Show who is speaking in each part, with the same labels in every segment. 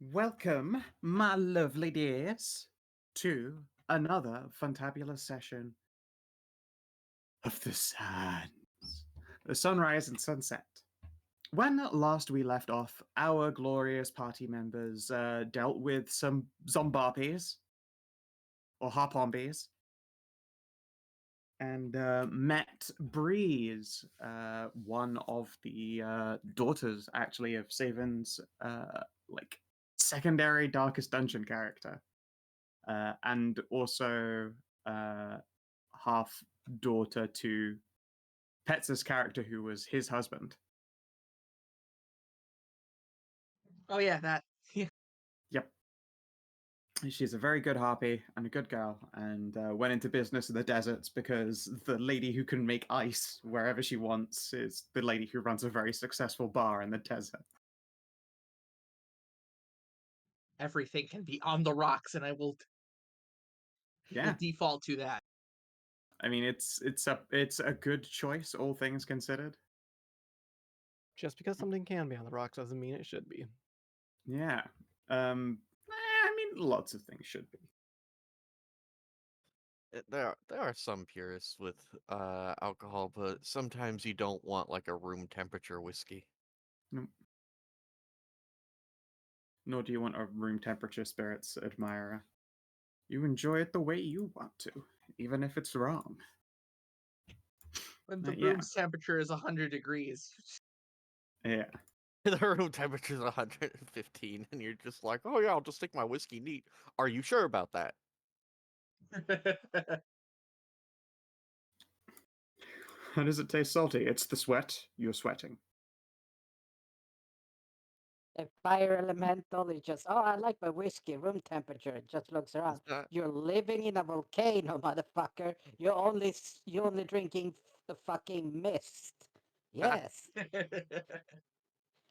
Speaker 1: Welcome, my lovely dears, to another fantabulous session of the Sands, the sunrise and sunset. When last we left off, our glorious party members dealt with some zombarbies, or harpombies, and met Breeze, one of the daughters, actually, of Savin's like secondary Darkest Dungeon character. And also half daughter to Petz's character, who was his husband.
Speaker 2: Oh yeah, that. Yeah.
Speaker 1: Yep. She's a very good harpy and a good girl, and went into business in the deserts because the lady who can make ice wherever she wants is the lady who runs a very successful bar in the desert.
Speaker 2: Everything can be on the rocks, and I will
Speaker 1: Yeah,
Speaker 2: default to that.
Speaker 1: I mean it's a good choice, all things considered.
Speaker 3: Just because something can be on the rocks doesn't mean it should be.
Speaker 1: Yeah. I mean, lots of things should be.
Speaker 4: There are some purists with alcohol, but sometimes you don't want like a room temperature whiskey.
Speaker 1: Nope. Nor do you want a room temperature spirits admirer. You enjoy it the way you want to, even if it's wrong.
Speaker 2: When the
Speaker 1: Yeah.
Speaker 2: room's temperature is 100 degrees.
Speaker 1: Yeah.
Speaker 4: The room temperature's 115, and you're just like, oh yeah, I'll just stick my whiskey neat. Are you sure about that?
Speaker 1: How does it taste salty? It's the sweat. You're sweating.
Speaker 5: A fire elemental is just, oh, I like my whiskey, room temperature. It just looks around. You're living in a volcano, motherfucker. You're only drinking the fucking mist. Yes.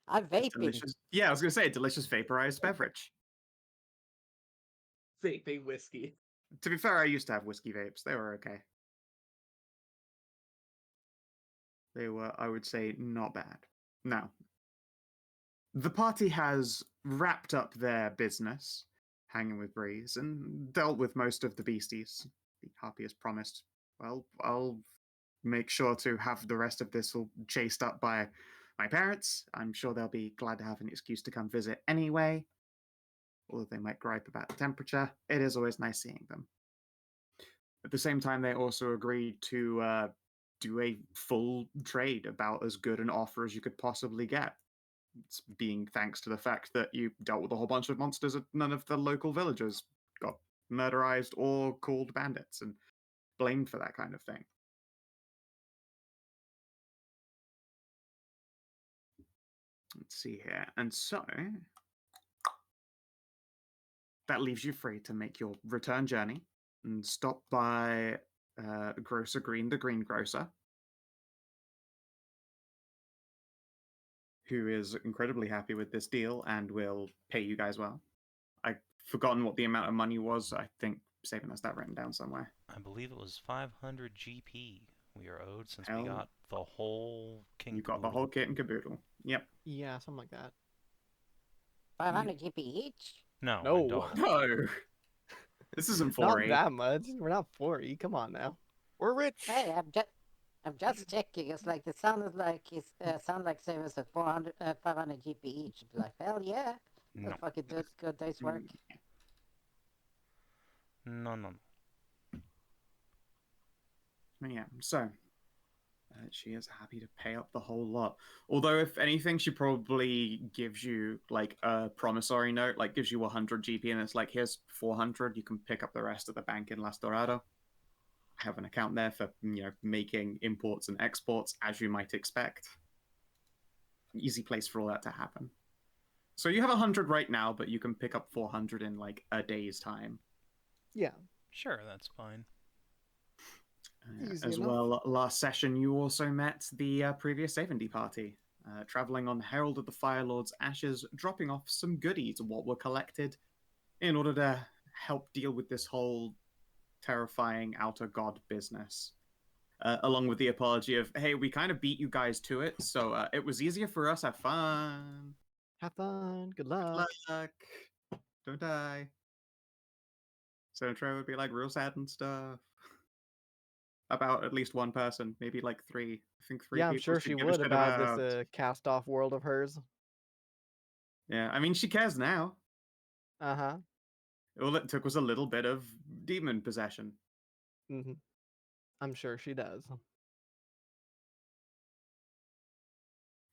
Speaker 5: I'm vaping.
Speaker 1: Delicious. Yeah, I was gonna say delicious vaporized beverage.
Speaker 2: Vaping whiskey.
Speaker 1: To be fair, I used to have whiskey vapes. They were okay. They were, I would say, not bad. Now, the party has wrapped up their business, hanging with Breeze, and dealt with most of the beasties. The harpy has promised, well, I'll make sure to have the rest of this all chased up by my parents. I'm sure they'll be glad to have an excuse to come visit anyway. Although they might gripe about the temperature, it is always nice seeing them. At the same time, they also agreed to do a full trade, about as good an offer as you could possibly get. It's being thanks to the fact that you dealt with a whole bunch of monsters that none of the local villagers got murderized or called bandits and blamed for that kind of thing. Let's see here. And so that leaves you free to make your return journey and stop by Grocer Green, the greengrocer, who is incredibly happy with this deal and will pay you guys well. I've forgotten what the amount of money was. I think Savin has that written down somewhere.
Speaker 6: I believe it was 500 GP we are owed since we got the whole king.
Speaker 1: You got the whole kit and caboodle. Yep.
Speaker 3: Yeah, something like that.
Speaker 5: 500 GP each?
Speaker 6: No.
Speaker 1: No. This isn't 4E.
Speaker 3: Not that much. We're not 4E. Come on now.
Speaker 4: We're rich.
Speaker 5: Hey, I'm just checking. It's like it sounded like Savin said 500 GP each. Like, hell yeah.
Speaker 6: No.
Speaker 5: That's fucking good day's work.
Speaker 6: No.
Speaker 1: Yeah, so she is happy to pay up the whole lot. Although, if anything, she probably gives you like a promissory note, like gives you 100 GP, and it's like, here's 400. You can pick up the rest at the bank in Las Dorado. I have an account there for making imports and exports, as you might expect. Easy place for all that to happen. So you have 100 right now, but you can pick up 400 in like a day's time.
Speaker 3: Yeah.
Speaker 6: Sure, that's fine.
Speaker 1: As well, last session you also met the previous Savin party, traveling on Herald of the Fire Lord's ashes, dropping off some goodies, what were collected, in order to help deal with this whole terrifying outer god business. Along with the apology of, hey, we kind of beat you guys to it, so it was easier for us, have fun.
Speaker 3: Have fun. Good
Speaker 1: Good
Speaker 3: luck.
Speaker 1: luck. Don't die. So Trey would be like real sad and stuff. About at least one person, maybe like three. I think three
Speaker 3: Yeah, I'm
Speaker 1: people
Speaker 3: sure
Speaker 1: should
Speaker 3: she
Speaker 1: give a
Speaker 3: would
Speaker 1: shit
Speaker 3: about this cast-off world of hers.
Speaker 1: Yeah, I mean, she cares now.
Speaker 3: Uh-huh.
Speaker 1: All it took was a little bit of demon possession.
Speaker 3: Mm-hmm. I'm sure she does.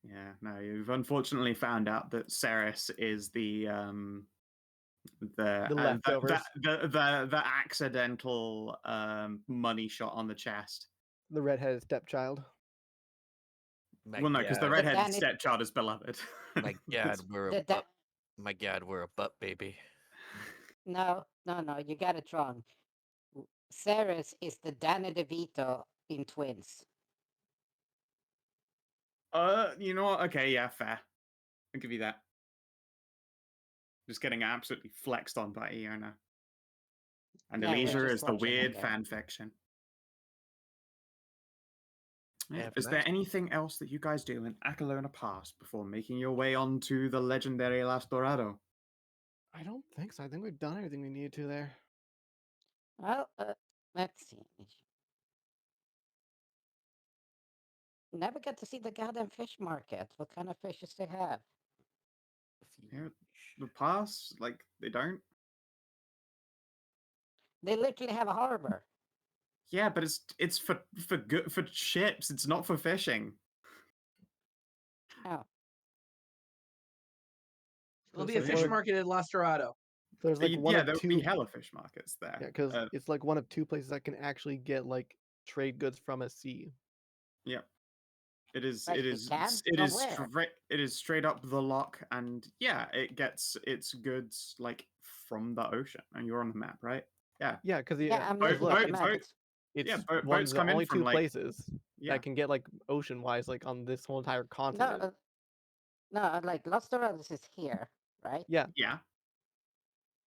Speaker 1: Yeah, no, you've unfortunately found out that Ceres is the
Speaker 3: leftovers.
Speaker 1: the accidental money shot on the chest.
Speaker 3: The redheaded stepchild.
Speaker 1: Well, no, because the
Speaker 4: God.
Speaker 1: redheaded
Speaker 5: Danny-
Speaker 1: stepchild is beloved.
Speaker 4: My God, we're a
Speaker 5: The
Speaker 4: butt. My God, we're a butt baby.
Speaker 5: No, you got it wrong. Ceres is the Danny DeVito in Twins.
Speaker 1: You know what? Okay, yeah, fair. I'll give you that. Just getting absolutely flexed on by Iona. And
Speaker 5: Yeah, we're
Speaker 1: Elysia
Speaker 5: just
Speaker 1: is the
Speaker 5: watching it
Speaker 1: weird
Speaker 5: there.
Speaker 1: fan fiction. Yeah,
Speaker 4: Have
Speaker 1: is there
Speaker 4: nice-
Speaker 1: anything else that you guys do in Akalona Pass before making your way onto the legendary Las Dorado?
Speaker 3: I don't think so. I think we've done everything we needed to there.
Speaker 5: Well, let's see. Never get to see the goddamn fish market. What kind of fishes they have?
Speaker 1: Yeah, the pass, like they don't.
Speaker 5: They literally have a harbor.
Speaker 1: Yeah, but it's for good for ships. It's not for fishing.
Speaker 5: Oh,
Speaker 2: There'll be
Speaker 3: There's
Speaker 2: a
Speaker 3: like
Speaker 2: fish
Speaker 3: one-
Speaker 2: market in Las Dorado.
Speaker 3: There's like one
Speaker 1: Yeah,
Speaker 3: of
Speaker 1: there would
Speaker 3: two.
Speaker 1: be hella fish markets there.
Speaker 3: Yeah, because it's like one of two places that can actually get like trade goods from a sea.
Speaker 1: Yeah, it is.
Speaker 5: Right,
Speaker 1: It
Speaker 5: we
Speaker 1: is.
Speaker 5: can?
Speaker 1: It
Speaker 5: From
Speaker 1: is
Speaker 5: where?
Speaker 1: straight. It is straight up the lock, and yeah, it gets its goods like from the ocean. And you're on the map, right? Yeah.
Speaker 3: Yeah, because
Speaker 5: yeah, I'm
Speaker 1: boat-
Speaker 5: looking at the
Speaker 1: boat-
Speaker 5: map.
Speaker 1: boat-
Speaker 5: It's-
Speaker 3: it's
Speaker 1: yeah,
Speaker 3: one of
Speaker 1: boats
Speaker 3: the
Speaker 1: come in
Speaker 3: only
Speaker 1: from,
Speaker 3: two
Speaker 1: like-
Speaker 3: places
Speaker 1: Yeah.
Speaker 3: that can get like ocean-wise, like on this whole entire
Speaker 5: No,
Speaker 3: continent.
Speaker 5: like Las Dorados is here, right?
Speaker 3: Yeah,
Speaker 1: Yeah.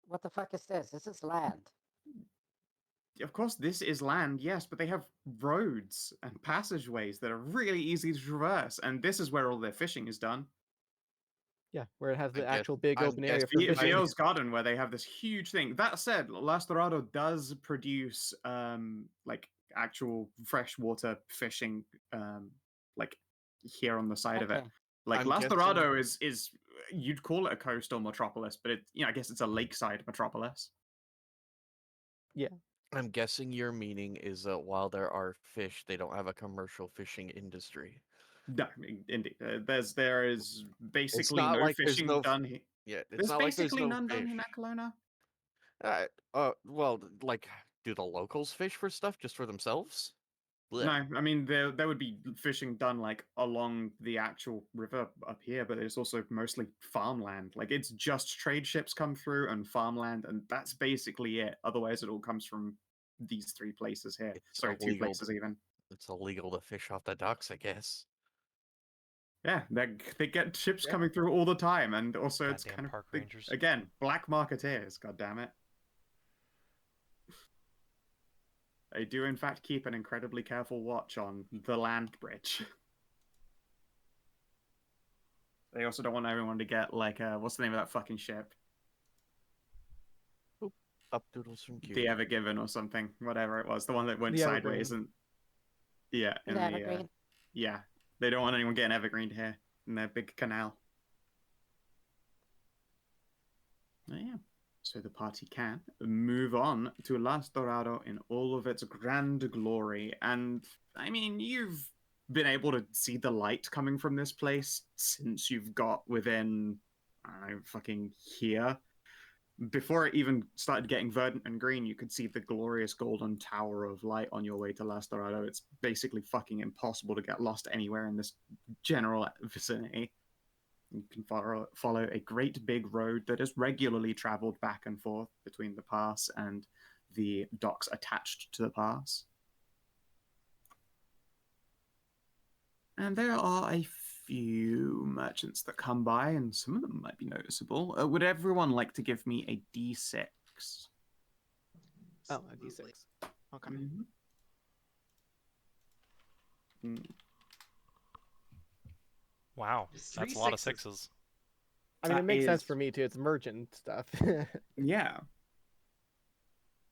Speaker 5: What the fuck is this? This is land.
Speaker 1: Of course, this is land, yes, but they have roads and passageways that are really easy to traverse, and this is where all their fishing is done.
Speaker 3: yeah, where it has
Speaker 4: I
Speaker 3: the
Speaker 4: guess-
Speaker 3: actual big
Speaker 4: I'm
Speaker 3: open area for
Speaker 4: guessing-
Speaker 3: fishing.
Speaker 1: Vio's Garden, where they have this huge thing. That said, Las Dorado does produce like actual freshwater fishing like here on the side of it.
Speaker 5: Okay.
Speaker 1: Like
Speaker 4: I'm
Speaker 1: Las
Speaker 4: guessing-
Speaker 1: Dorado is you'd call it a coastal metropolis, but it I guess it's a lakeside metropolis.
Speaker 4: I'm guessing your meaning is that while there are fish, they don't have a commercial fishing industry.
Speaker 1: No, indeed. There is basically
Speaker 4: not
Speaker 1: no
Speaker 4: like there's
Speaker 1: fishing
Speaker 4: no
Speaker 1: done here.
Speaker 4: Yeah, it's
Speaker 1: There's
Speaker 4: not like there's
Speaker 1: basically
Speaker 4: no
Speaker 1: none done
Speaker 4: fish.
Speaker 1: in Akalona.
Speaker 4: Well, like, do the locals fish for stuff just for themselves? Blech.
Speaker 1: No, I mean there would be fishing done like along the actual river up here, but it's also mostly farmland. Like it's just trade ships come through and farmland, and that's basically it. Otherwise, it all comes from these three places here.
Speaker 4: It's
Speaker 1: Sorry, two
Speaker 4: illegal.
Speaker 1: places even.
Speaker 4: It's illegal to fish off the docks, I guess.
Speaker 1: Yeah, they get ships
Speaker 4: Yeah.
Speaker 1: coming through all the time, and also it's
Speaker 6: Goddamn
Speaker 1: kind of
Speaker 6: park
Speaker 1: big-
Speaker 6: rangers.
Speaker 1: again black marketeers. God damn it. They do, in fact, keep an incredibly careful watch on the land bridge. They also don't want everyone to get, like, what's the name of that fucking ship?
Speaker 4: Up doodles from Q.
Speaker 1: The Evergiven or something. Whatever it was. The one that went
Speaker 3: The
Speaker 1: sideways
Speaker 3: Evergreen.
Speaker 1: and... Yeah, in
Speaker 5: The
Speaker 1: the...
Speaker 5: Evergreen.
Speaker 1: yeah. They don't want anyone getting evergreened here in their big canal. Oh, yeah. So the party can move on to Las Dorado in all of its grand glory. And, I mean, you've been able to see the light coming from this place since you've got within, I don't know, fucking here. Before it even started getting verdant and green, you could see the glorious golden tower of light on your way to Las Dorado. It's basically fucking impossible to get lost anywhere in this general vicinity. You can follow a great big road that is regularly traveled back and forth between the pass and the docks attached to the pass. And there are a few merchants that come by, and some of them might be noticeable. Would everyone like to give me a D6?
Speaker 3: Oh, a D6. Okay.
Speaker 6: Wow,
Speaker 2: Just
Speaker 6: that's
Speaker 2: three
Speaker 6: a lot of
Speaker 2: sixes.
Speaker 6: sixes.
Speaker 3: I mean, it
Speaker 1: That
Speaker 3: makes sense
Speaker 1: is-
Speaker 3: for me too. It's merchant stuff.
Speaker 1: Yeah.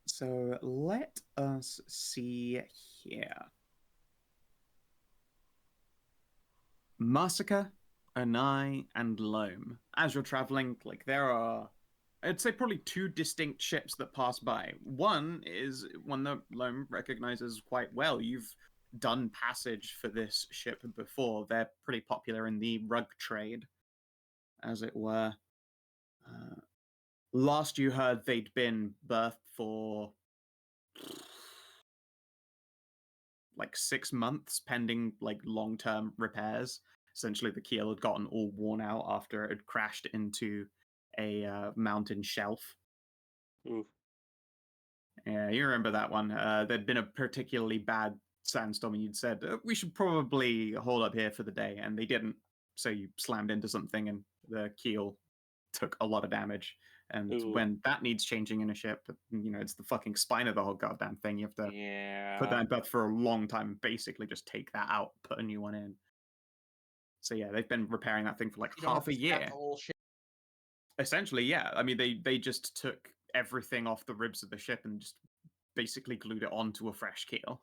Speaker 1: So let us see here. Masika, Anai, and Loam. As you're traveling, like there are, I'd say probably two distinct ships that pass by. One is one that Loam recognizes quite well. You've done passage for this ship before. They're pretty popular in the rug trade, as it were. Last you heard, they'd been berthed for like 6 months, pending like long-term repairs. Essentially, the keel had gotten all worn out after it had crashed into a mountain shelf.
Speaker 7: Oof.
Speaker 1: Yeah, you remember that one. There'd been a particularly bad sandstorm, and you'd said, we should probably hold up here for the day, and they didn't. So you slammed into something, and the keel took a lot of damage. And
Speaker 7: Ooh.
Speaker 1: when that needs changing in a ship, it's the fucking spine of the whole goddamn thing. You have to put that in berth for a long time and basically just take that out, put a new one in. So yeah, they've been repairing that thing for like
Speaker 2: You don't
Speaker 1: half
Speaker 2: have
Speaker 1: a
Speaker 2: to scrap
Speaker 1: year.
Speaker 2: the whole ship.
Speaker 1: Essentially, yeah. I mean, they just took everything off the ribs of the ship and just basically glued it onto a fresh keel.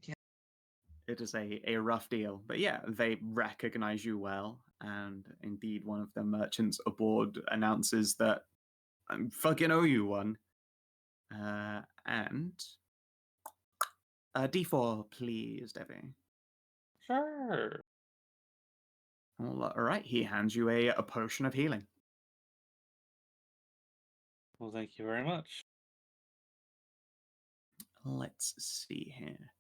Speaker 2: Yeah.
Speaker 1: It is a rough deal. But yeah, they recognize you well. And indeed, one of the merchants aboard announces that I fucking owe you one. And D4, please, Debbie.
Speaker 7: Sure.
Speaker 1: All right, he hands you a potion of healing.
Speaker 7: Well, thank you very much.
Speaker 1: Let's see here.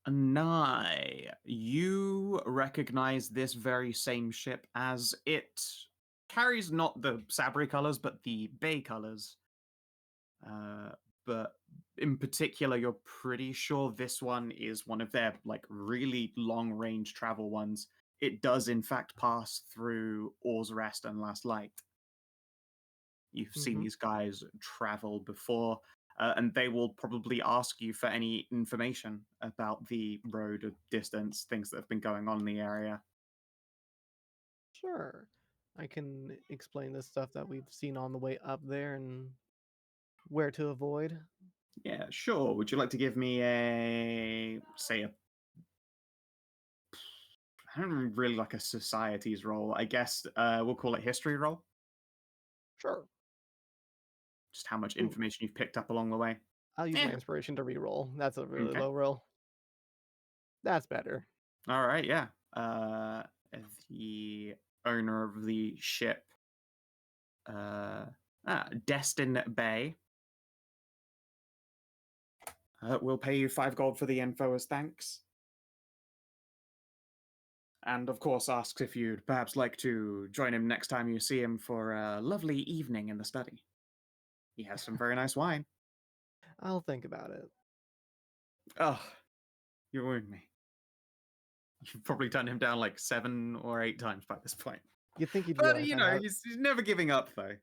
Speaker 1: Anai, you recognize this very same ship as it carries not the Sabri colors, but the Bay colors. But in particular, you're pretty sure this one is one of their like really long range travel ones. It does in fact pass through Oar's Rest and Last Light. You've seen these guys travel before, and they will probably ask you for any information about the road, distance, things that have been going on in the area.
Speaker 3: Sure. I can explain the stuff that we've seen on the way up there and where to avoid.
Speaker 1: Yeah, sure. Would you like to give me I don't really like a societies roll. I guess we'll call it history roll.
Speaker 3: Sure.
Speaker 1: Just how much
Speaker 3: Ooh.
Speaker 1: information you've picked up along the way.
Speaker 3: I'll use
Speaker 1: Yeah.
Speaker 3: my inspiration to reroll. That's a really
Speaker 1: Okay.
Speaker 3: low roll. That's better.
Speaker 1: All right, yeah. The owner of the ship, Destin Bay, will pay you 5 gold for the info as thanks. And of course asks if you'd perhaps like to join him next time you see him for a lovely evening in the study. He has some very nice wine.
Speaker 3: I'll think about it.
Speaker 1: Oh, you ruined me. You've probably turned him down like 7 or 8 times by this point.
Speaker 3: You'd think he'd
Speaker 1: But,
Speaker 3: realize by now.
Speaker 1: he's never giving up, though.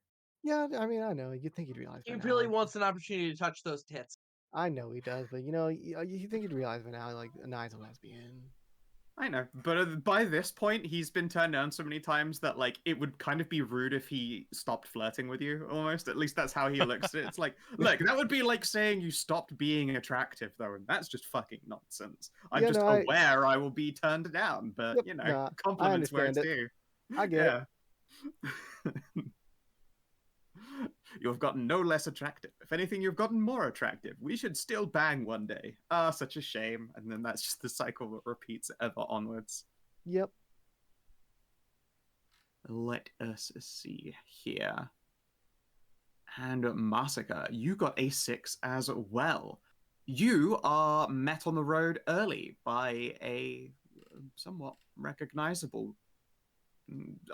Speaker 3: Yeah, I mean, I know. You'd think he'd realize by
Speaker 2: He
Speaker 3: now.
Speaker 2: really
Speaker 3: like,
Speaker 2: wants an opportunity to touch those tits.
Speaker 3: I know he does, but you think he'd realize by now, like, Anai's a lesbian.
Speaker 1: I know, but by this point, he's been turned down so many times that, like, it would kind of be rude if he stopped flirting with you, almost. At least that's how he looks. It's like, look, that would be like saying you stopped being attractive, though, and that's just fucking nonsense. I'm
Speaker 3: Yeah,
Speaker 1: just
Speaker 3: no,
Speaker 1: aware I will be turned down, but,
Speaker 3: Yep, nah,
Speaker 1: compliments where it's
Speaker 3: understand
Speaker 1: due.
Speaker 3: I get it.
Speaker 1: You have gotten no less attractive. If anything, you've gotten more attractive. We should still bang one day. Ah, such a shame. And then that's just the cycle that repeats ever onwards.
Speaker 3: Yep.
Speaker 1: Let us see here. And Masika, you got a 6 as well. You are met on the road early by a somewhat recognizable,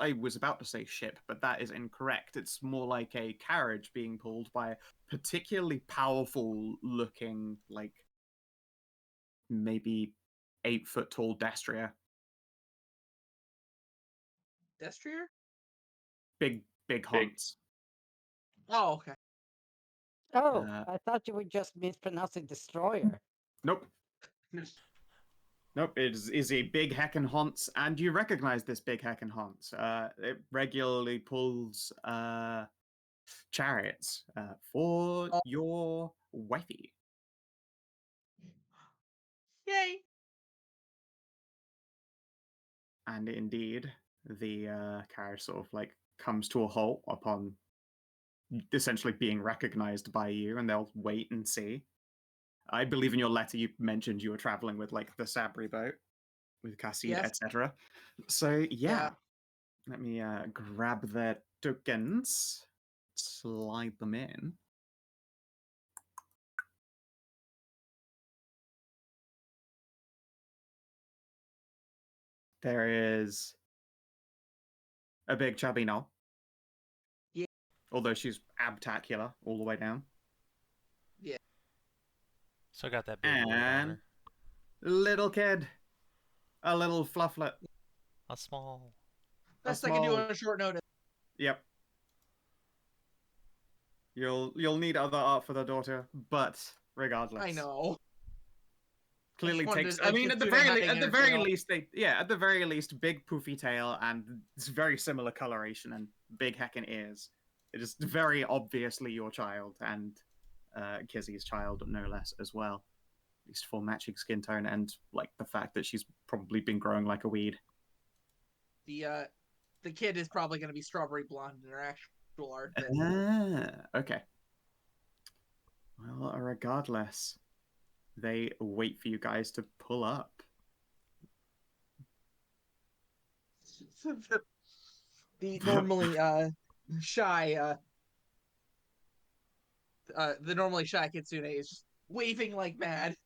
Speaker 1: I was about to say ship, but that is incorrect. It's more like a carriage being pulled by a particularly powerful looking, like, maybe 8-foot tall destrier.
Speaker 2: Destrier?
Speaker 1: Big haunts.
Speaker 2: Oh, okay.
Speaker 5: Oh, I thought you were just mispronouncing destroyer.
Speaker 1: Nope. Nope, it is a big heckin' haunts, and you recognize this big heckin' haunts. It regularly pulls chariots for your wifey.
Speaker 2: Yay!
Speaker 1: And indeed, the carriage sort of like comes to a halt upon essentially being recognized by you, and they'll wait and see. I believe in your letter you mentioned you were traveling with like the Sabri boat with Khassid,
Speaker 2: Yes.
Speaker 1: etc. So
Speaker 2: Yeah.
Speaker 1: let me grab their tokens, slide them in. There is a big chubby Null.
Speaker 2: Yeah.
Speaker 1: Although she's abtacular all the way down.
Speaker 2: Yeah.
Speaker 6: So I got that big weight on
Speaker 1: And
Speaker 6: her.
Speaker 1: little kid. A little flufflet.
Speaker 6: A small.
Speaker 2: Best I can do on a short notice.
Speaker 1: Yep. You'll need other art for the daughter, but regardless.
Speaker 2: I know.
Speaker 1: Clearly takes.
Speaker 2: I
Speaker 1: I mean,
Speaker 2: just
Speaker 1: at the
Speaker 2: do
Speaker 1: very
Speaker 2: hang
Speaker 1: at
Speaker 2: in
Speaker 1: the
Speaker 2: her
Speaker 1: very
Speaker 2: tail.
Speaker 1: least, at the very least, big poofy tail and it's very similar coloration and big heckin' ears. It is very obviously your child and Kizzy's child, no less, as well. At least for matching skin tone and like the fact that she's probably been growing like a weed.
Speaker 2: The kid is probably going to be strawberry blonde in her actual art.
Speaker 1: Okay. Well, regardless, they wait for you guys to pull up.
Speaker 2: The normally shy the normally shy kitsune is just waving like mad.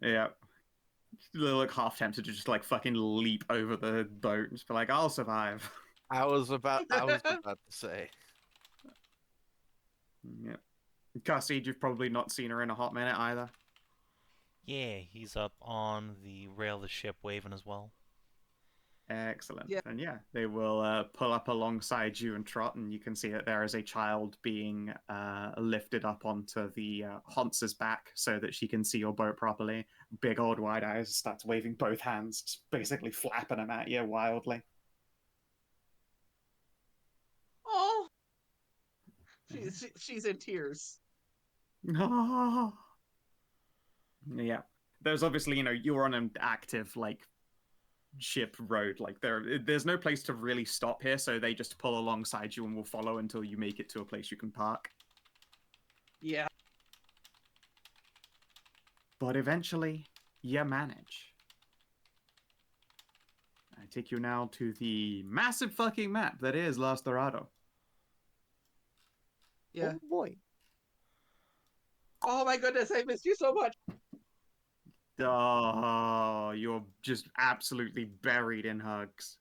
Speaker 1: Yeah. They look half tempted to just like fucking leap over the boat and just be like, I'll survive.
Speaker 4: I was about to say.
Speaker 1: Yep. Khassid, you've probably not seen her in a hot minute either.
Speaker 6: Yeah, he's up on the rail of the ship waving as well.
Speaker 1: Excellent.
Speaker 2: Yeah.
Speaker 1: And yeah, they will pull up alongside you and trot, and you can see that there is a child being lifted up onto the Haunts's back so that she can see your boat properly. Big old wide eyes, starts waving both hands, just basically flapping them at you wildly.
Speaker 2: Oh, she's in tears.
Speaker 1: Yeah. There's obviously, you're on an active, like, ship road. Like, there's no place to really stop here, so they just pull alongside you and will follow until you make it to a place you can park.
Speaker 2: Yeah.
Speaker 1: But eventually, you manage. I take you now to the massive fucking map that is Las Dorado.
Speaker 2: Yeah.
Speaker 3: Oh boy.
Speaker 2: Oh my goodness, I missed you so much.
Speaker 1: Oh, you're just absolutely buried in hugs.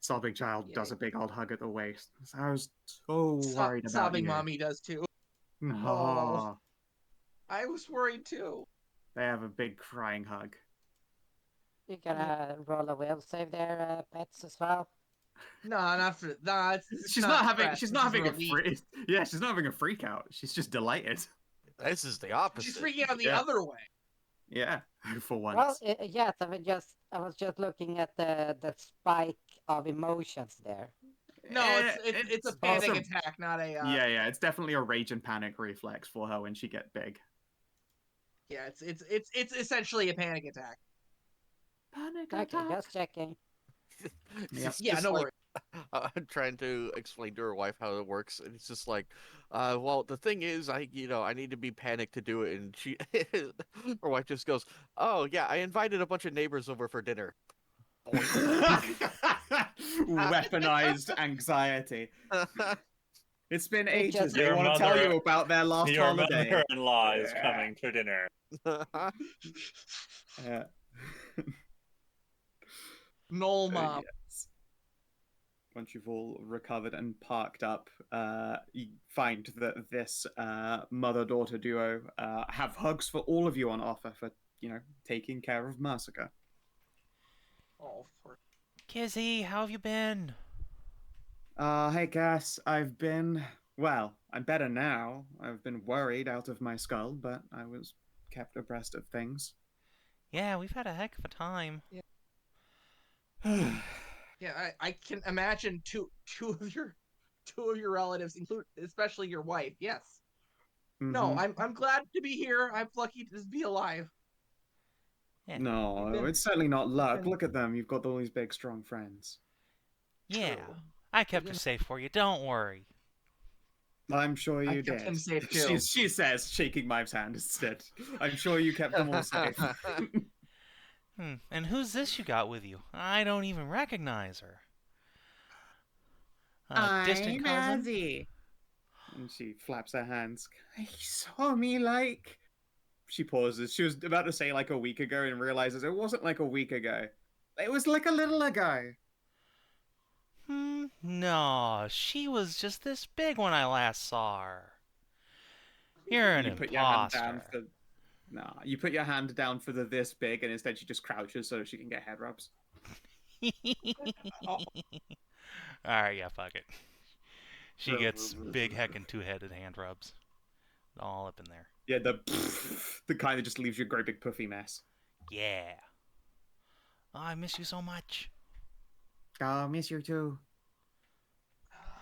Speaker 1: Sobbing child does a big old hug at the waist. I was so worried about
Speaker 2: Sobbing
Speaker 1: you.
Speaker 2: mommy does too.
Speaker 1: Oh,
Speaker 2: I was worried too.
Speaker 1: they have a big crying hug.
Speaker 5: You gonna roll a will save their pets as well?
Speaker 2: No, not for that.
Speaker 1: She's not having a freak. Yeah, she's not having a freak out. She's just delighted.
Speaker 4: This is the opposite.
Speaker 2: She's freaking out the
Speaker 1: Yeah.
Speaker 2: other way.
Speaker 1: Yeah, for once.
Speaker 5: Well, yes. I was just looking at the spike of emotions there.
Speaker 2: No, it's a panic
Speaker 1: also-
Speaker 2: attack, not a.
Speaker 1: Yeah, it's definitely a rage and panic reflex for her when she gets big.
Speaker 2: Yeah, it's essentially a panic attack.
Speaker 1: Panic
Speaker 5: Okay, just checking.
Speaker 1: Yep.
Speaker 2: Yeah,
Speaker 4: Just
Speaker 2: no
Speaker 4: like,
Speaker 2: worries.
Speaker 4: I'm trying to explain to her wife how it works, and it's just like, well, the thing is, I need to be panicked to do it, and she, her wife just goes, oh yeah, I invited a bunch of neighbors over for dinner.
Speaker 1: Weaponized anxiety. It's been
Speaker 5: It
Speaker 1: ages.
Speaker 5: just-
Speaker 1: They
Speaker 7: Your
Speaker 1: want to tell
Speaker 7: mother-
Speaker 1: you about their last
Speaker 7: Your
Speaker 1: holiday.
Speaker 7: mother-in-law is
Speaker 1: Yeah.
Speaker 7: coming to dinner.
Speaker 2: Null mom.
Speaker 1: Yes. Once you've all recovered and parked up, you find that this mother-daughter duo have hugs for all of you on offer for, taking care of Masika.
Speaker 2: Oh, for...
Speaker 6: Kizzy, how have you been?
Speaker 1: Hey Cass, I've been... Well, I'm better now. I've been worried out of my skull, but I was kept abreast of things.
Speaker 6: Yeah, we've had a heck of a time.
Speaker 2: Yeah, I can imagine two of your relatives, include especially your wife. Yes. No,
Speaker 1: Mhm.
Speaker 2: I'm glad to be here. I'm lucky to be alive.
Speaker 6: Yeah.
Speaker 1: No,
Speaker 2: We've been-
Speaker 1: it's certainly not luck.
Speaker 2: been-
Speaker 1: Look at them. You've got all these big, strong friends.
Speaker 6: Yeah.
Speaker 2: True.
Speaker 6: I kept
Speaker 2: We've
Speaker 6: her
Speaker 2: been-
Speaker 6: safe for you, don't worry.
Speaker 1: I'm sure
Speaker 2: I
Speaker 1: you
Speaker 2: kept
Speaker 1: did.
Speaker 2: him safe too.
Speaker 1: She says, shaking Miv's hand instead. I'm sure you kept them all safe.
Speaker 6: And who's this you got with you? I don't even recognize her. A distant cousin?
Speaker 1: Mazzy. And she flaps her hands. He saw me like. She pauses. She was about to say like a week ago and realizes it wasn't like a week ago. It was like a little ago.
Speaker 6: No, she was just this big when I last saw her. You're an
Speaker 1: You put your hand down
Speaker 6: imposter.
Speaker 1: for. Nah, you put your hand down for the this big, and instead she just crouches so she can get head rubs.
Speaker 6: Alright, yeah, fuck it. She gets big heckin' two-headed hand rubs. All up in there.
Speaker 1: Yeah, the kind that just leaves you a great big puffy mess.
Speaker 6: Yeah. Oh, I miss you so much.
Speaker 1: Oh, miss you too.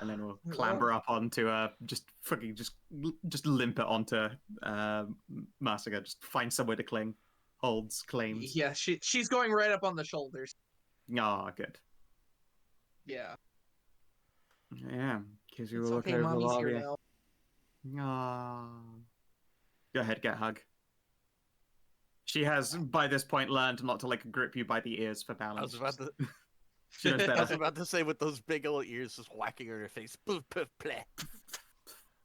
Speaker 1: And then we'll clamber up onto just fucking just limp it onto Masika. Just find somewhere to cling. Holds, claims.
Speaker 2: Yeah, she's going right up on the shoulders.
Speaker 1: Ah, good.
Speaker 2: Yeah.
Speaker 1: Yeah, because you
Speaker 2: It's
Speaker 1: will look
Speaker 2: okay,
Speaker 1: over
Speaker 2: mommy's here
Speaker 1: lobby.
Speaker 2: now.
Speaker 1: Ah. Go ahead, get a hug. She has, by this point, learned not to like grip you by the ears for balance.
Speaker 4: I was about to.
Speaker 1: She knows
Speaker 4: I
Speaker 1: better.
Speaker 4: was about to say with those big old ears just whacking her in her face. Poof, poof, pleh.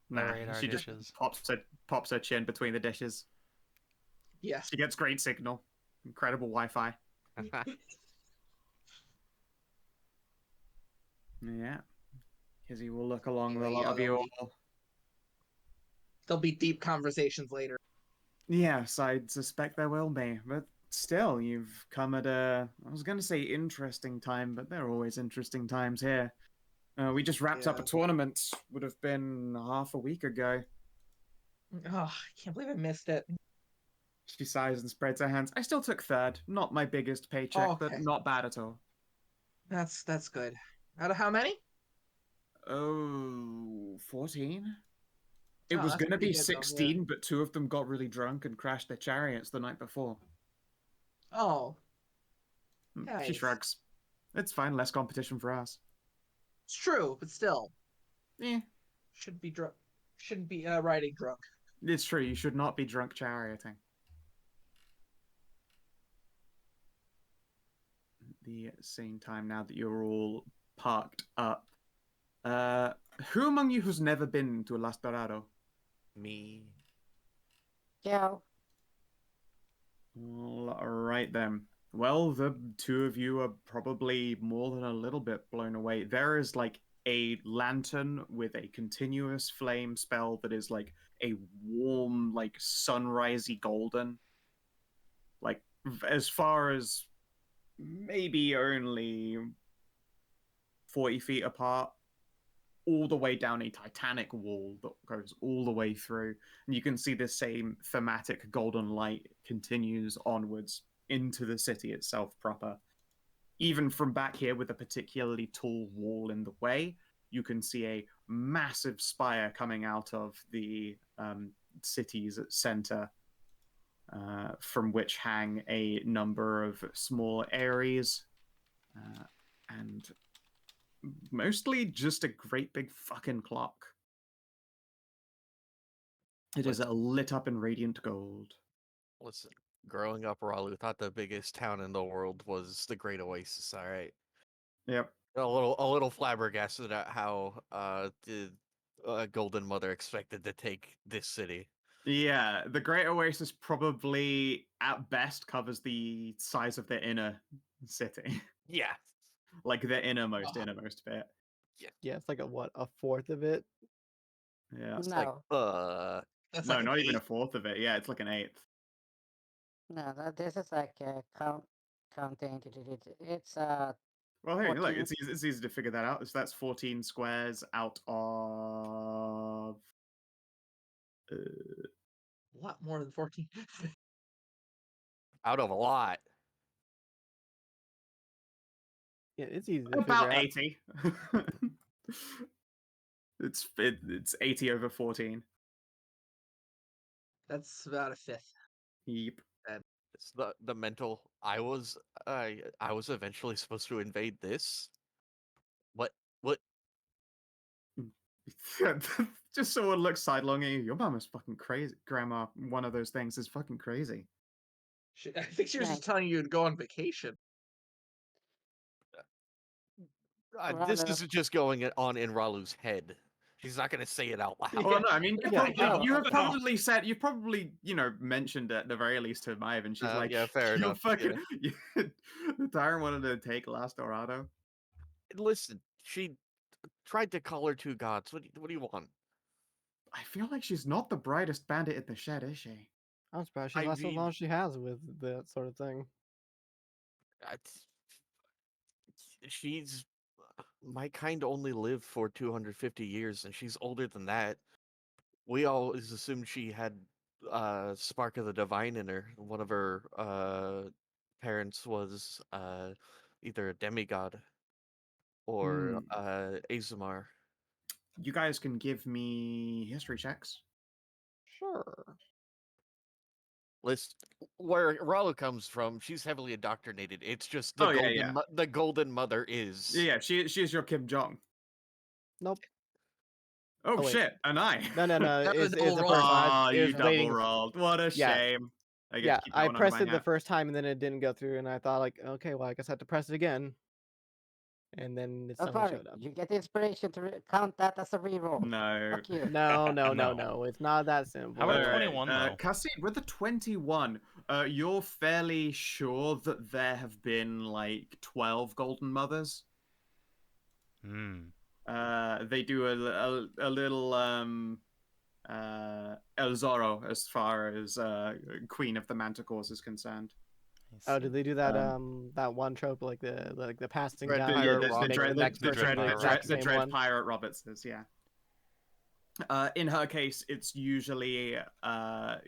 Speaker 1: Nah,
Speaker 6: Alright, our
Speaker 1: she just
Speaker 6: dishes.
Speaker 1: pops her chin between the dishes.
Speaker 2: Yes.
Speaker 1: She gets great signal. Incredible Wi-Fi. Yeah. Kizzy will look along the
Speaker 2: Anyway,
Speaker 1: lot of you all.
Speaker 2: There'll be deep conversations later.
Speaker 1: Yes, I'd suspect there will be. But still, you've come at a, I was going to say interesting time, but there are always interesting times here. We just wrapped up a
Speaker 2: Yeah.
Speaker 1: tournament. Would have been half a week ago.
Speaker 2: Oh, I can't believe I missed it.
Speaker 1: She sighs and spreads her hands. I still took third. Not my biggest paycheck,
Speaker 2: Oh,
Speaker 1: but
Speaker 2: okay.
Speaker 1: not bad at all.
Speaker 2: That's good. Out of how many?
Speaker 1: Oh, 14? It
Speaker 2: Oh,
Speaker 1: was
Speaker 2: that's
Speaker 1: going to
Speaker 2: pretty
Speaker 1: be
Speaker 2: good, though, yeah.
Speaker 1: 16, but two of them got really drunk and crashed their chariots the night before.
Speaker 2: Oh,
Speaker 1: She
Speaker 2: nice.
Speaker 1: shrugs. It's fine, less competition for us.
Speaker 2: It's true, but still,
Speaker 1: Eh,
Speaker 2: shouldn't be drunk. Shouldn't be riding drunk.
Speaker 1: it's true, you should not be drunk charioting. At the same time, now that you're all parked up, who among you has never been to Las Dorado?
Speaker 4: Me.
Speaker 5: Yeah.
Speaker 1: All right then. Well, the two of you are probably more than a little bit blown away. There is like a lantern with a continuous flame spell that is like a warm, like sunrisey golden. Like as far as maybe only 40 feet apart, all the way down a titanic wall that goes all the way through. And you can see the same thematic golden light continues onwards into the city itself proper. Even from back here with a particularly tall wall in the way, you can see a massive spire coming out of the city's center, from which hang a number of small areas, and mostly just a great big fucking clock. It is lit up in radiant gold.
Speaker 4: Listen, growing up, Ralu thought the biggest town in the world was the Great Oasis. All right,
Speaker 1: Yep.
Speaker 4: a little flabbergasted at how the Golden Mother expected to take this city.
Speaker 1: Yeah, the Great Oasis probably at best covers the size of the inner city.
Speaker 4: Yeah,
Speaker 1: Like the innermost bit.
Speaker 3: Yeah, it's like a fourth of it.
Speaker 1: Yeah.
Speaker 4: it's
Speaker 5: No,
Speaker 2: That's
Speaker 1: No,
Speaker 2: like an
Speaker 1: not even a
Speaker 2: eighth.
Speaker 1: fourth of it. Yeah, it's like an eighth.
Speaker 5: no, this is like counting. It's
Speaker 1: Well, hey, look,
Speaker 5: 14.
Speaker 1: it's easy to figure that out. So that's 14 squares out of.
Speaker 2: A lot more than 14.
Speaker 4: Out of a lot.
Speaker 3: Yeah, it's easy to
Speaker 1: About
Speaker 3: figure out.
Speaker 1: 80. It's 80 over 14.
Speaker 2: That's about a fifth.
Speaker 1: Yep.
Speaker 4: It's the mental. I was eventually supposed to invade this. What?
Speaker 1: Just someone looks sidelong at you. Your mom is fucking crazy. Grandma, one of those things is fucking crazy.
Speaker 2: I think she was
Speaker 5: Yeah.
Speaker 2: just telling you to go on vacation.
Speaker 4: This
Speaker 5: Ralu.
Speaker 4: is just going on in Ralu's head. She's not gonna say it out loud.
Speaker 1: Well, no, I mean,
Speaker 3: Yeah,
Speaker 1: you have
Speaker 2: no.
Speaker 1: probably said, you've probably, mentioned it at the very least to Maeve, and she's like,
Speaker 4: Yeah, fair
Speaker 1: you're
Speaker 4: enough.
Speaker 1: fucking, the Tyrant wanted to take Last Dorado.
Speaker 4: Listen, she tried to call her two gods. What do you want?
Speaker 1: I feel like she's not the brightest bandit in the shed, is she?
Speaker 3: I'm surprised she's
Speaker 4: I
Speaker 3: lasted as
Speaker 4: mean-
Speaker 3: long as she has with that sort of thing.
Speaker 4: She's my kind only lived for 250 years, and she's older than that. We always assumed she had spark of the divine in her. One of her parents was either a demigod or Azumar.
Speaker 1: You guys can give me history checks.
Speaker 3: Sure.
Speaker 4: Where Ralu comes from, she's heavily indoctrinated. It's just the
Speaker 1: Oh, yeah,
Speaker 4: the golden mother is.
Speaker 1: Yeah, she's your Kim Jong.
Speaker 3: Nope.
Speaker 1: Oh,
Speaker 3: Oh, wait.
Speaker 1: shit, Anai.
Speaker 3: No.
Speaker 2: That was
Speaker 3: It's
Speaker 2: double
Speaker 3: the
Speaker 2: roll.
Speaker 3: first time.
Speaker 1: Oh,
Speaker 3: It
Speaker 1: you
Speaker 3: was
Speaker 1: double
Speaker 3: waiting.
Speaker 1: rolled. What a
Speaker 3: Yeah.
Speaker 1: shame. I get
Speaker 3: Yeah,
Speaker 1: to keep that
Speaker 3: I
Speaker 1: one under
Speaker 3: pressed
Speaker 1: my
Speaker 3: it the
Speaker 1: hat.
Speaker 3: first time and then it didn't go through, and I thought like, okay, well, I guess I have to press it again. And then it
Speaker 5: Don't
Speaker 3: suddenly
Speaker 5: worry,
Speaker 3: showed up.
Speaker 5: you get the inspiration to count that as a reroll.
Speaker 1: No.
Speaker 5: Fuck you.
Speaker 3: No,
Speaker 6: No.
Speaker 3: it's not that simple.
Speaker 6: How about
Speaker 1: All right,
Speaker 6: 21 though?
Speaker 1: Khassid, with the 21, you're fairly sure that there have been like 12 Golden Mothers.
Speaker 6: Hmm.
Speaker 1: They do a little El Zorro as far as Queen of the Manticores is concerned.
Speaker 6: I
Speaker 3: Oh,
Speaker 6: see.
Speaker 3: did they do that that one trope like the passing
Speaker 4: Dread
Speaker 3: down
Speaker 4: Pirate
Speaker 3: to make
Speaker 4: Roberts.
Speaker 3: the next
Speaker 6: the
Speaker 3: person
Speaker 6: Dread
Speaker 3: the
Speaker 6: Pirate
Speaker 3: exact
Speaker 1: the
Speaker 3: same
Speaker 1: Dread
Speaker 3: one?
Speaker 1: Pirate Robertses, yeah. In her case, it's usually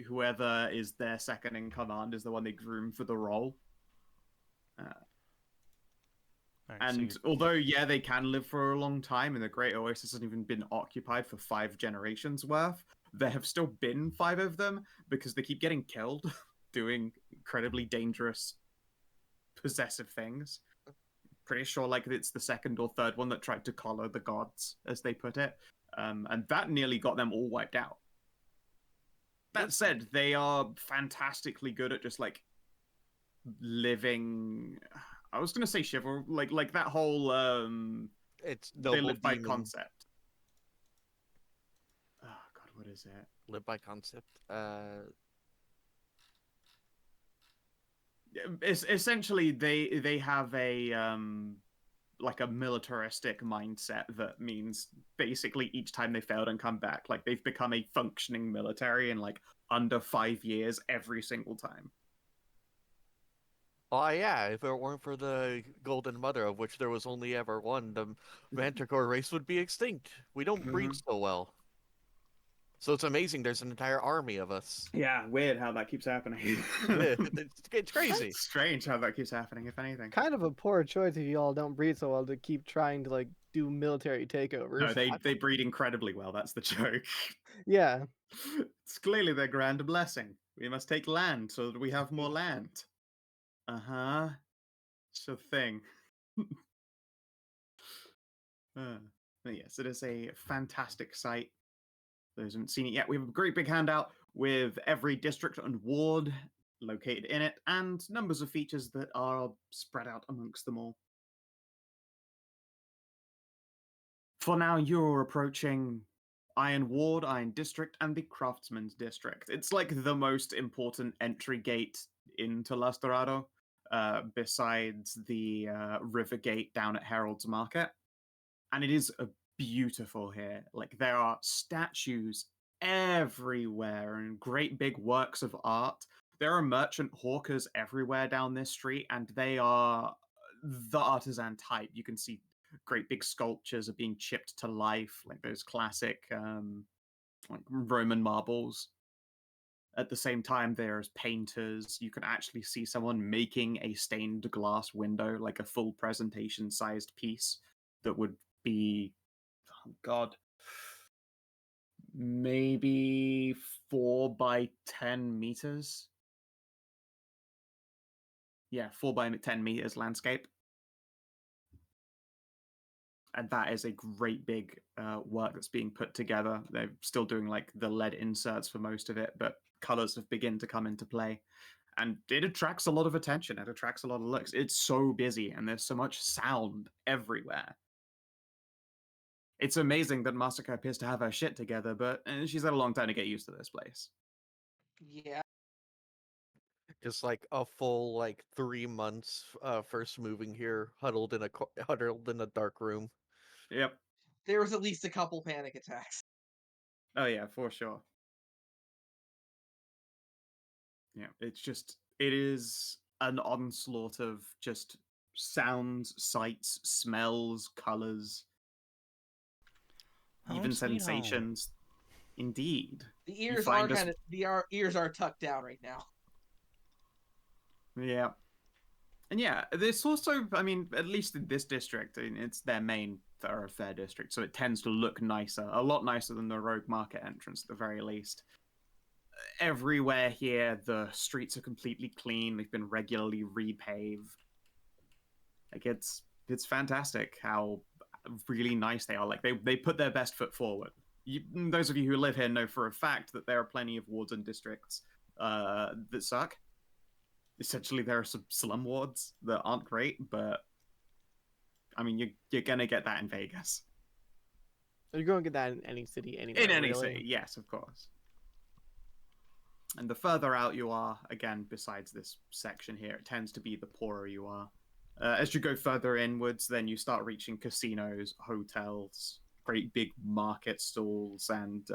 Speaker 1: whoever is their second in command is the one they groom for the role.
Speaker 6: Alright, so
Speaker 1: And although, yeah, they can live for a long time, and the Great Oasis hasn't even been occupied for 5 generations worth, there have still been 5 of them because they keep getting killed doing incredibly dangerous, possessive things. Pretty sure like it's the second or third one that tried to collar the gods, as they put it, and that nearly got them all wiped out. That said, they are fantastically good at just like living. I was gonna say chivalry, like that whole
Speaker 4: It's
Speaker 1: they
Speaker 4: noble
Speaker 1: live by
Speaker 4: demon.
Speaker 1: concept. Oh god, what is it?
Speaker 4: Live by concept.
Speaker 1: It's essentially they have a like a militaristic mindset that means basically each time they failed and come back, like they've become a functioning military in like under 5 years every single time.
Speaker 4: Oh yeah, if it weren't for the Golden Mother, of which there was only ever one, the Manticore race would be extinct. We don't breed so well. So it's amazing there's an entire army of us.
Speaker 1: Yeah, weird how that keeps happening.
Speaker 4: It's crazy.
Speaker 1: It's strange how that keeps happening, if anything.
Speaker 3: Kind of a poor choice if you all don't breed so well to keep trying to like do military takeovers.
Speaker 1: No, they breed incredibly well, that's the joke.
Speaker 3: Yeah.
Speaker 1: It's clearly their grand blessing. We must take land so that we have more land. Uh-huh. It's a thing. But yes, it is a fantastic site. Those who haven't seen it yet, we have a great big handout with every district and ward located in it, and numbers of features that are spread out amongst them all. For now, you're approaching Iron Ward, Iron District, and the Craftsman's District. It's like the most important entry gate into Las Dorado, besides the river gate down at Herald's Market. And it is beautiful here. Like, there are statues everywhere and great big works of art. There are merchant hawkers everywhere down this street, and they are the artisan type. You can see great big sculptures are being chipped to life, like those classic like Roman marbles. At the same time, there's painters. You can actually see someone making a stained glass window, like a full presentation-sized piece that would be, oh God, maybe 4 by 10 meters. Yeah, 4 by 10 meters landscape. And that is a great big work that's being put together. They're still doing like the lead inserts for most of it, but colors have begun to come into play. And it attracts a lot of attention. It attracts a lot of looks. It's so busy, and there's so much sound everywhere. It's amazing that Masika appears to have her shit together, but she's had a long time to get used to this place.
Speaker 2: Yeah.
Speaker 4: Just like a full like 3 months first moving here, huddled in a dark room.
Speaker 1: Yep.
Speaker 2: There was at least a couple panic attacks.
Speaker 1: Oh yeah, for sure. Yeah, it is an onslaught of just sounds, sights, smells, colors,
Speaker 6: Home
Speaker 1: even
Speaker 6: sweet home.
Speaker 1: sensations. Indeed.
Speaker 2: The ears
Speaker 1: find
Speaker 2: are
Speaker 1: us-
Speaker 2: ears are tucked down right now.
Speaker 1: Yeah. And yeah, there's also, I mean, at least in this district, it's their main thoroughfare district, so it tends to look nicer, a lot nicer than the Rogue Market entrance at the very least. Everywhere here, the streets are completely clean. They've been regularly repaved. Like it's fantastic how really nice they are. Like they put their best foot forward. Those of you who live here know for a fact that there are plenty of wards and districts that suck. Essentially, there are some slum wards that aren't great, but I mean, you're gonna get that in Vegas.
Speaker 3: You're going to get that in any city, anywhere.
Speaker 1: In any
Speaker 3: really.
Speaker 1: city, yes, of course. And the further out you are, again, besides this section here, it tends to be the poorer you are. As you go further inwards, then you start reaching casinos, hotels, great big market stalls, and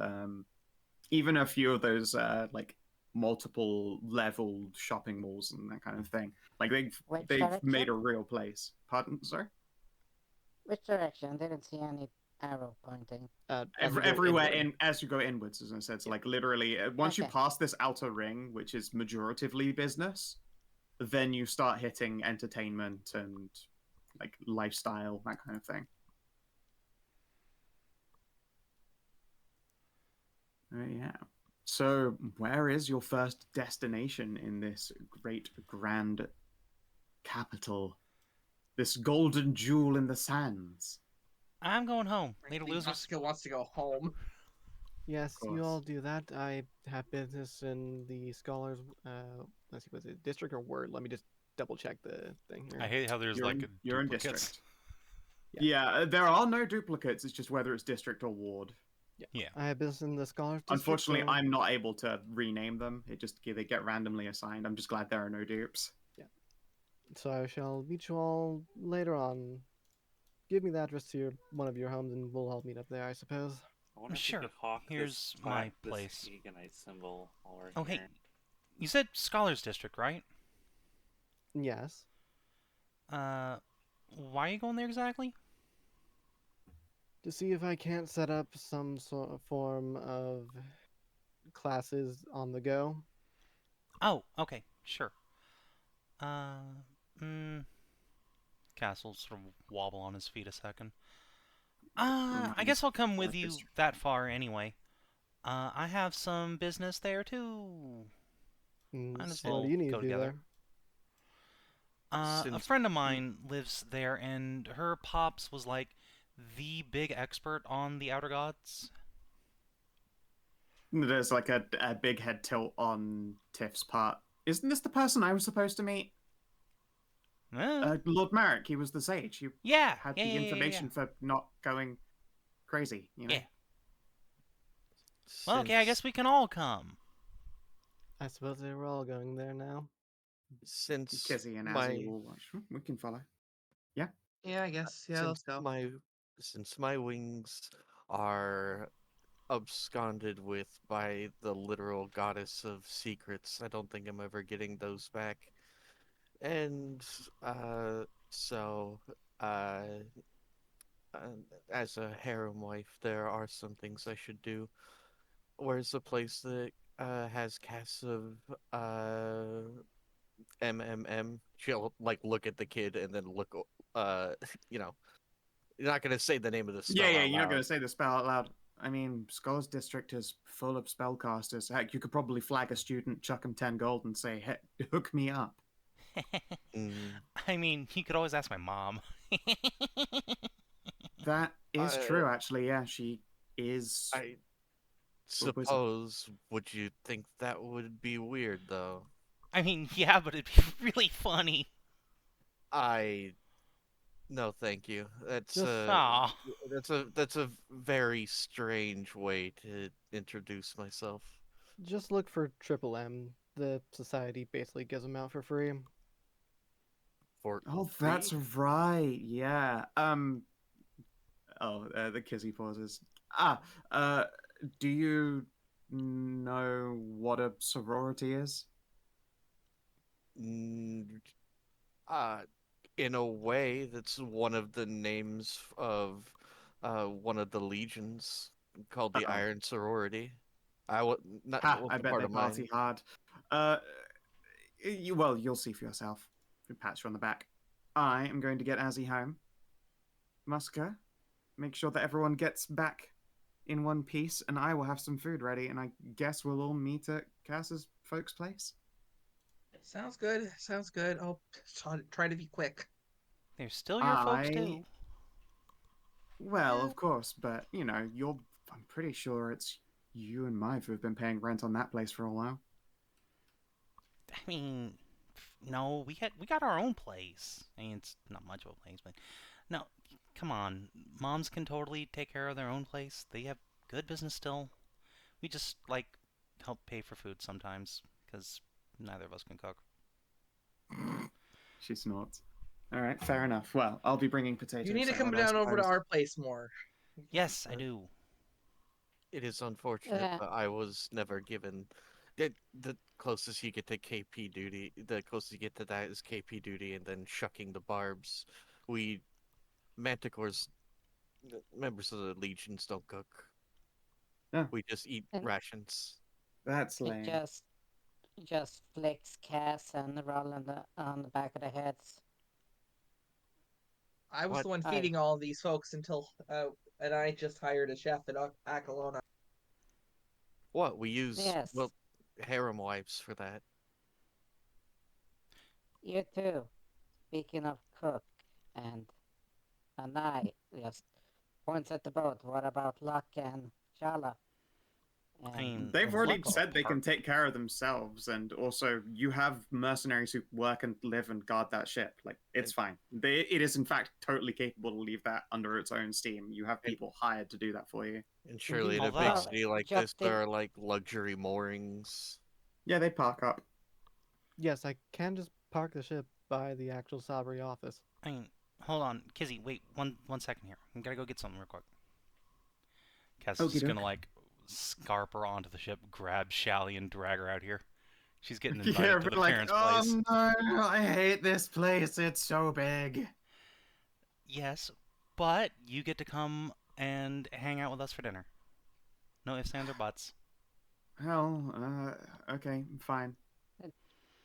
Speaker 1: even a few of those like multiple leveled shopping malls and that kind of thing. Like
Speaker 5: Which
Speaker 1: they've
Speaker 5: direction?
Speaker 1: made a real place. Pardon, sir?
Speaker 5: Which direction? Didn't see any arrow pointing.
Speaker 3: As you go
Speaker 1: Everywhere
Speaker 3: inward.
Speaker 1: as you go inwards, as I said. So like literally, once you
Speaker 5: Okay.
Speaker 1: pass this outer ring, which is majoritively business, then you start hitting entertainment and like lifestyle, that kind of thing. Yeah. So, where is your first destination in this great grand capital? This golden jewel in the sands?
Speaker 6: I'm going home. Later,
Speaker 2: Frankly,
Speaker 6: losers.
Speaker 2: Masika wants to go home.
Speaker 3: Yes, you
Speaker 1: course.
Speaker 3: all do that. I have business in the scholars. Let's see, was it district or word? Let me just double check the thing here.
Speaker 6: I hate how there's
Speaker 1: You're
Speaker 6: like
Speaker 1: in,
Speaker 6: a
Speaker 1: you're in
Speaker 6: duplicates.
Speaker 1: district. Yeah, there are no duplicates. It's just whether it's district or ward.
Speaker 6: Yeah.
Speaker 3: I have business in the scholars. District,
Speaker 1: Unfortunately,
Speaker 3: so-
Speaker 1: I'm not able to rename them. They get randomly assigned. I'm just glad there are no dupes.
Speaker 3: So I shall meet you all later on. Give me the address to one of your homes, and we'll all meet up there, I suppose.
Speaker 7: I wonder if
Speaker 6: Sure,
Speaker 7: we could hawk
Speaker 6: here's
Speaker 7: this
Speaker 6: my
Speaker 7: this
Speaker 6: place.
Speaker 7: Haganite symbol while we're
Speaker 6: Oh, hey.
Speaker 7: here.
Speaker 6: You said Scholars District, right?
Speaker 3: Yes.
Speaker 6: Why are you going there exactly?
Speaker 3: To see if I can't set up some sort of form of classes on the go.
Speaker 6: Oh, okay, sure. Mm, Castle sort of wobble on his feet a second. I guess I'll come with you that far anyway. I have some business there too. Might as
Speaker 3: What
Speaker 6: well
Speaker 3: do you need
Speaker 6: go
Speaker 3: to do
Speaker 6: together.
Speaker 3: there?
Speaker 6: A
Speaker 4: Since-
Speaker 6: friend of mine lives there, and her pops was like the big expert on the Outer Gods.
Speaker 1: There's like a big head tilt on Tiff's part. Isn't this the person I was supposed to meet? Lord Merrick, he was the sage. He
Speaker 6: Yeah,
Speaker 1: had
Speaker 6: yeah,
Speaker 1: the
Speaker 6: yeah, yeah,
Speaker 1: information for not going crazy, you know?
Speaker 6: Yeah. Well, okay, I guess we can all come.
Speaker 3: I suppose they were all going there now.
Speaker 4: Since
Speaker 1: Kizzy and
Speaker 4: my
Speaker 1: Azzy will watch. We can follow.
Speaker 2: Yeah, I guess. Yeah, let's
Speaker 4: since
Speaker 2: go.
Speaker 4: my wings are absconded with by the literal goddess of secrets, I don't think I'm ever getting those back. And so uh, as a harem wife, there are some things I should do. Where's the place that has cast of MMM. She'll like look at the kid and then look. You know, you're not gonna say the name of the spell
Speaker 1: Yeah,
Speaker 4: out
Speaker 1: you're not going
Speaker 4: loud.
Speaker 1: to say the spell out loud. I mean, Skull's district is full of spellcasters. Heck, you could probably flag a student, chuck him 10 gold, and say, hey, hook me up.
Speaker 4: Mm,
Speaker 6: I mean, you could always ask my mom.
Speaker 1: That is
Speaker 4: I,
Speaker 1: true, actually. Yeah, she is
Speaker 4: I
Speaker 1: a wizard.
Speaker 4: suppose. Would you think that would be weird though?
Speaker 6: I mean, yeah, but it'd be really funny.
Speaker 4: I no, thank you.
Speaker 3: Just
Speaker 6: Aw.
Speaker 4: That's a very strange way to introduce myself.
Speaker 3: just look for Triple M. The society basically gives them out for free.
Speaker 4: For
Speaker 1: Oh,
Speaker 4: free?
Speaker 1: that's right. Yeah. The Kizzy pauses. Uh, do you know what a sorority is?
Speaker 4: Mm, uh, in a way, that's one of the names of one of the legions called the
Speaker 1: Uh-oh.
Speaker 4: Iron Sorority. Not
Speaker 1: Ha! I
Speaker 4: wasn't
Speaker 1: bet
Speaker 4: part
Speaker 1: they
Speaker 4: of mine.
Speaker 1: party hard. Uh, well, you'll see for yourself. Pats you on the back. I am going to get Azzy home. Masika, make sure that everyone gets back in one piece, and I will have some food ready, and I guess we'll all meet at Cass's folks' place.
Speaker 2: Sounds good. Sounds good. I'll try to be quick.
Speaker 6: They're still your folks, too.
Speaker 1: Well,
Speaker 2: Yeah.
Speaker 1: of course, but, I'm pretty sure it's you and Mive who've been paying rent on that place for a while.
Speaker 6: I mean, no, we got our own place. I mean, it's not much of a place, but no, come on. Moms can totally take care of their own place. They have good business still. We just like help pay for food sometimes because neither of us can cook.
Speaker 1: She snorts. All right, fair enough. Well, I'll be bringing potatoes.
Speaker 2: You need to come
Speaker 1: out, I
Speaker 2: down over to
Speaker 1: suppose.
Speaker 2: our place more.
Speaker 6: Yes, I do.
Speaker 4: It is unfortunate,
Speaker 5: Yeah.
Speaker 4: but I was never given the closest you get to KP duty. The closest you get to that is KP duty, and then shucking the barbs. We manticores, members of the legions, don't cook.
Speaker 1: Yeah,
Speaker 4: We just eat
Speaker 5: And
Speaker 4: rations.
Speaker 1: that's
Speaker 5: it
Speaker 1: lame.
Speaker 5: just flicks Cass and roll on the back of the heads.
Speaker 2: I was
Speaker 4: What?
Speaker 2: the one
Speaker 5: I
Speaker 2: feeding all these folks until and I just hired a chef at Acalona.
Speaker 4: What? We use
Speaker 5: yes,
Speaker 4: harem wives for that.
Speaker 5: you too. Speaking of cook and Anai, just points at the boat. What about Luck and Shala?
Speaker 6: I
Speaker 5: And
Speaker 6: mean,
Speaker 1: They've already
Speaker 6: Luck's
Speaker 1: said they can
Speaker 6: part.
Speaker 1: take care of themselves, and also you have mercenaries who work and live and guard that ship. Like, it's fine. It is, in fact, totally capable to leave that under its own steam. You have people hired to do that for you.
Speaker 4: And surely in a big
Speaker 6: Although-
Speaker 4: city like this, there are like luxury moorings.
Speaker 1: Yeah, they park up.
Speaker 3: Yes, I can just park the ship by the actual Sabri office.
Speaker 6: I mean, hold on, Kizzy. Wait, one second here. I gotta go get something real quick. Cass is just
Speaker 1: Okey-doke.
Speaker 6: gonna like scarp her onto the ship, grab Shally, and drag her out here. She's getting invited
Speaker 1: Yeah,
Speaker 6: to
Speaker 1: but
Speaker 6: the
Speaker 1: like,
Speaker 6: parents'
Speaker 1: oh
Speaker 6: place.
Speaker 1: no, I hate this place. It's so big.
Speaker 6: Yes, but you get to come and hang out with us for dinner. No ifs, ands, or buts.
Speaker 1: Hell, okay, fine.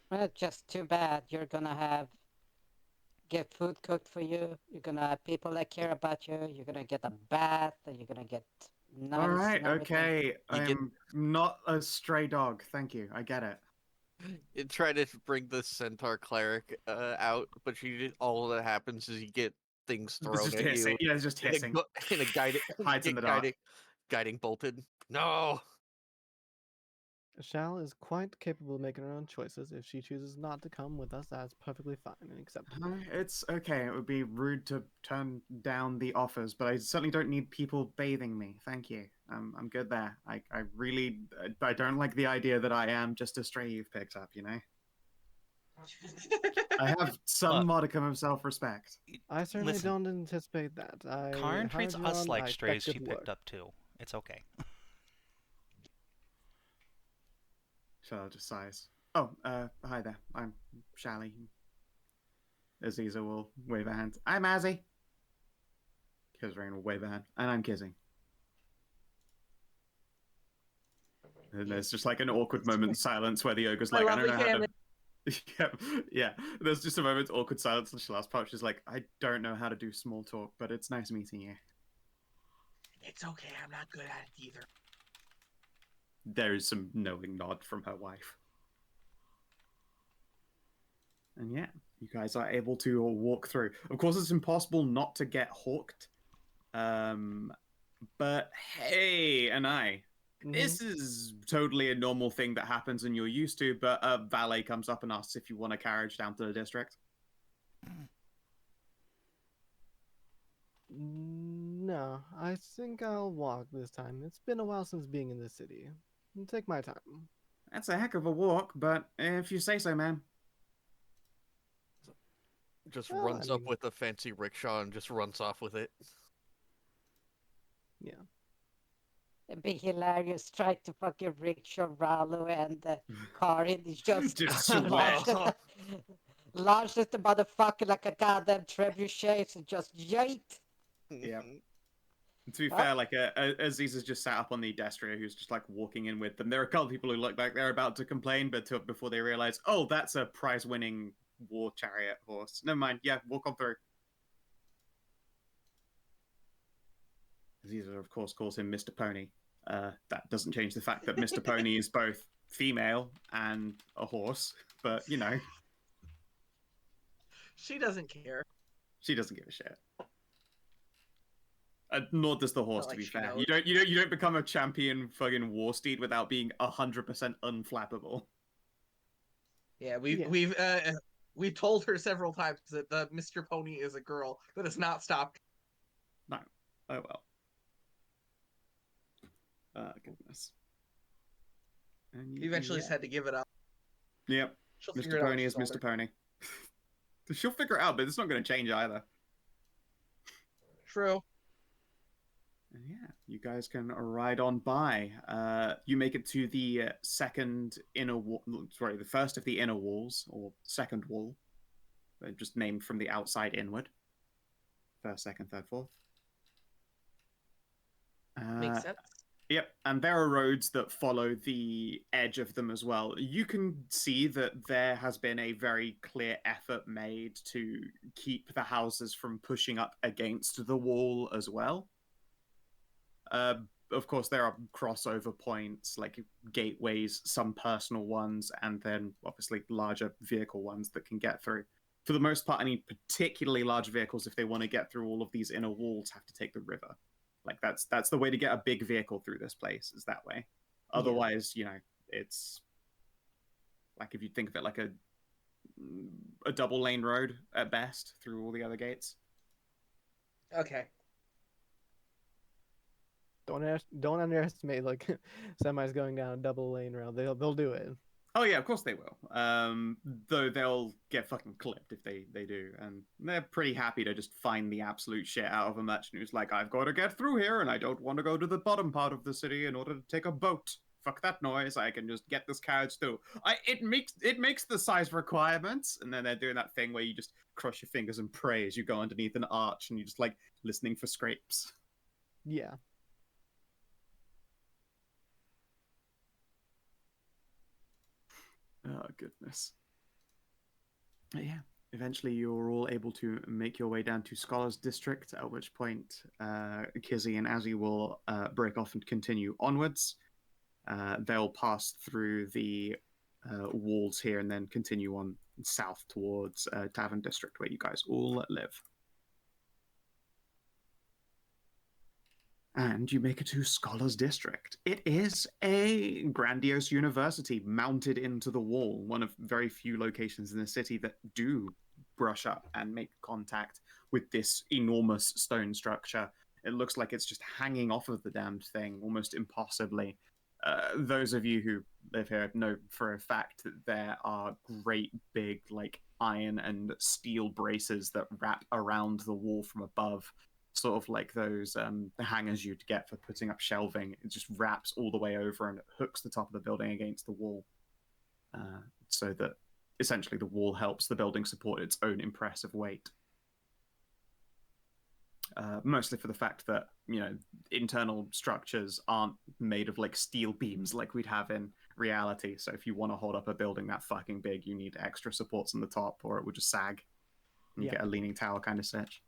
Speaker 5: well, just too bad. You're gonna get food cooked for you. You're gonna have people that care about you. You're gonna get a bath, and you're gonna get nuns.
Speaker 1: All right,
Speaker 5: and everything.
Speaker 1: okay.
Speaker 4: You get-
Speaker 1: I'm not a stray dog. Thank you. I get it.
Speaker 4: You try to bring the centaur cleric out, but all that happens is you get things
Speaker 1: It's
Speaker 4: thrown
Speaker 1: just
Speaker 4: at
Speaker 1: hissing.
Speaker 4: you
Speaker 1: Yeah, it's just hissing.
Speaker 4: in a guiding,
Speaker 1: Hides in
Speaker 4: get
Speaker 1: the dark.
Speaker 4: guiding bolted. No.
Speaker 3: Shal is quite capable of making her own choices. If she chooses not to come with us, that's perfectly fine and acceptable.
Speaker 1: It's okay. It would be rude to turn down the offers, but I certainly don't need people bathing me. Thank you. I'm good there. I really I don't like the idea that I am just a stray you've picked up. I have some
Speaker 6: Look.
Speaker 1: modicum of self-respect.
Speaker 3: I certainly
Speaker 6: Listen,
Speaker 3: don't anticipate that.
Speaker 6: Karin
Speaker 3: hired
Speaker 6: treats
Speaker 3: you
Speaker 6: us
Speaker 3: on,
Speaker 6: like
Speaker 3: I
Speaker 6: strays
Speaker 3: expect
Speaker 6: she
Speaker 3: good
Speaker 6: picked
Speaker 3: work.
Speaker 6: up too. It's okay.
Speaker 1: Charlotte just sighs. Oh, hi there. I'm Shally. Aziza will wave a hand. I'm Azzy. Kizrain will wave a hand. And I'm Kizzy. And there's just like an awkward moment of silence where the ogre's
Speaker 2: My
Speaker 1: like, I don't
Speaker 2: lovely
Speaker 1: know how
Speaker 2: family.
Speaker 1: to. Yeah. There's just a moment of awkward silence, and last part she's like, I don't know how to do small talk, but it's nice meeting you.
Speaker 2: It's okay, I'm not good at it either.
Speaker 1: There is some knowing nod from her wife. And yeah, you guys are able to walk through. Of course, it's impossible not to get hooked. But hey, Anai, this is totally a normal thing that happens and you're used to, but a valet comes up and asks if you want a carriage down to the district.
Speaker 3: No, I think I'll walk this time. It's been a while since being in the city. I'll take my time.
Speaker 1: That's a heck of a walk, but if you say so, man.
Speaker 4: Just
Speaker 3: Well,
Speaker 4: runs
Speaker 3: I
Speaker 4: up
Speaker 3: mean-
Speaker 4: with a fancy rickshaw and just runs off with it.
Speaker 3: Yeah.
Speaker 5: It'd be hilarious. Try to fucking rickshaw Ralu and Karin is just
Speaker 1: Just
Speaker 5: launches the motherfucker like a goddamn trebuchet and just yeet.
Speaker 1: Yeah. To be fair, like Aziz has just sat up on the destrier, who's just like walking in with them. There are a couple of people who look like they're about to complain, but before they realize, oh, that's a prize-winning war chariot horse. Never mind. Yeah, walk on through. Aziz, of course, calls him Mr. Pony. That doesn't change the fact that Mr. Pony is both female and a horse, but you know,
Speaker 2: She doesn't care.
Speaker 1: she doesn't give a shit. Nor does the horse,
Speaker 2: Not
Speaker 1: to
Speaker 2: like
Speaker 1: be
Speaker 2: she
Speaker 1: fair.
Speaker 2: knows.
Speaker 1: You don't become a champion fucking war steed without being 100% unflappable.
Speaker 2: Yeah, we've told her several times that the Mr. Pony is a girl. That has not stopped.
Speaker 1: No. Oh well. Goodness. And
Speaker 2: He eventually just had to give it up.
Speaker 1: Yep.
Speaker 2: She'll figure
Speaker 1: Mr.
Speaker 2: it out when
Speaker 1: Pony
Speaker 2: she's
Speaker 1: is Mr.
Speaker 2: older.
Speaker 1: Pony. She'll figure it out, but it's not going to change either.
Speaker 2: True.
Speaker 1: And yeah, you guys can ride on by. You make it to the second inner wall. Sorry, the first of the inner walls, or second wall. Just named from the outside inward. First, second, third, fourth.
Speaker 2: Makes sense.
Speaker 1: Yep, and there are roads that follow the edge of them as well. You can see that there has been a very clear effort made to keep the houses from pushing up against the wall as well. Of course, there are crossover points, like gateways, some personal ones, and then obviously larger vehicle ones that can get through. For the most part, any particularly large vehicles, if they want to get through all of these inner walls, have to take the river. Like that's the way to get a big vehicle through this place, is that way. Otherwise, you know, it's like if you think of it like a double lane road at best through all the other gates.
Speaker 2: Okay.
Speaker 3: Don't underestimate like semis going down a double lane road. They'll do it.
Speaker 1: Oh yeah, of course they will. Though they'll get fucking clipped if they do, and they're pretty happy to just find the absolute shit out of a merchant who's like, I've got to get through here, and I don't want to go to the bottom part of the city in order to take a boat. Fuck that noise. I can just get this carriage through. It makes the size requirements, and then they're doing that thing where you just cross your fingers and pray as you go underneath an arch, and you're just like listening for scrapes.
Speaker 3: Yeah.
Speaker 1: Oh, goodness. But yeah, eventually you're all able to make your way down to Scholars District, at which point Kizzy and Azzy will break off and continue onwards. They'll pass through the walls here and then continue on south towards Tavern District, where you guys all live. And you make it to Scholars District. It is a grandiose university mounted into the wall, one of very few locations in the city that do brush up and make contact with this enormous stone structure. It looks like it's just hanging off of the damned thing, almost impossibly. Those of you who live here know for a fact that there are great big, like, iron and steel braces that wrap around the wall from above. Sort of like those hangers you'd get for putting up shelving. It just wraps all the way over and it hooks the top of the building against the wall, so that essentially the wall helps the building support its own impressive weight. Mostly for the fact that, you know, internal structures aren't made of like steel beams like we'd have in reality. So if you want to hold up a building that fucking big, you need extra supports on the top, or it would just sag. And you
Speaker 3: Yeah.
Speaker 1: get a leaning tower kind of stitch.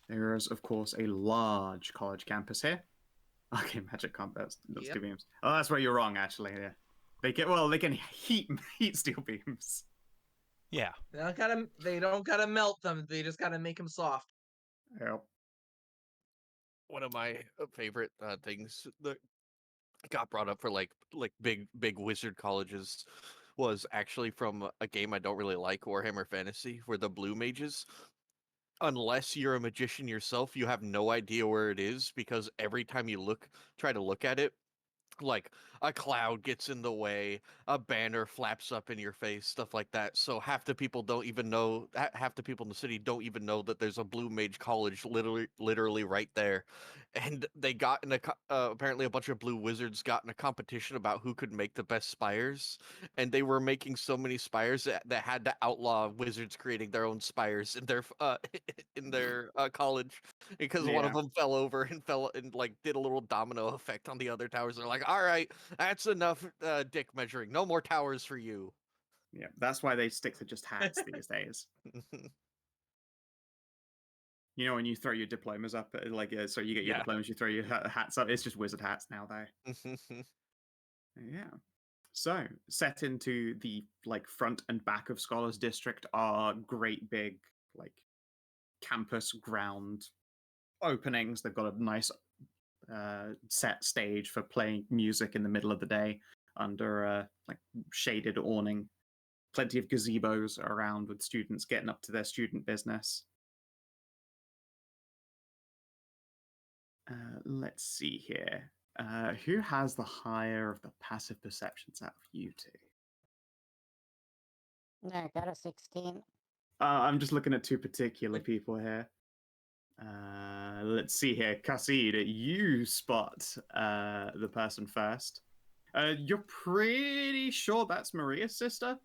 Speaker 1: There is, of course, a large college campus here. Okay, magic combat. That's
Speaker 2: Yep.
Speaker 1: steel beams. Oh, that's where you're wrong, actually. Yeah, they can heat steel beams.
Speaker 6: Yeah.
Speaker 2: They don't gotta melt them. They just gotta make them soft.
Speaker 1: Yep.
Speaker 4: One of my favorite things that got brought up for like big wizard colleges was actually from a game I don't really like, Warhammer Fantasy, where the blue mages, unless you're a magician yourself, you have no idea where it is, because every time you try to look at it, like a cloud gets in the way, a banner flaps up in your face, stuff like that. So half the people don't even know, half the people in the city don't even know that there's a blue mage college literally right there. And they got in apparently a bunch of blue wizards got in a competition about who could make the best spires, and they were making so many spires that had to outlaw wizards creating their own spires in their in their college, because one of
Speaker 1: Yeah.
Speaker 4: them fell over and fell and like did a little domino effect on the other towers. They're like, all right, that's enough dick measuring. No more towers for you.
Speaker 1: Yeah, that's why they stick to just hats these days. You know, when you throw your diplomas up, so you get your
Speaker 4: Yeah.
Speaker 1: diplomas, you throw your hats up. It's just wizard hats now, though. Yeah. So, set into the like front and back of Scholars District are great big like campus ground openings. They've got a nice set stage for playing music in the middle of the day under a like shaded awning. Plenty of gazebos around with students getting up to their student business. Let's see here. Who has the higher of the passive perceptions out of you two?
Speaker 5: Yeah, I got a 16.
Speaker 1: I'm just looking at two particular people here. Let's see here. Khassid, you spot the person first. You're pretty sure that's Maria's sister?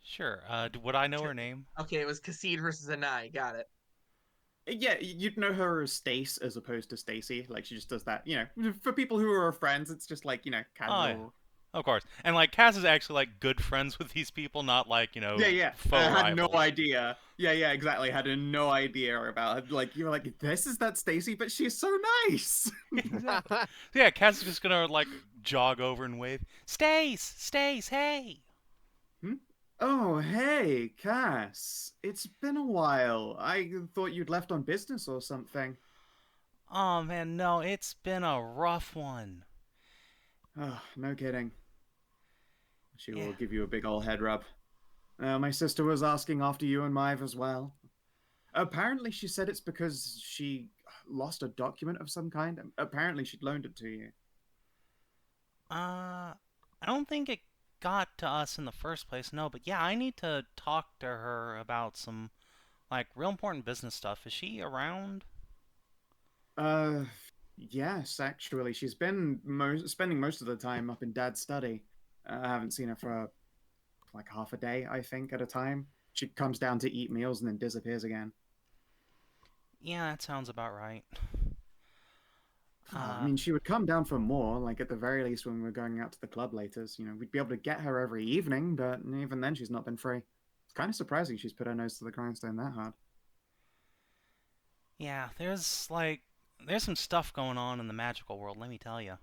Speaker 6: Sure. Would I know her name?
Speaker 2: Okay, it was Khassid versus Anai. Got it.
Speaker 1: Yeah, you'd know her as Stace as opposed to Stacy. Like, she just does that, you know, for people who are friends, it's just like, you know, casual.
Speaker 6: Oh, yeah. Of course. And, like, Cass is actually, like, good friends with these people, not, like, you know,
Speaker 1: Yeah.
Speaker 6: faux
Speaker 1: I had
Speaker 6: rivals.
Speaker 1: no idea. Yeah, exactly. Had no idea about it. Like, you were like, this is that Stacy, but she's so nice.
Speaker 6: Exactly. So, yeah, Cass is just gonna, like, jog over and wave. Stace, hey!
Speaker 1: Oh, hey, Cass. It's been a while. I thought you'd left on business or something.
Speaker 6: Oh, man, no, it's been a rough one.
Speaker 1: Oh, no kidding. She
Speaker 6: Yeah.
Speaker 1: will give you a big old head rub. My sister was asking after you and Maeve as well. Apparently, she said it's because she lost a document of some kind. Apparently, she'd loaned it to you.
Speaker 6: I don't think it got to us in the first place, no, but yeah, I need to talk to her about some, like, real important business stuff. Is she around?
Speaker 1: Yes, actually. She's been spending most of the time up in Dad's study. I haven't seen her for like half a day, I think, at a time. She comes down to eat meals and then disappears again.
Speaker 6: Yeah, that sounds about right.
Speaker 1: I mean, she would come down for more, like at the very least when we were going out to the club later. You know, we'd be able to get her every evening, but even then she's not been free. It's kind of surprising she's put her nose to the grindstone that hard.
Speaker 6: Yeah, there's some stuff going on in the magical world, let me tell you.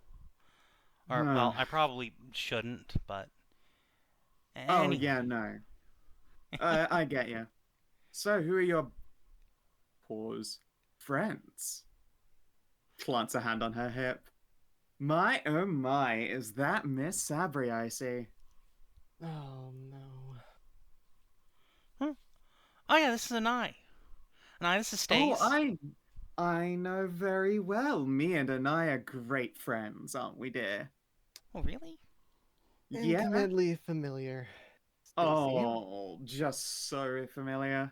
Speaker 6: Or, well, I probably shouldn't, but...
Speaker 1: Oh,
Speaker 6: Anyway.
Speaker 1: yeah, no. I get you. So, who are your... Pause. Friends? Plants a hand on her hip. My, oh my, is that Miss Sabri I see?
Speaker 3: Oh no.
Speaker 6: Oh yeah, this is Anai. Anai, this is Stace.
Speaker 1: Oh, I know very well. Me and Anai are great friends, aren't we, dear?
Speaker 6: Oh, really?
Speaker 1: Yeah.
Speaker 3: Intimately familiar. Stacy.
Speaker 1: Oh, just so familiar.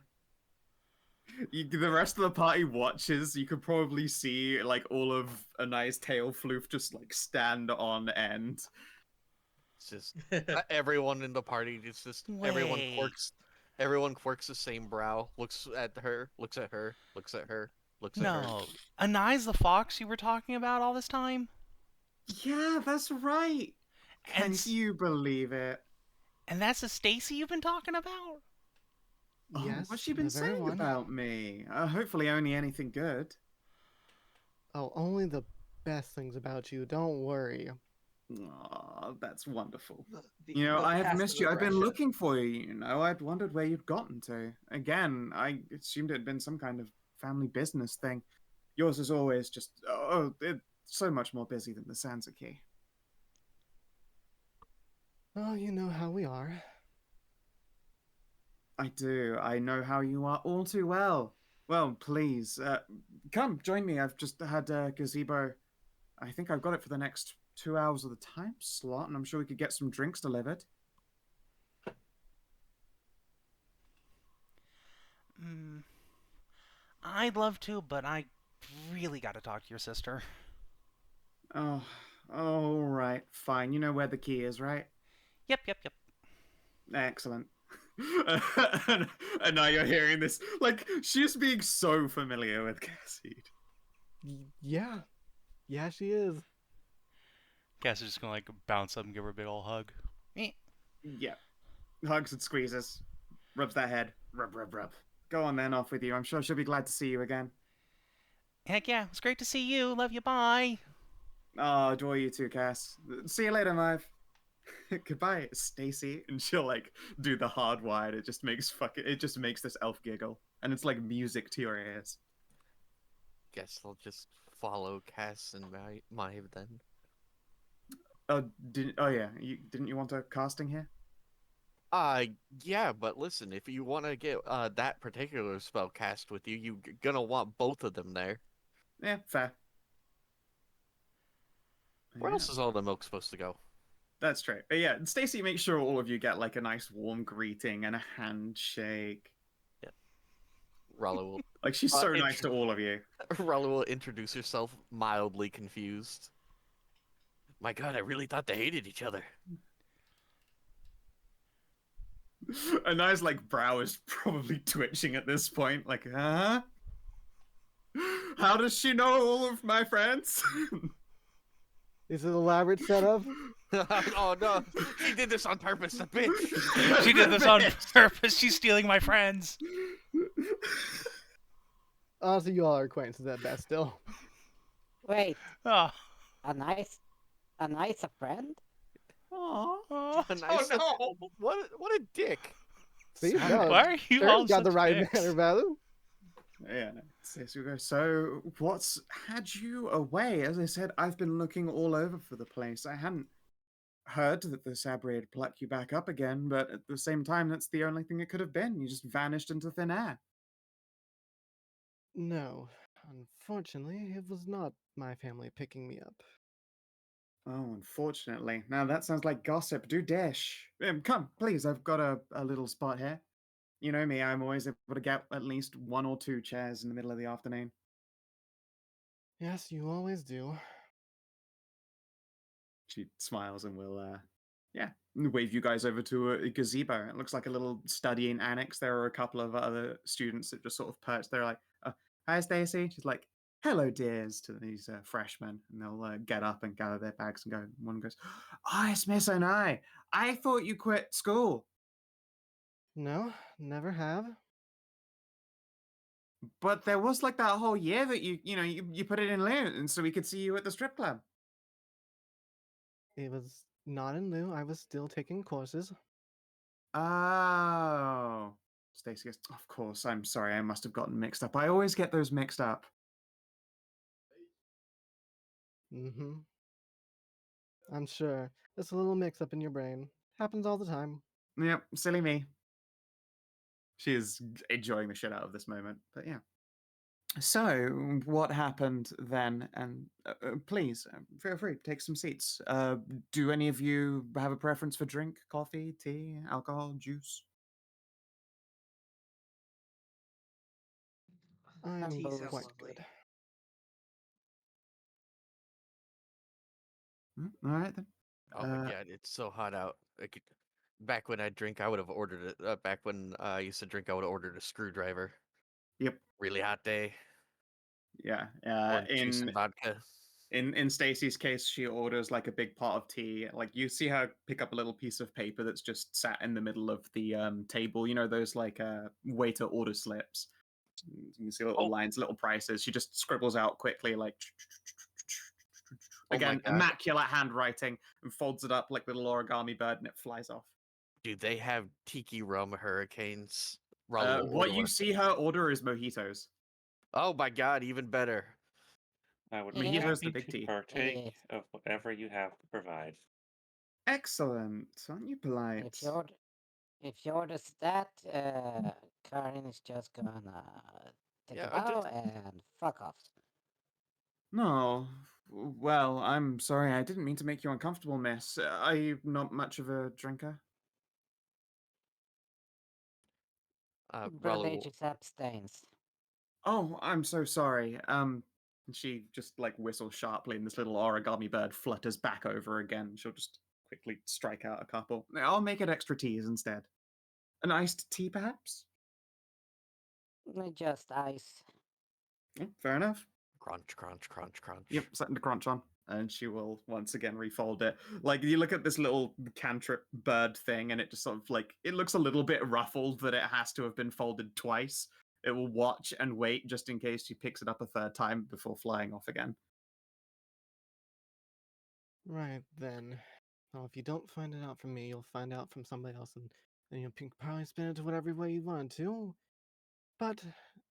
Speaker 1: The rest of the party watches. You could probably see like all of Anai's tail floof just like stand on end.
Speaker 4: It's just everyone in the party. It's just everyone
Speaker 6: Wait.
Speaker 4: quirks. Everyone quirks the same brow, looks at her, looks at her, looks at her, looks at her.
Speaker 6: No. Anai's the fox you were talking about all this time?
Speaker 1: Yeah, that's right. Can
Speaker 6: And
Speaker 1: you believe it?
Speaker 6: and that's the Stacy you've been talking about?
Speaker 1: Oh,
Speaker 3: Yes,
Speaker 1: what's she
Speaker 3: the
Speaker 1: been
Speaker 3: very
Speaker 1: saying
Speaker 3: one.
Speaker 1: about me? Hopefully only anything good.
Speaker 3: Oh, only the best things about you. Don't worry.
Speaker 1: Aw, that's wonderful.
Speaker 2: The
Speaker 1: I have
Speaker 2: passive
Speaker 1: missed you. I've been
Speaker 2: aggression.
Speaker 1: looking for you, I'd wondered where you'd gotten to. Again, I assumed it had been some kind of family business thing. Yours is always just, it's so much more busy than the Sanzuki.
Speaker 3: Oh, you know how we are.
Speaker 1: I do. I know how you are all too well. Well, please, come, join me. I've just had a gazebo. I think I've got it for the next 2 hours of the time slot, and I'm sure we could get some drinks delivered.
Speaker 6: I'd love to, but I really gotta talk to your sister.
Speaker 1: Oh, all right, fine. You know where the key is, right?
Speaker 6: Yep.
Speaker 1: Excellent. and now you're hearing this. Like, she's being so familiar with Khassid.
Speaker 3: Yeah. Yeah, she is.
Speaker 6: Cass is just gonna like bounce up and give her a big ol' hug.
Speaker 1: Yeah. Hugs and squeezes. Rubs that head. Rub, rub, rub. Go on then, off with you. I'm sure she'll be glad to see you again.
Speaker 6: Heck yeah, it's great to see you. Love you, bye.
Speaker 1: Oh, adore you too, Cass. See you later, Maeve. Goodbye, Stacy. And she'll like do the hard wide. It just makes this elf giggle. And it's like music to your ears.
Speaker 4: Guess I'll just follow Cass and Maeve then.
Speaker 1: Didn't you want a casting here?
Speaker 4: Yeah, but listen, if you want to get that particular spell cast with you, you're gonna want both of them there.
Speaker 1: Yeah, fair.
Speaker 4: Where
Speaker 1: Yeah,
Speaker 4: else is all the milk supposed to go?
Speaker 1: that's true. But yeah, Stacy makes sure all of you get like a nice warm greeting and a handshake.
Speaker 4: Ralu will,
Speaker 1: Like she's so nice to all of you.
Speaker 4: Ralu will introduce herself, mildly confused. My God, I really thought they hated each other.
Speaker 1: Anai's like brow is probably twitching at this point. Like, huh? How does she know all of my friends?
Speaker 3: Is it elaborate setup?
Speaker 4: Oh no, she did this on purpose, the bitch.
Speaker 6: She did this on purpose. She's stealing my friends.
Speaker 3: Honestly, you all are acquaintances at best still.
Speaker 5: Wait,
Speaker 6: Oh.
Speaker 5: a nice friend?
Speaker 6: Oh.
Speaker 4: Nice.
Speaker 2: Oh no!
Speaker 4: What a dick.
Speaker 3: See,
Speaker 1: Sad.
Speaker 3: no,
Speaker 6: Why are you
Speaker 3: Sharon's
Speaker 6: all
Speaker 3: got the
Speaker 6: such
Speaker 3: right
Speaker 6: dicks?
Speaker 3: manner, Ralu.
Speaker 1: Yeah, no. So what's had you away? As I said, I've been looking all over for the place. I hadn't heard that the Sabri had plucked you back up again, but at the same time, that's the only thing it could have been. You just vanished into thin air.
Speaker 3: No, unfortunately, it was not my family picking me up.
Speaker 1: Oh, unfortunately. Now that sounds like gossip. Do dish. Come, please. I've got a little spot here. You know me, I'm always able to get at least 1 or 2 chairs in the middle of the afternoon.
Speaker 3: Yes, you always do.
Speaker 1: She smiles and will, wave you guys over to a gazebo. It looks like a little studying annex. There are a couple of other students that just sort of perch. They're like, hi, Stacy. She's like, hello, dears, to these freshmen. And they'll get up and gather their bags and go. One goes, oh, it's Miss Anai. I thought you quit school.
Speaker 3: No, never have.
Speaker 1: But there was like that whole year that you put it in lieu, and so we could see you at the strip club.
Speaker 3: It was not in lieu. I was still taking courses.
Speaker 1: Oh. Stacy goes, of course, I'm sorry, I must have gotten mixed up. I always get those mixed up.
Speaker 3: Mm-hmm. I'm sure. It's a little mix up in your brain. Happens all the time.
Speaker 1: Yep, silly me. She is enjoying the shit out of this moment, but yeah. So, what happened then? And please, feel free to take some seats. Do any of you have a preference for drink, coffee, tea, alcohol, juice?
Speaker 3: I'm
Speaker 2: Tea sounds
Speaker 3: quite
Speaker 2: lovely.
Speaker 3: good.
Speaker 1: All right then.
Speaker 4: Oh my God, it's so hot out. Back when I drink, I would have ordered it. Back when I used to drink, I would have ordered a screwdriver.
Speaker 1: Yep.
Speaker 4: Really hot day.
Speaker 1: Yeah.
Speaker 4: Orange juice and vodka.
Speaker 1: In Stacy's case, she orders like a big pot of tea. Like you see her pick up a little piece of paper that's just sat in the middle of the table. You know those like waiter order slips. You can see little lines, little prices. She just scribbles out quickly, like again, immaculate handwriting, and folds it up like little origami bird, and it flies off.
Speaker 4: Dude, they have tiki rum hurricanes. Ralu
Speaker 1: What you see her order is mojitos.
Speaker 4: Oh my god, even better.
Speaker 7: I would
Speaker 1: I mean,
Speaker 7: be
Speaker 1: here's the
Speaker 7: happy
Speaker 1: big
Speaker 7: to
Speaker 1: tea.
Speaker 7: partake of whatever you have to provide.
Speaker 1: Excellent. Aren't you polite?
Speaker 5: If you order that, Karin is just gonna take a bow and fuck off.
Speaker 1: No. Well, I'm sorry. I didn't mean to make you uncomfortable, miss. Are you not much of a drinker?
Speaker 5: Brother just abstains.
Speaker 1: Oh, I'm so sorry. She just like whistles sharply, and this little origami bird flutters back over again. She'll just quickly strike out a couple. I'll make it extra teas instead. An iced tea, perhaps?
Speaker 5: Just ice.
Speaker 1: Yeah, fair enough.
Speaker 4: Crunch, crunch, crunch, crunch.
Speaker 1: Yep, something to crunch on. And she will once again refold it. Like, you look at this little cantrip bird thing, and it just sort of like, it looks a little bit ruffled that it has to have been folded twice. It will watch and wait just in case she picks it up a third time before flying off again.
Speaker 3: Right then. Well, if you don't find it out from me, you'll find out from somebody else, and then you can probably spin it to whatever way you want to. But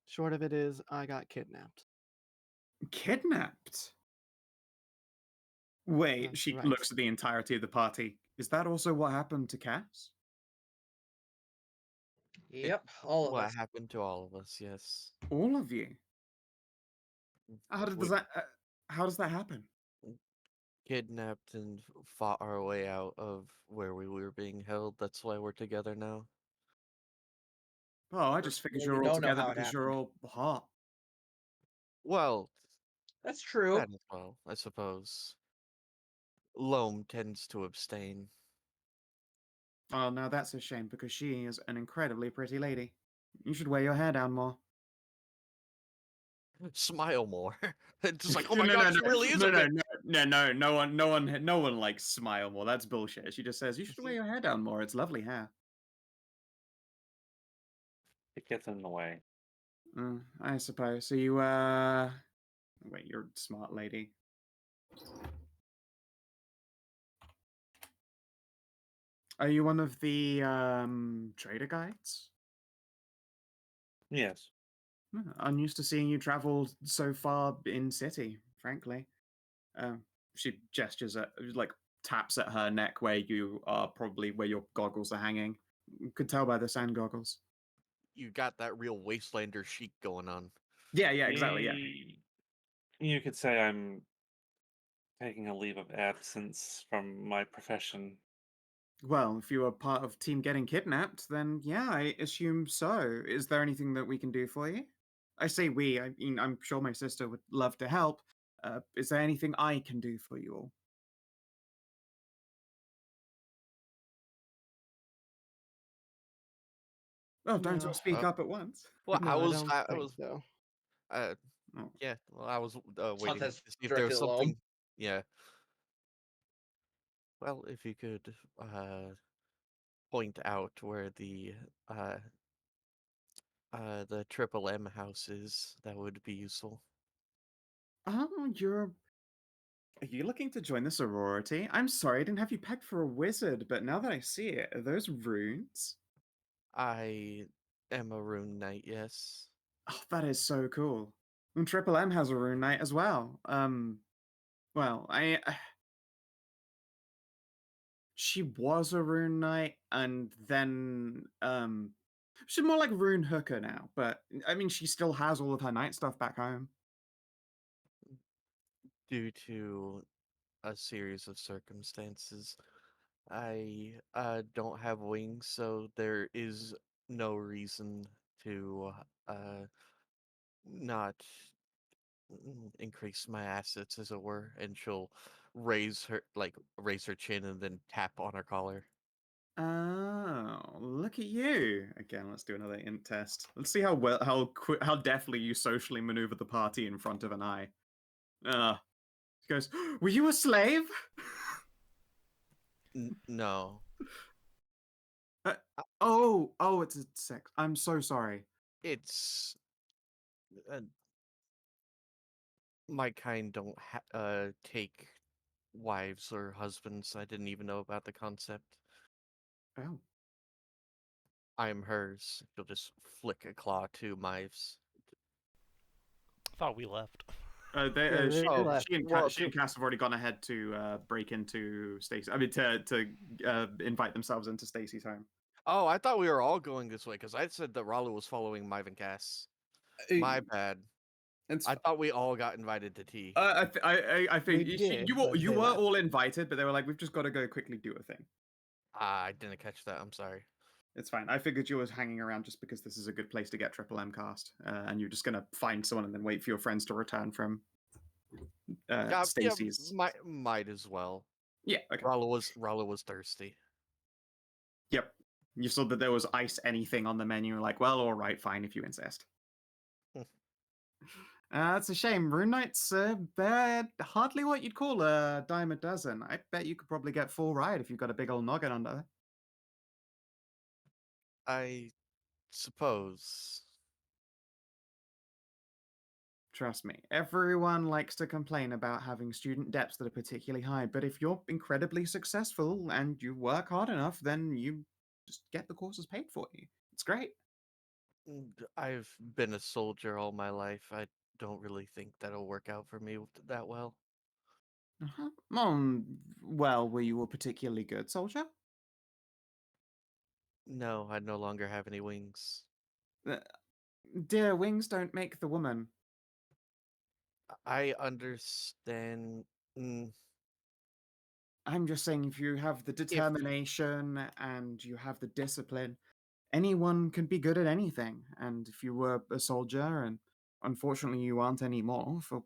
Speaker 3: short of it is, I got kidnapped.
Speaker 1: Kidnapped? Wait,
Speaker 3: That's
Speaker 1: she
Speaker 3: right.
Speaker 1: looks at the entirety of the party. Is that also what happened to Cass?
Speaker 2: Yep, all of
Speaker 4: What
Speaker 2: us.
Speaker 4: happened to all of us? Yes.
Speaker 1: All of you? How does that happen?
Speaker 4: Kidnapped and fought our way out of where we were being held. That's why we're together now.
Speaker 1: Oh, I just figured you
Speaker 2: We
Speaker 1: were all
Speaker 2: don't know
Speaker 1: together
Speaker 2: how it
Speaker 1: because you're
Speaker 2: happened.
Speaker 1: all hot.
Speaker 4: Well,
Speaker 2: That's true.
Speaker 4: that as well, I suppose. Loam tends to abstain.
Speaker 1: Oh, no, that's a shame because she is an incredibly pretty lady. You should wear your hair down more.
Speaker 4: Smile more. It's just like, oh
Speaker 1: No,
Speaker 4: my
Speaker 1: no,
Speaker 4: god,
Speaker 1: no,
Speaker 4: she
Speaker 1: no,
Speaker 4: really is
Speaker 1: no,
Speaker 4: a
Speaker 1: no,
Speaker 4: bitch.
Speaker 1: no one likes smile more. That's bullshit. She just says you should wear your hair down more. It's lovely hair.
Speaker 7: It gets in the way.
Speaker 1: I suppose. So you wait, you're a smart lady. Are you one of the trader guides?
Speaker 7: Yes.
Speaker 1: I'm used to seeing you travel so far in city, frankly. She gestures at, like, taps at her neck where you are probably where your goggles are hanging. Could tell by the sand goggles.
Speaker 4: You got that real wastelander chic going on.
Speaker 1: Yeah, exactly, yeah.
Speaker 7: You could say I'm taking a leave of absence from my profession.
Speaker 1: Well, if you are part of Team Getting Kidnapped, then yeah, I assume so. Is there anything that we can do for you? I say we, I mean, I'm sure my sister would love to help. Is there anything I can do for you all? Oh, don't all speak up at once.
Speaker 4: Well,
Speaker 3: No,
Speaker 4: I was,
Speaker 3: don't
Speaker 4: I
Speaker 3: think
Speaker 4: was,
Speaker 3: so.
Speaker 4: yeah. Well, I was waiting to
Speaker 2: That's
Speaker 4: see if there was
Speaker 2: directed at Loam.
Speaker 4: something. Yeah. Well, if you could point out where the Triple M house is, that would be useful.
Speaker 1: Oh, are you looking to join the sorority? I'm sorry, I didn't have you pegged for a wizard, but now that I see it, are those runes?
Speaker 4: I am a rune knight, yes.
Speaker 1: Oh, that is so cool. And Triple M has a rune knight as well. Well, she was a rune knight, and then she's more like rune hooker now. But I mean, she still has all of her knight stuff back home.
Speaker 4: Due to a series of circumstances, I don't have wings, so there is no reason to not increase my assets, as it were. And she'll raise her chin and then tap on her collar.
Speaker 1: Oh, look at you! Again, let's do another int test. Let's see how how deftly you socially maneuver the party in front of Anai. He goes, "Were you a slave?"
Speaker 4: No.
Speaker 1: Oh, it's a sex. I'm so sorry.
Speaker 4: It's my kind don't take wives or husbands. I didn't even know about the concept.
Speaker 1: Oh,
Speaker 4: I'm hers. She'll just flick a claw to Mives.
Speaker 6: Thought we left.
Speaker 1: She and Cass have already gone ahead to break into Stacy. I mean, to invite themselves into Stacy's home.
Speaker 4: Oh, I thought we were all going this way because I said that Ralu was following Mive and Cass. My bad. I thought we all got invited to tea.
Speaker 1: I think
Speaker 3: We did,
Speaker 1: you
Speaker 3: but they
Speaker 1: were
Speaker 3: left.
Speaker 1: all invited, but they were like, "We've just got to go quickly do a thing."
Speaker 4: I didn't catch that. I'm sorry.
Speaker 1: It's fine. I figured you were hanging around just because this is a good place to get Triple M cast, and you're just gonna find someone and then wait for your friends to return from Stacy's.
Speaker 4: Yeah, might as well.
Speaker 1: Yeah. Okay.
Speaker 4: Ralu was thirsty.
Speaker 1: Yep. You saw that there was ice anything on the menu. Like, well, all right, fine if you insist. It's a shame. Rune Knights, they're hardly what you'd call a dime a dozen. I bet you could probably get full ride if you've got a big old noggin under there.
Speaker 4: I suppose.
Speaker 1: Trust me, everyone likes to complain about having student debts that are particularly high, but if you're incredibly successful and you work hard enough, then you just get the courses paid for you. It's great.
Speaker 4: I've been a soldier all my life. I don't really think that'll work out for me that well.
Speaker 1: Uh-huh. Well, were you a particularly good soldier?
Speaker 4: No, I no longer have any wings.
Speaker 1: Dear, wings don't make the woman.
Speaker 4: I understand.
Speaker 1: I'm just saying, if you have the determination and you have the discipline, anyone can be good at anything. And if you were a soldier, and unfortunately you aren't anymore for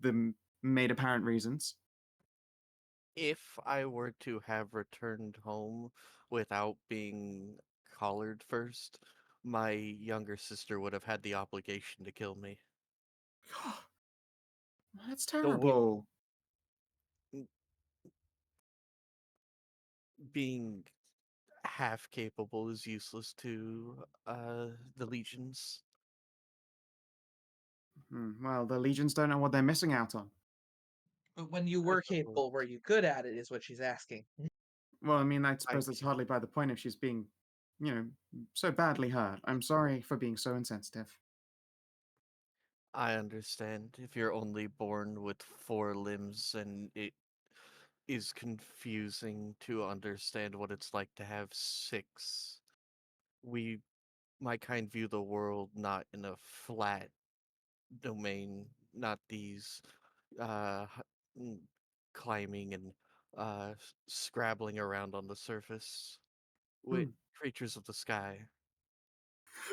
Speaker 1: the made apparent reasons.
Speaker 4: If I were to have returned home without being collared first, my younger sister would have had the obligation to kill me.
Speaker 1: That's terrible.
Speaker 4: Being half capable is useless to the legions.
Speaker 1: Well, the legions don't know what they're missing out on.
Speaker 2: But when you were capable, were you good at it, is what she's asking.
Speaker 1: Well, I mean, I suppose that's hardly by the point if she's being, so badly hurt. I'm sorry for being so insensitive.
Speaker 4: I understand. If you're only born with 4 limbs and it is confusing to understand what it's like to have 6. My kind view the world not in a flat domain, not these climbing and scrabbling around on the surface with creatures of the sky.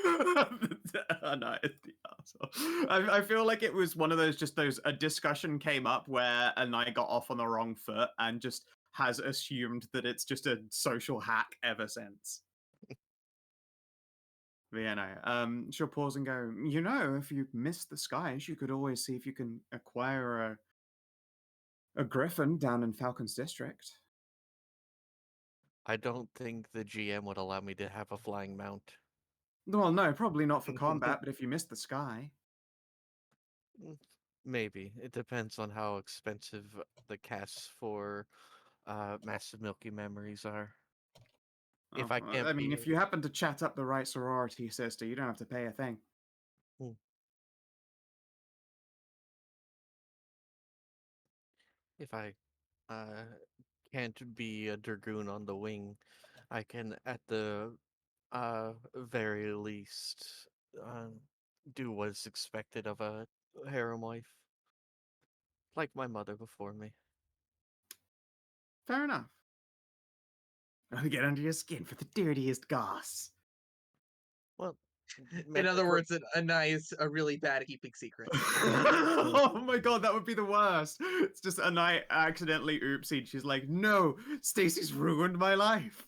Speaker 1: No, it's the asshole. I feel like it was one of those a discussion came up where Anai got off on the wrong foot and just has assumed that it's just a social hack ever since. But yeah, no. She'll pause and go, if you miss the skies, you could always see if you can acquire a griffin down in Falcon's district.
Speaker 4: I don't think the GM would allow me to have a flying mount.
Speaker 1: Well, no, probably not for combat, but if you miss the sky.
Speaker 4: Maybe. It depends on how expensive the casts for massive milky memories are. If I can't
Speaker 1: if you happen to chat up the right sorority, sister, you don't have to pay a thing.
Speaker 4: If I can't be a dragoon on the wing, I can, at the very least, do what's expected of a harem wife. Like my mother before me.
Speaker 1: Fair enough. I'll get under your skin for the dirtiest goss.
Speaker 4: Well,
Speaker 2: in other words, Anai is a really bad at keeping secrets.
Speaker 1: Oh my god, that would be the worst. It's just Anai accidentally oopsied. She's like, no, Stacy's ruined my life.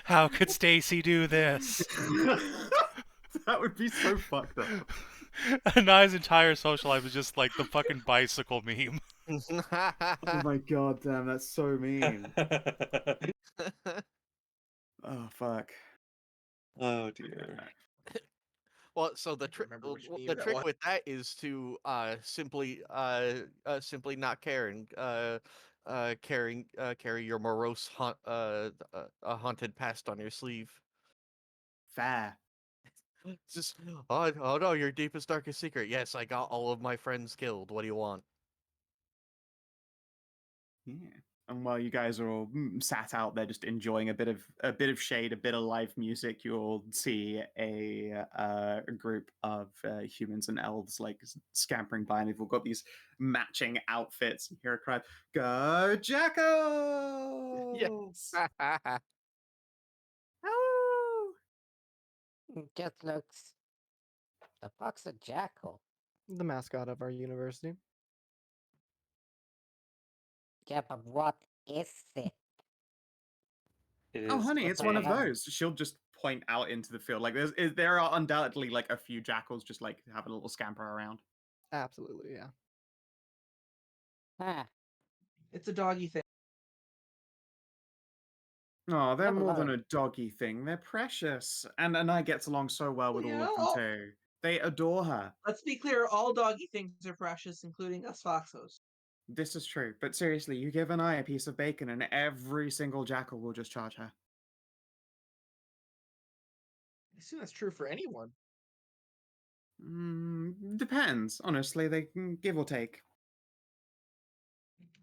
Speaker 6: How could Stacy do this?
Speaker 1: That would be so fucked up.
Speaker 6: Anai's entire social life is just like the fucking bicycle meme.
Speaker 1: Oh my god, damn, that's so mean. Oh fuck.
Speaker 7: Oh dear.
Speaker 4: Well, so the trick
Speaker 2: remember which meme
Speaker 4: the
Speaker 2: that
Speaker 4: trick
Speaker 2: was.
Speaker 4: with that is to simply not care and carry your morose a haunted past on your sleeve.
Speaker 1: Fair.
Speaker 4: It's just oh no, your deepest darkest secret. Yes, I got all of my friends killed. What do you want?
Speaker 1: Yeah. And while you guys are all sat out there just enjoying a bit of shade, a bit of live music, you all see a group of humans and elves like scampering by, and they've all got these matching outfits. You hear a cry, "Go Jackals!" Oh!
Speaker 5: It just looks. The fuck's a jackal?
Speaker 3: The mascot of our university.
Speaker 5: Yeah, but what is it?
Speaker 7: It
Speaker 1: Oh,
Speaker 7: is
Speaker 1: honey, it's one of
Speaker 5: a-
Speaker 1: those. She'll just point out into the field. Like there are undoubtedly like a few jackals just like having a little scamper around.
Speaker 3: Absolutely, yeah.
Speaker 5: Huh.
Speaker 2: It's a doggy thing.
Speaker 1: Oh, they're
Speaker 5: Never
Speaker 1: more than
Speaker 5: mind.
Speaker 1: a doggy thing. They're precious. And I gets along so well with all
Speaker 2: Yeah,
Speaker 1: of them too. They adore her.
Speaker 2: let's be clear, all doggy things are precious, including us foxos.
Speaker 1: This is true. But seriously, you give Anai a piece of bacon and every single jackal will just charge her.
Speaker 2: I assume that's true for anyone.
Speaker 1: Depends. Honestly, they can give or take.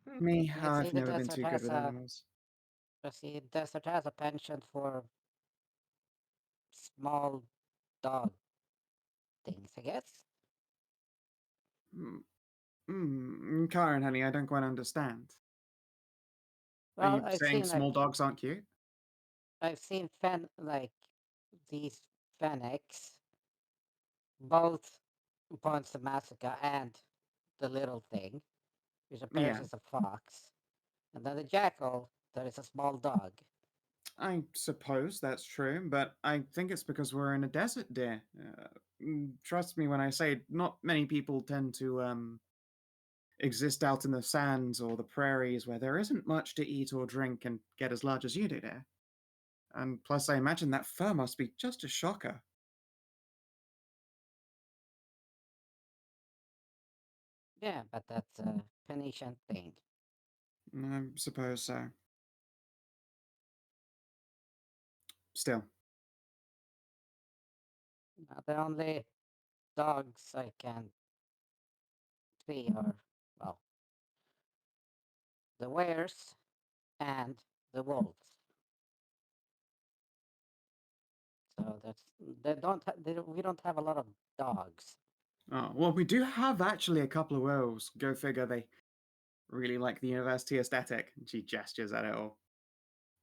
Speaker 2: Hmm.
Speaker 1: Me,
Speaker 5: You can see
Speaker 1: I've
Speaker 5: the
Speaker 1: never been
Speaker 5: desert
Speaker 1: too good
Speaker 5: has
Speaker 1: with
Speaker 5: a.
Speaker 1: animals.
Speaker 5: See, the desert has a penchant for small dog things, I guess.
Speaker 1: Karin, honey, I don't quite understand. Are
Speaker 5: Well,
Speaker 1: you saying small dogs aren't cute?
Speaker 5: I've seen these fennecs, both once the Masika and the little thing, which appears
Speaker 1: Yeah,
Speaker 5: as a fox, and then the jackal that is a small dog.
Speaker 1: I suppose that's true, but I think it's because we're in a desert, dear. Trust me when I say not many people tend to exist out in the sands or the prairies where there isn't much to eat or drink and get as large as you do, dear. And plus, I imagine that fur must be just a shocker.
Speaker 5: Yeah, but that's a Phoenician thing.
Speaker 1: I suppose so. Still,
Speaker 5: The only dogs I can see are, well, the wares and the wolves. So we don't have a lot of dogs.
Speaker 1: oh, well, we do have actually a couple of werewolves. Go figure, they really like the university aesthetic. And she gestures at it all.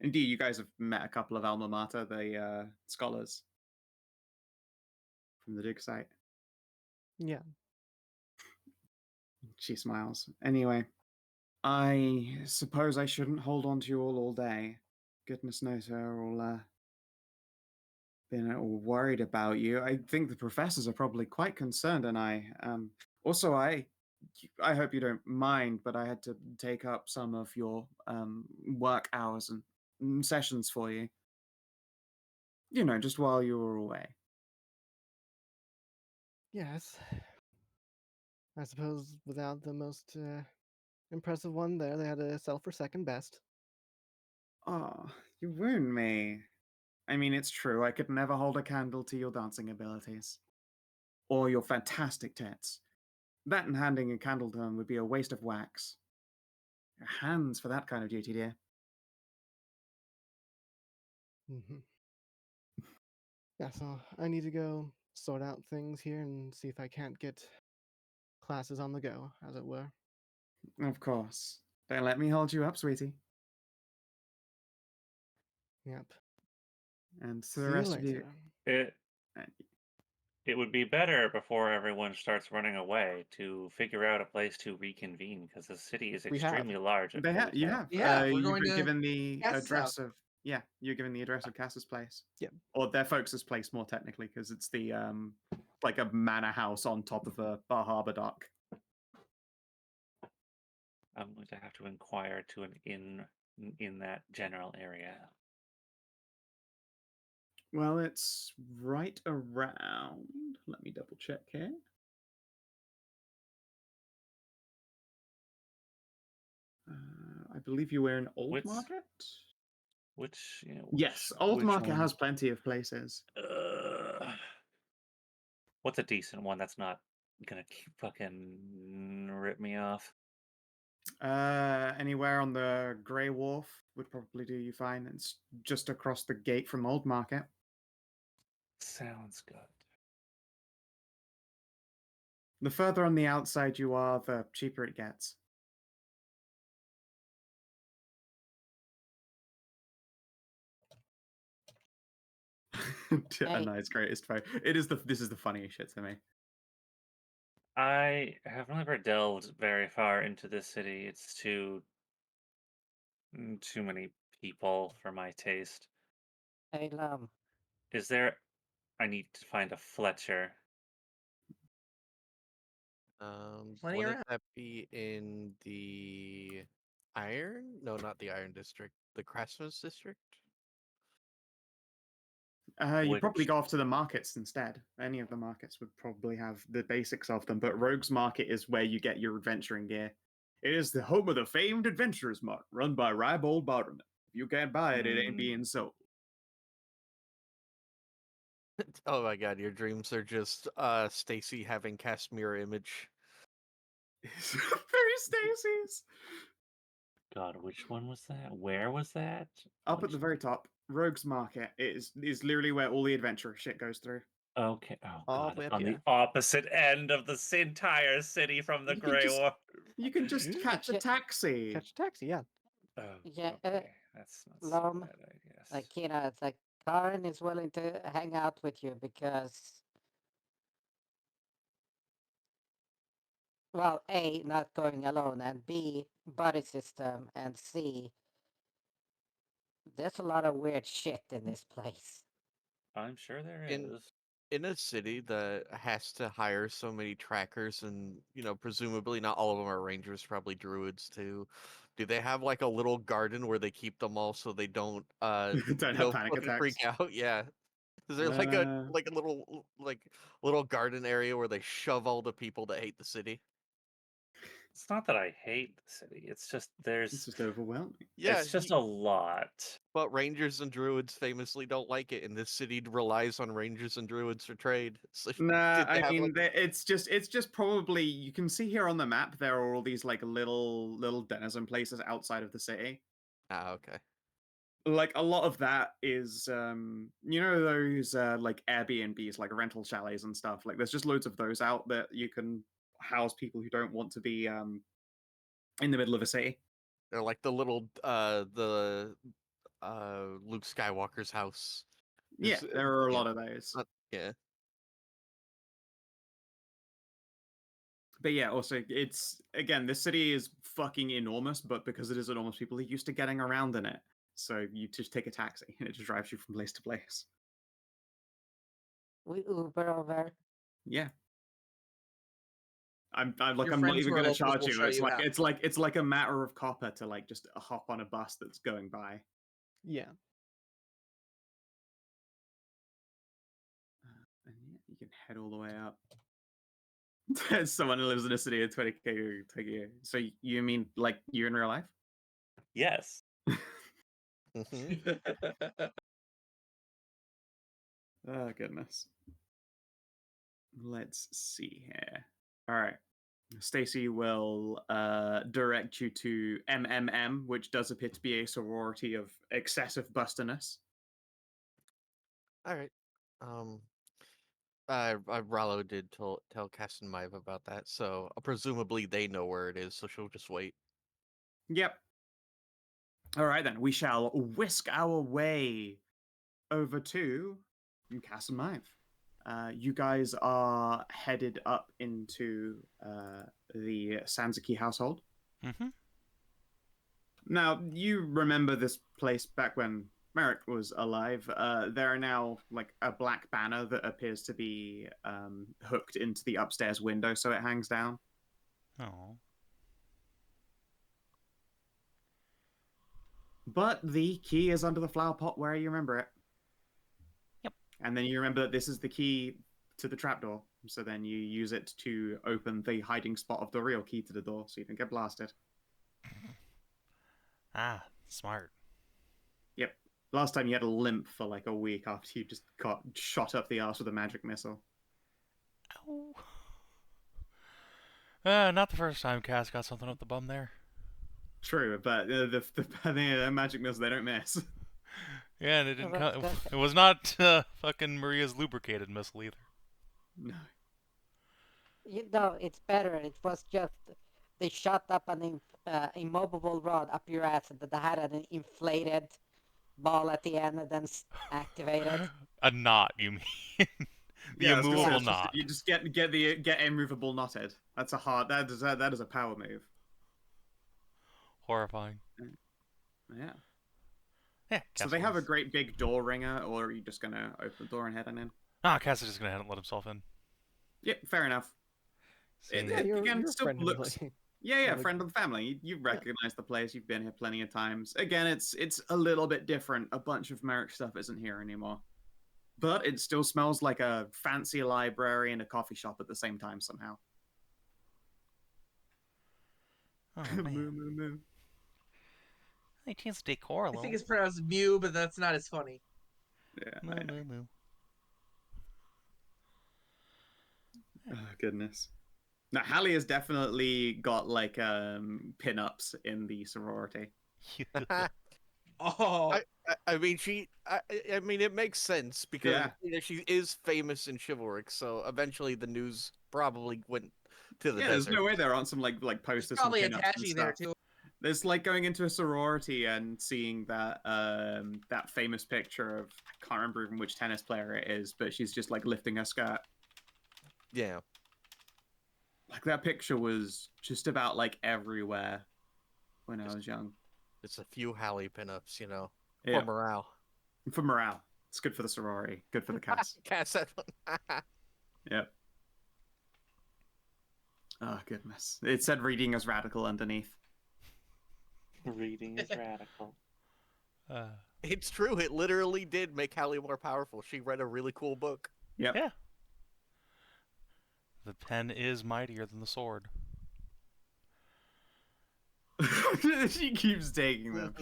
Speaker 1: Indeed, you guys have met a couple of alma mater, the scholars from the dig site.
Speaker 3: Yeah.
Speaker 1: She smiles. Anyway, I suppose I shouldn't hold on to you all day. Goodness knows they're all been all worried about you. I think the professors are probably quite concerned, and also I hope you don't mind, but I had to take up some of your work hours and sessions for you. You know, just while you were away.
Speaker 3: Yes. I suppose without the most impressive one there, they had to settle for second best.
Speaker 1: Oh, you wound me. I mean, it's true. I could never hold a candle to your dancing abilities or your fantastic tits. That and handing a candle to them would be a waste of wax. Your hands for that kind of duty, dear.
Speaker 3: Mm-hmm. Yeah, so I need to go sort out things here and see if I can't get classes on the go, as it were.
Speaker 1: Of course. Don't let me hold you up, sweetie.
Speaker 3: Yep.
Speaker 1: And to
Speaker 3: See
Speaker 1: the
Speaker 3: you
Speaker 1: rest of you,
Speaker 3: later.
Speaker 7: It
Speaker 1: uh,
Speaker 7: it would be better before everyone starts running away to figure out a place to reconvene because the city is
Speaker 3: We have.
Speaker 7: extremely large and
Speaker 1: you
Speaker 7: fully
Speaker 1: have.
Speaker 7: staffed.
Speaker 2: Yeah, we're
Speaker 1: You've
Speaker 2: going
Speaker 1: been
Speaker 2: to
Speaker 1: given the
Speaker 2: test this out.
Speaker 1: address of Yeah, you're given the address of Cass's place.
Speaker 3: Yep.
Speaker 1: Or their folks' place, more technically, because it's the like a manor house on top of a harbor dock.
Speaker 7: I'm going to have to inquire to an inn in that general area.
Speaker 1: Well, it's right around. Let me double check here. I believe you were in Old Market. Yes, Old Market has plenty of places.
Speaker 7: What's a decent one that's not gonna fucking rip me off?
Speaker 1: Anywhere on the Grey Wharf would probably do you fine. It's just across the gate from Old Market.
Speaker 7: Sounds good.
Speaker 1: The further on the outside you are, the cheaper it gets. Anai's greatest foe. This is the funniest shit to me.
Speaker 7: I have never delved very far into this city. It's too many people for my taste.
Speaker 5: Hey, Loam.
Speaker 7: Is there? I need to find a Fletcher.
Speaker 2: Plenty
Speaker 7: Wouldn't
Speaker 2: around.
Speaker 4: that be in the Iron? No, not the Iron District. The Craftsman's District?
Speaker 1: You'd probably go off to the markets instead. Any of the markets would probably have the basics of them, but Rogue's Market is where you get your adventuring gear. It is the home of the famed Adventurers Mart, run by Rybold Barterman. If you can't buy it, it ain't being sold.
Speaker 4: Oh my god, your dreams are just Stacy having cast mirror image.
Speaker 1: Very Stacy's.
Speaker 7: God, which one was that? Where was that?
Speaker 1: Up at the very top, Rogue's Market is literally where all the adventurer shit goes through.
Speaker 7: Okay. Oh
Speaker 3: All
Speaker 7: god,
Speaker 3: the way up
Speaker 7: on the
Speaker 3: here.
Speaker 7: opposite end of the entire city from the Grey Wharf.
Speaker 1: You can just catch a taxi.
Speaker 3: Catch a taxi, yeah.
Speaker 7: Oh,
Speaker 5: Yeah,
Speaker 7: okay. That's not so
Speaker 5: Loam,
Speaker 7: bad, I guess.
Speaker 5: like, it's like Karin is willing to hang out with you because, well, A, not going alone, and B, buddy system, and C, there's a lot of weird shit in this place.
Speaker 7: I'm sure there is.
Speaker 4: In a city that has to hire so many trackers and, presumably not all of them are rangers, probably druids too. Do they have like a little garden where they keep them all so they don't
Speaker 1: Don't have panic
Speaker 4: fucking
Speaker 1: attacks.
Speaker 4: freak out? Yeah. Is there like a little garden area where they shove all the people that hate the city?
Speaker 7: It's not that I hate the city. It's just
Speaker 1: It's just overwhelming.
Speaker 4: Yeah,
Speaker 7: it's just a lot.
Speaker 4: but rangers and druids famously don't like it, and this city relies on rangers and druids for trade. So
Speaker 1: Nah,
Speaker 4: did they
Speaker 1: I
Speaker 4: have,
Speaker 1: mean,
Speaker 4: like,
Speaker 1: it's just probably, you can see here on the map there are all these like little denizen places outside of the city.
Speaker 4: okay.
Speaker 1: Like a lot of that is those like Airbnbs, like rental chalets and stuff. Like there's just loads of those out that you can house people who don't want to be in the middle of a city.
Speaker 4: They're like the little Luke Skywalker's house.
Speaker 1: Yeah, there are a lot of those.
Speaker 4: Yeah.
Speaker 1: But yeah, also it's again, this city is fucking enormous, but because it is enormous, people are used to getting around in it. So you just take a taxi and it just drives you from place to place.
Speaker 5: We Uber over.
Speaker 1: Yeah. I'm
Speaker 2: Your
Speaker 1: I'm not
Speaker 2: friends
Speaker 1: even
Speaker 2: who are
Speaker 1: gonna
Speaker 2: locals
Speaker 1: charge
Speaker 2: will
Speaker 1: you.
Speaker 2: show
Speaker 1: It's
Speaker 2: you
Speaker 1: like
Speaker 2: how.
Speaker 1: it's like a matter of copper to like just hop on a bus that's going by.
Speaker 3: Yeah.
Speaker 1: And yeah, you can head all the way up. As someone who lives in a city of 20k take you. So you mean like you in real life?
Speaker 7: Yes.
Speaker 1: Oh goodness. Let's see here. All right. Stacy will direct you to MMM, which does appear to be a sorority of excessive bustiness.
Speaker 4: All right. Ralu did tell Cass and Maive about that, so presumably they know where it is, so she'll just wait.
Speaker 1: Yep. All right then, we shall whisk our way over to Cass and Maive. You guys are headed up into the Sanzaki household.
Speaker 6: Mm-hmm.
Speaker 1: Now, you remember this place back when Merrick was alive. There are now like a black banner that appears to be hooked into the upstairs window, so it hangs down.
Speaker 6: Oh.
Speaker 1: But the key is under the flower pot where you remember it.
Speaker 6: Yep.
Speaker 1: And then you remember that this is the key to the trapdoor. So then you use it to open the hiding spot of the real key to the door so you don't get blasted.
Speaker 6: Ah, smart.
Speaker 1: Yep. Last time you had a limp for like a week after you just got shot up the arse with a magic missile.
Speaker 6: Ow. Not the first time Cass got something up the bum there.
Speaker 1: True, but the magic missiles, they don't miss.
Speaker 6: Yeah, and it didn't
Speaker 5: Well, that-
Speaker 6: it was not fucking Maria's lubricated missile either.
Speaker 1: No.
Speaker 5: It's better. It was just they shot up an immovable rod up your ass that had an inflated ball at the end and then activated.
Speaker 6: A knot, you mean? The
Speaker 1: Yeah, I was gonna say,
Speaker 6: immovable
Speaker 1: it's just-
Speaker 6: knot.
Speaker 1: You just get immovable knotted. That's a hard. That is a power move.
Speaker 6: Horrifying.
Speaker 1: Yeah.
Speaker 6: Yeah.
Speaker 1: So
Speaker 6: Cass
Speaker 1: they have a
Speaker 6: wins.
Speaker 1: great big door ringer, or are you just gonna open the door and head on in?
Speaker 6: Ah, Cass is just gonna let himself in.
Speaker 1: Yeah, fair enough.
Speaker 6: See,
Speaker 1: Yeah,
Speaker 3: you're,
Speaker 1: again,
Speaker 3: you're
Speaker 1: still
Speaker 3: friendly.
Speaker 1: looks- Yeah,
Speaker 3: Like-
Speaker 1: friend of the family. You recognize the place. You've been here plenty of times. Again, it's a little bit different. A bunch of Merrick stuff isn't here anymore. But it still smells like a fancy library and a coffee shop at the same time somehow.
Speaker 6: Oh
Speaker 1: Moo,
Speaker 6: man.
Speaker 1: moo, moo.
Speaker 6: He changed the decor a
Speaker 2: I
Speaker 6: little.
Speaker 2: think it's pronounced Mew, but that's not as funny.
Speaker 1: Yeah.
Speaker 6: Moo,
Speaker 1: I know.
Speaker 6: moo, moo.
Speaker 1: Oh, goodness. Now, Hallie has definitely got like pin-ups in the sorority.
Speaker 2: Oh,
Speaker 4: I mean, I mean, it makes sense because
Speaker 1: Yeah.
Speaker 4: you know, she is famous and chivalric. So eventually, the news probably went to the
Speaker 1: Yeah, there's
Speaker 4: desert.
Speaker 1: no way there aren't some like
Speaker 2: there's
Speaker 1: posters and
Speaker 2: probably a
Speaker 1: pin-ups and
Speaker 2: tattoo there
Speaker 1: stuff.
Speaker 2: too.
Speaker 1: There's like going into a sorority and seeing that that famous picture of, I can't remember even which tennis player it is, but she's just like lifting her skirt.
Speaker 4: Yeah.
Speaker 1: Like that picture was just about like everywhere when I was young.
Speaker 4: It's a few Hallie pinups, you know,
Speaker 1: Yeah.
Speaker 4: for morale.
Speaker 1: For morale. It's good for the sorority. Good for the cast.
Speaker 4: Cass said one.
Speaker 1: Yep. Oh goodness. It said reading as radical underneath.
Speaker 7: Reading is radical.
Speaker 4: It's true. It literally did make Hallie more powerful. She read a really cool book.
Speaker 1: Yep.
Speaker 6: Yeah. The pen is mightier than the sword.
Speaker 1: She keeps taking them.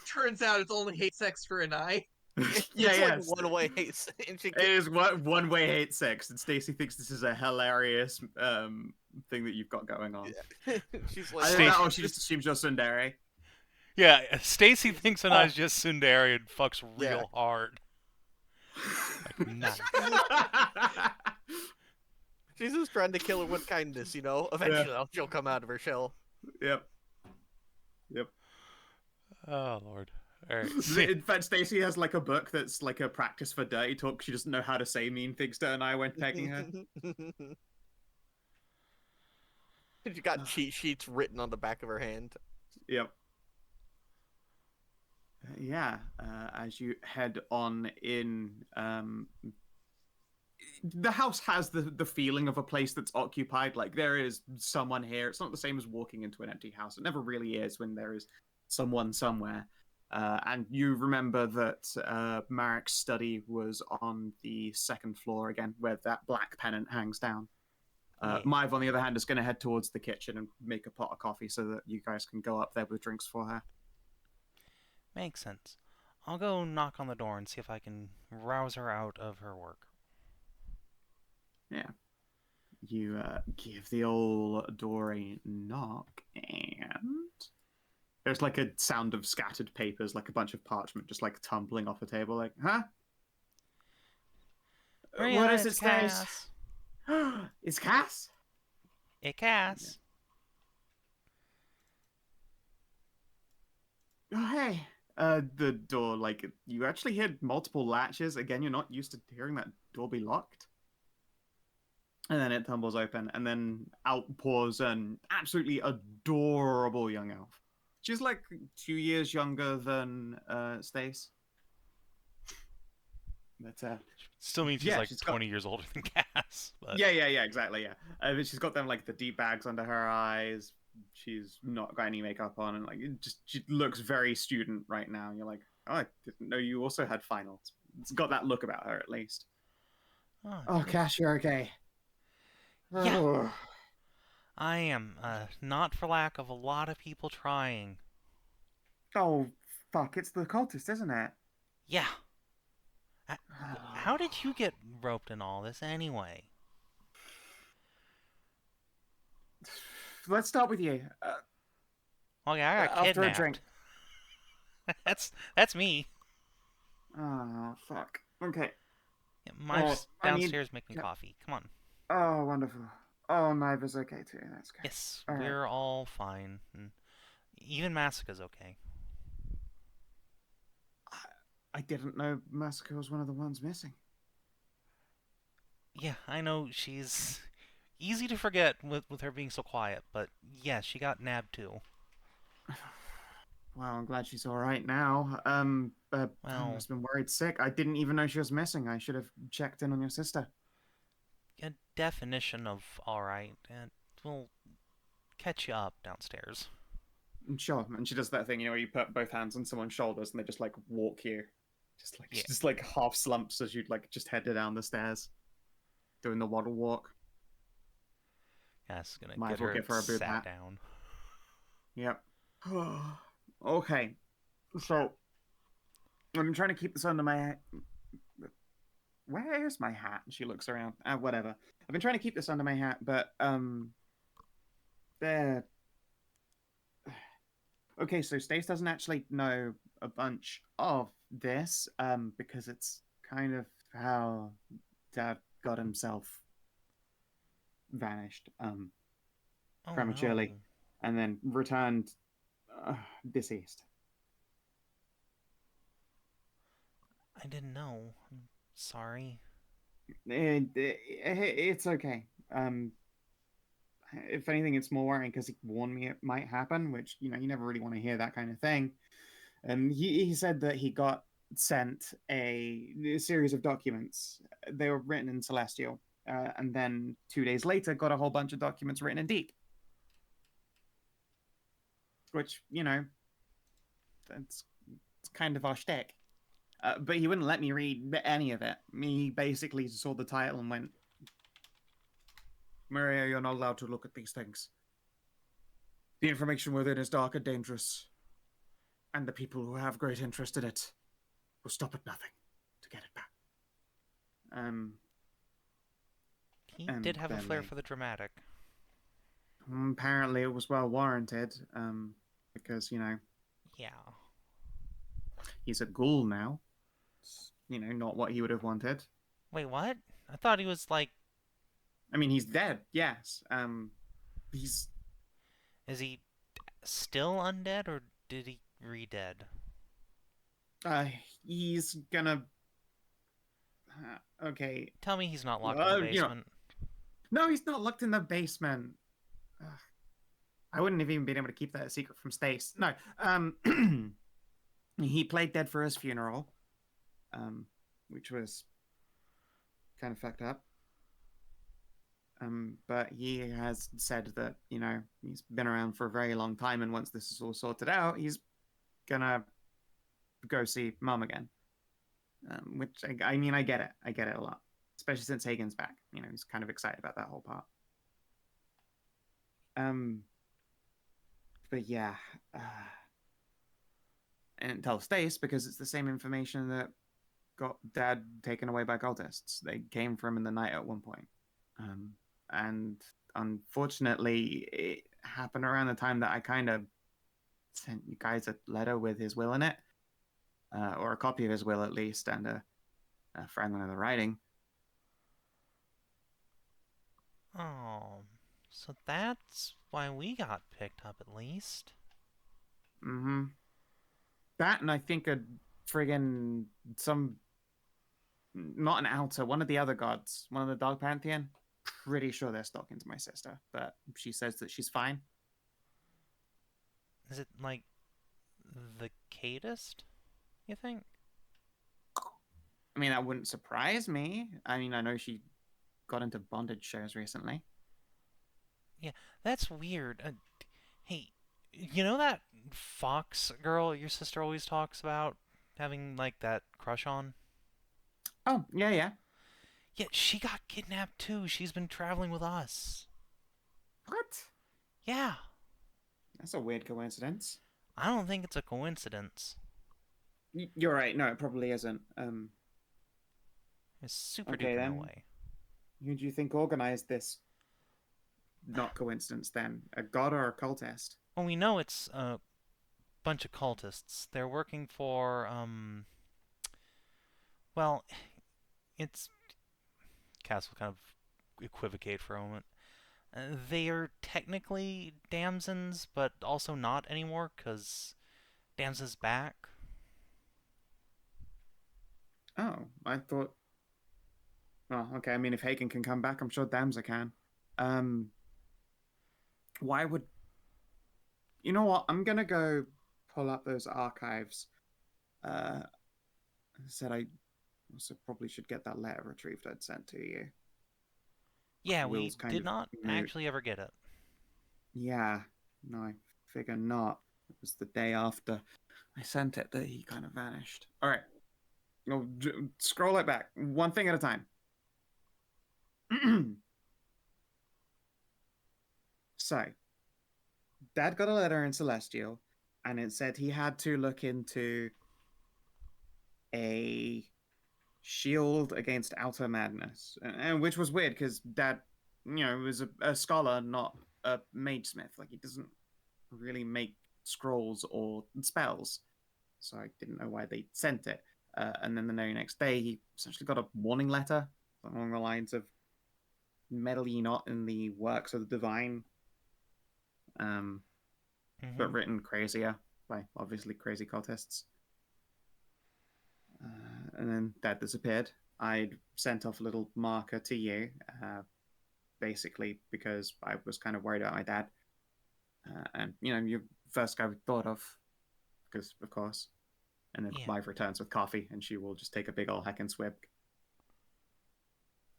Speaker 2: Turns out it's only hate sex for Anai.
Speaker 4: It's
Speaker 1: yeah.
Speaker 4: like one way hates, and she
Speaker 1: It is one way hate sex, and Stacey thinks this is a hilarious thing that you've got going on.
Speaker 4: she's
Speaker 1: I
Speaker 4: like,
Speaker 1: don't
Speaker 6: Stacey-
Speaker 1: know, oh, she just assumes you're Sundari.
Speaker 6: Yeah, Stacy thinks Anai's just tsundere and fucks real
Speaker 4: Yeah.
Speaker 6: hard. Like, nice.
Speaker 4: she's just trying to kill her with kindness, you know. Eventually, she'll come out of her shell.
Speaker 1: Yep.
Speaker 6: Oh lord. All right.
Speaker 1: In fact, Stacey has like a book that's like a practice for dirty talk. She doesn't know how to say mean things to Anai when pegging her.
Speaker 4: She got cheat sheets written on the back of her hand.
Speaker 1: Yep. Yeah, as you head on in, the house has the feeling of a place that's occupied. Like there is someone here. It's not the same as walking into an empty house. It never really is when there is someone somewhere. And you remember that Marek's study was on the second floor again, where that black pennant hangs down. Maive, on the other hand, is going to head towards the kitchen and make a pot of coffee so that you guys can go up there with drinks for her.
Speaker 6: Makes sense. I'll go knock on the door and see if I can rouse her out of her work.
Speaker 1: Yeah. You give the old door a knock, and there's like a sound of scattered papers, like a bunch of parchment just like tumbling off the table. Like, huh?
Speaker 6: Maria,
Speaker 1: What is
Speaker 6: it's
Speaker 1: it, Stace?
Speaker 6: Cass.
Speaker 1: It's Cass?
Speaker 6: Hey, Cass.
Speaker 1: Oh, hey. The door, like, you actually heard multiple latches. Again, you're not used to hearing that door be locked. And then it tumbles open, and then out pours an absolutely adorable young elf. She's like 2 years younger than Stace. But
Speaker 6: Still means she's
Speaker 1: yeah,
Speaker 6: like
Speaker 1: she's got
Speaker 6: 20 years older than Cass. But...
Speaker 1: yeah, exactly, yeah. But she's got them like the deep bags under her eyes. She's not got any makeup on, and like she looks very student right now. You're like, oh, I didn't know you also had finals. It's got that look about her at least. Oh, Cash, you're okay.
Speaker 6: Yeah.
Speaker 1: Oh.
Speaker 6: I am, not for lack of a lot of people trying.
Speaker 1: Oh, fuck, it's the cultist, isn't it?
Speaker 6: Yeah. How did you get roped in all this anyway?
Speaker 1: Let's start with you.
Speaker 6: Okay, I got
Speaker 1: after
Speaker 6: kidnapped.
Speaker 1: a drink.
Speaker 6: That's me.
Speaker 1: Oh, fuck. Okay.
Speaker 6: Yeah, my downstairs making coffee. Come on.
Speaker 1: Oh, wonderful. Oh, Niva's okay too. That's good.
Speaker 6: Yes,
Speaker 1: all
Speaker 6: we're
Speaker 1: right.
Speaker 6: all fine. And even Masika's okay.
Speaker 1: I didn't know Masika was one of the ones missing.
Speaker 6: Yeah, I know she's easy to forget with her being so quiet, but yeah, she got nabbed too.
Speaker 1: Well, I'm glad she's all right now. I must have been worried sick. I didn't even know she was missing. I should have checked in on your sister.
Speaker 6: A definition of all right, and we'll catch you up downstairs.
Speaker 1: Sure. And she does that thing, where you put both hands on someone's shoulders and they just like walk you, just like half slumps as you like just head down the stairs, doing the waddle walk.
Speaker 6: Cass is gonna
Speaker 1: Might
Speaker 6: get her
Speaker 1: give her a boot
Speaker 6: sat
Speaker 1: hat.
Speaker 6: down.
Speaker 1: Yep. Okay. So I'm trying to keep this under my hat. Where's my hat? She looks around. Whatever. I've been trying to keep this under my hat, but there. Okay, so Stace doesn't actually know a bunch of this, because it's kind of how Dad got himself vanished, prematurely,
Speaker 6: no.
Speaker 1: and then returned deceased.
Speaker 6: I didn't know. I'm sorry.
Speaker 1: It's okay. If anything, it's more worrying because he warned me it might happen, which, you never really want to hear that kind of thing. He said that he got sent a series of documents. They were written in Celestial, and then 2 days later got a whole bunch of documents written in Deep. Which, it's kind of our shtick. But he wouldn't let me read any of it. He basically saw the title and went, Maria, you're not allowed to look at these things. The information within is dark and dangerous. And the people who have great interest in it will stop at nothing to get it back.
Speaker 6: He did have a flair for the dramatic.
Speaker 1: Apparently it was well warranted, because,
Speaker 6: Yeah.
Speaker 1: he's a ghoul now. Not what he would have wanted.
Speaker 6: Wait, what? I thought he was like...
Speaker 1: I mean, he's dead, yes. Is
Speaker 6: he still undead, or did he re-dead?
Speaker 1: He's gonna... okay.
Speaker 6: Tell me he's not locked in the basement.
Speaker 1: No, he's not locked in the basement. I wouldn't have even been able to keep that a secret from Stace. No. He played dead for his funeral, which was kind of fucked up. But he has said that, he's been around for a very long time, and once this is all sorted out, he's gonna go see Mom again. Which, I mean, I get it. I get it a lot. Especially since Hagen's back. He's kind of excited about that whole part. But yeah. And tell Stace, because it's the same information that got Dad taken away by cultists. They came for him in the night at one point. And unfortunately, it happened around the time that I kind of sent you guys a letter with his will in it. Or a copy of his will, at least, and a fragment of the writing.
Speaker 6: Oh, so that's why we got picked up, at least.
Speaker 1: Mm-hmm. That, and I think a friggin' not an outer, one of the other gods, one of the Dog Pantheon. Pretty sure they're stalking to my sister, but she says that she's fine.
Speaker 6: Is it like The Cadist, you think?
Speaker 1: I mean, that wouldn't surprise me. I mean, I know she got into bondage shows recently.
Speaker 6: Yeah, that's weird. Hey, you know that Fox girl your sister always talks about having, like, that crush on?
Speaker 1: Oh, yeah, yeah.
Speaker 6: Yeah, she got kidnapped too. She's been traveling with us.
Speaker 1: What?
Speaker 6: Yeah.
Speaker 1: That's a weird coincidence.
Speaker 6: I don't think it's a coincidence.
Speaker 1: You're right. No, it probably isn't.
Speaker 6: It's super
Speaker 1: Okay,
Speaker 6: duper
Speaker 1: then.
Speaker 6: no way.
Speaker 1: Who do you think organized this? Not coincidence, then. A god or a cultist?
Speaker 6: Well, we know it's a bunch of cultists. They're working for, well, it's... Cass will kind of equivocate for a moment. They are technically Damsons, but also not anymore, because Damson's back.
Speaker 1: Oh, I thought. Well, okay. I mean, if Hagen can come back, I'm sure Damsa can. Why would? You know what? I'm gonna go pull up those archives. I said I also probably should get that letter retrieved I'd sent to you.
Speaker 6: Yeah, we
Speaker 1: Will's kind
Speaker 6: did
Speaker 1: of
Speaker 6: not actually ever get it.
Speaker 1: Yeah, no, I figure not. It was the day after I sent it that he kind of vanished. All right, no, scroll it back, one thing at a time. So, Dad got a letter in Celestial, and it said he had to look into a shield against outer madness, and which was weird because Dad, was a scholar, not a magesmith. Like, he doesn't really make scrolls or spells, so I didn't know why they sent it. And then the very next day, he essentially got a warning letter along the lines of "Meddle ye not in the works of the divine," but written crazier by obviously crazy cultists. And then Dad disappeared. I'd sent off a little marker to you, basically because I was kind of worried about my dad. And, you're first guy we thought of, because, of course. And then Live returns with coffee, and she will just take a big old heck and swig.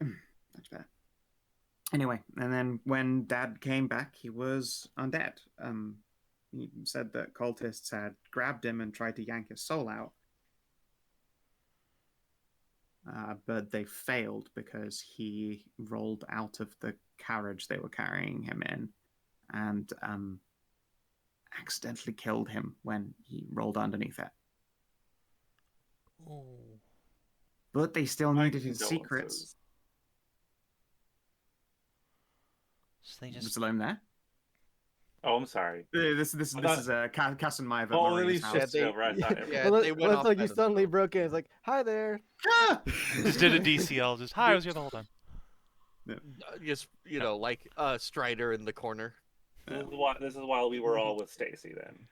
Speaker 1: Much better. Anyway, and then when Dad came back, he was undead. He said that cultists had grabbed him and tried to yank his soul out. But they failed because he rolled out of the carriage they were carrying him in and accidentally killed him when he rolled underneath it.
Speaker 6: Oh.
Speaker 1: But they still needed his secrets.
Speaker 6: So they just...
Speaker 1: Was Loam there?
Speaker 7: Oh, I'm sorry.
Speaker 1: This is Cass and Maya at
Speaker 7: Oh,
Speaker 1: Marie's house.
Speaker 7: they went
Speaker 3: Well,
Speaker 7: off.
Speaker 3: like you suddenly broke in. It's like, hi there.
Speaker 6: Just did a DCL. Just, hi, I was here the whole time.
Speaker 4: Just, like Strider in the corner.
Speaker 7: This is while we were all with Stacy then.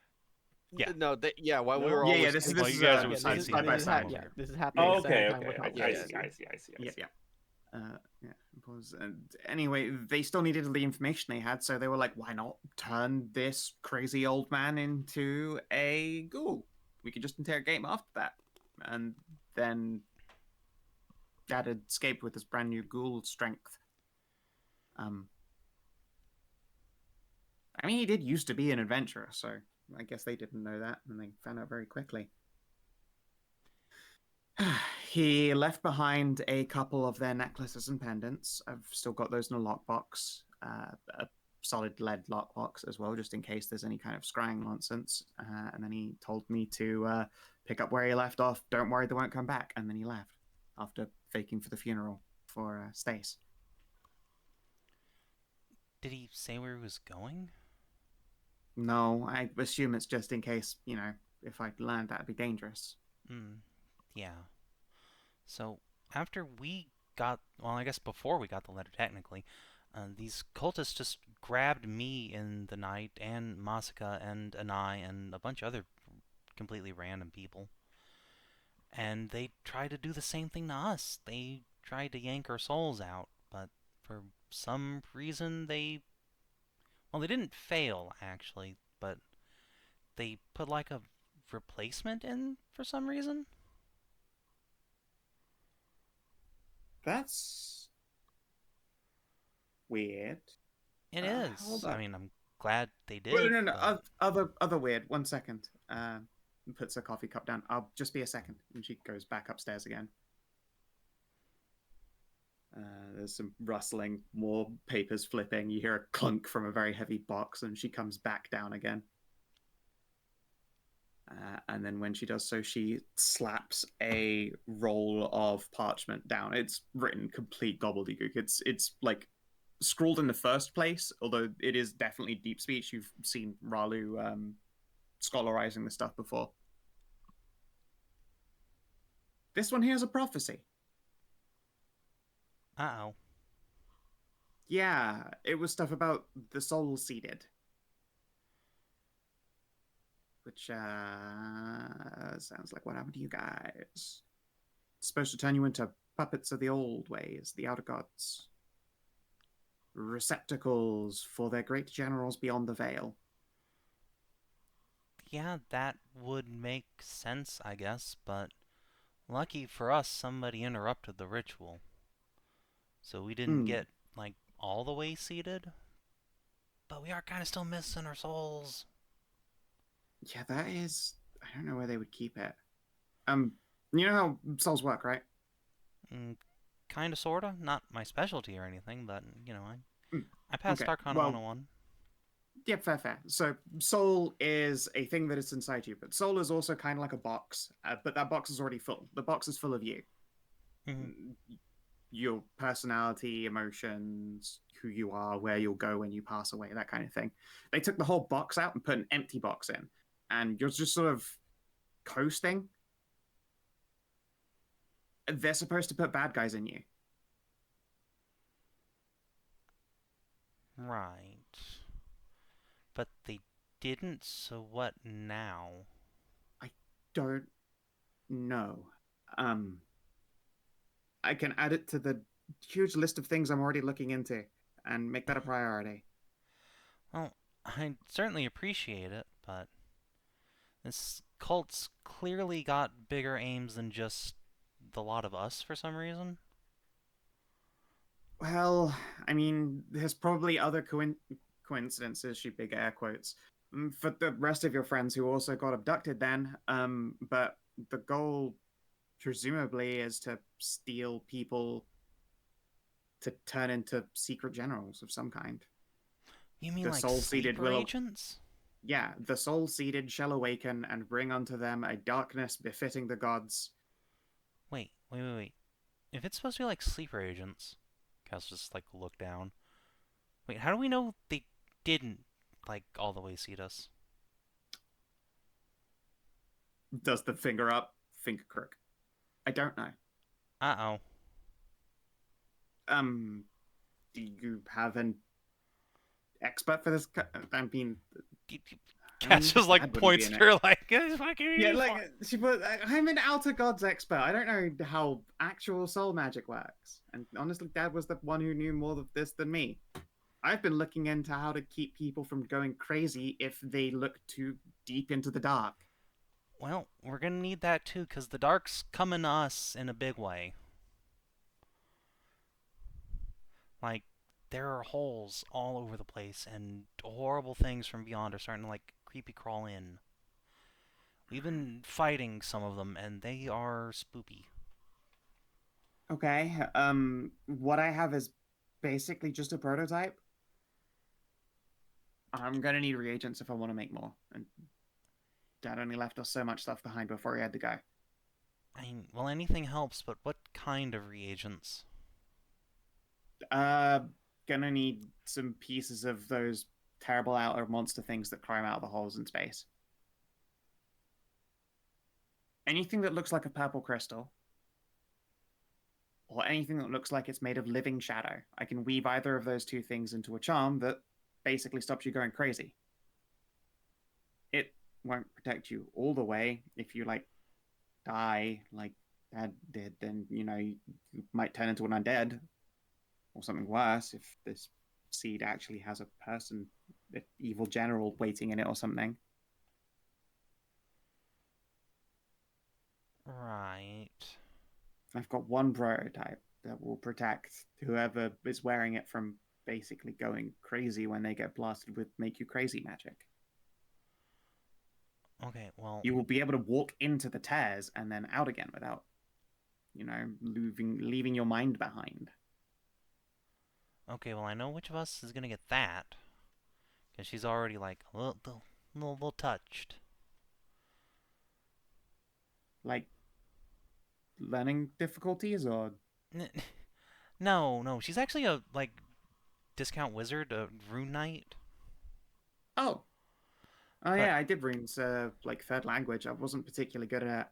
Speaker 4: Yeah. No, while we were all
Speaker 1: Yeah,
Speaker 4: with
Speaker 1: this
Speaker 4: Stacy.
Speaker 1: is
Speaker 6: you guys were
Speaker 1: side by side.
Speaker 3: Yeah, this is happening.
Speaker 7: Oh,
Speaker 3: at the same
Speaker 7: okay.
Speaker 3: time with Hogwarts.
Speaker 7: I see.
Speaker 1: Yeah. Anyway, they still needed the information they had, so they were like, why not turn this crazy old man into a ghoul? We could just interrogate him after that. And then Dad had escaped with his brand new ghoul strength. I mean, he did used to be an adventurer, so I guess they didn't know that, and they found out very quickly. He left behind a couple of their necklaces and pendants. I've still got those in a lockbox, a solid lead lockbox as well, just in case there's any kind of scrying nonsense. And then he told me to pick up where he left off. Don't worry, they won't come back. And then he left after faking for the funeral for Stace.
Speaker 6: Did he say where he was going?
Speaker 1: No, I assume it's just in case, if I land, that'd be dangerous.
Speaker 6: Yeah. So, after we got... Well, I guess before we got the letter, technically, these cultists just grabbed me in the night, and Masika, and Anai, and a bunch of other completely random people. And they tried to do the same thing to us. They tried to yank our souls out, but for some reason they... Well, they didn't fail, actually, but they put like a replacement in for some reason.
Speaker 1: That's weird.
Speaker 6: It
Speaker 1: Hold
Speaker 6: is. I
Speaker 1: up.
Speaker 6: mean, I'm glad they
Speaker 1: Well,
Speaker 6: did.
Speaker 1: no.
Speaker 6: But...
Speaker 1: Other weird. 1 second. Puts her coffee cup down. I'll just be a second. And she goes back upstairs again. There's some rustling, more papers flipping. You hear a clunk from a very heavy box, and she comes back down again. And then when she does so, she slaps a roll of parchment down. It's written complete gobbledygook. It's like scrawled in the first place, although it is definitely deep speech. You've seen Ralu scholarizing the stuff before. This one here is a prophecy.
Speaker 6: Uh-oh.
Speaker 1: Yeah, it was stuff about the soul seeded. Which sounds like what happened to you guys. It's supposed to turn you into puppets of the old ways, the outer gods. Receptacles for their great generals beyond the veil.
Speaker 6: Yeah, that would make sense, I guess, but lucky for us, somebody interrupted the ritual. So we didn't get, like, all the way seated. But we are kind of still missing our souls.
Speaker 1: Yeah, that is... I don't know where they would keep it. You know how souls work, right?
Speaker 6: Kinda, sorta. Not my specialty or anything, but, you know, I passed Arcana 101.
Speaker 1: Yeah, fair. So, soul is a thing that is inside you, but soul is also kind of like a box, but that box is already full. The box is full of you. Your personality, emotions, who you are, where you'll go when you pass away, that kind of thing. They took the whole box out and put an empty box in, and you're just sort of coasting. They're supposed to put bad guys in you.
Speaker 6: Right. But they didn't, so what now?
Speaker 1: I don't know. I can add it to the huge list of things I'm already looking into and make that a priority.
Speaker 6: Well, I certainly appreciate it, but this cult's clearly got bigger aims than just the lot of us for some reason.
Speaker 1: Well, I mean, there's probably other coincidences, she big air quotes, for the rest of your friends who also got abducted then. But the goal, presumably, is to steal people to turn into secret generals of some kind.
Speaker 6: You mean
Speaker 1: The
Speaker 6: like
Speaker 1: soul-seeded
Speaker 6: sleeper agents?
Speaker 1: Yeah, the soul-seeded shall awaken and bring unto them a darkness befitting the gods.
Speaker 6: Wait. If it's supposed to be like sleeper agents, Cass just like look down. Wait, how do we know they didn't like all the way seed us?
Speaker 1: Does the finger up, finger crook. I don't know.
Speaker 6: Uh-oh.
Speaker 1: Do you have an expert for this? I mean,
Speaker 6: Cass just like points to her like,
Speaker 1: yeah, like she put. I'm an outer gods expert. I don't know how actual soul magic works, and honestly, Dad was the one who knew more of this than me. I've been looking into how to keep people from going crazy if they look too deep into the dark.
Speaker 6: Well, we're gonna need that too, because the dark's coming to us in a big way. Like, there are holes all over the place, and horrible things from beyond are starting to, like, creepy crawl in. We've been fighting some of them, and they are spoopy.
Speaker 1: Okay, what I have is basically just a prototype. I'm gonna need reagents if I want to make more, and Dad only left us so much stuff behind before he had to go.
Speaker 6: I mean, well, anything helps, but what kind of reagents?
Speaker 1: Gonna need some pieces of those terrible outer monster things that climb out of the holes in space. Anything that looks like a purple crystal, or anything that looks like it's made of living shadow. I can weave either of those two things into a charm that basically stops you going crazy. It won't protect you all the way. If you, like, die like Dad did, then, you know, you might turn into an undead. Or something worse, if this seed actually has a person, an evil general waiting in it or something.
Speaker 6: Right.
Speaker 1: I've got one prototype that will protect whoever is wearing it from basically going crazy when they get blasted with make you crazy magic.
Speaker 6: Okay, well,
Speaker 1: You will be able to walk into the tears and then out again without, leaving your mind behind.
Speaker 6: okay, well, I know which of us is gonna get that. Because she's already, like, a little touched.
Speaker 1: Like learning difficulties or
Speaker 6: No, she's actually a, like, discount wizard, a rune knight.
Speaker 1: oh. Oh
Speaker 6: But
Speaker 1: yeah, I did runes like third language. I wasn't particularly good at it.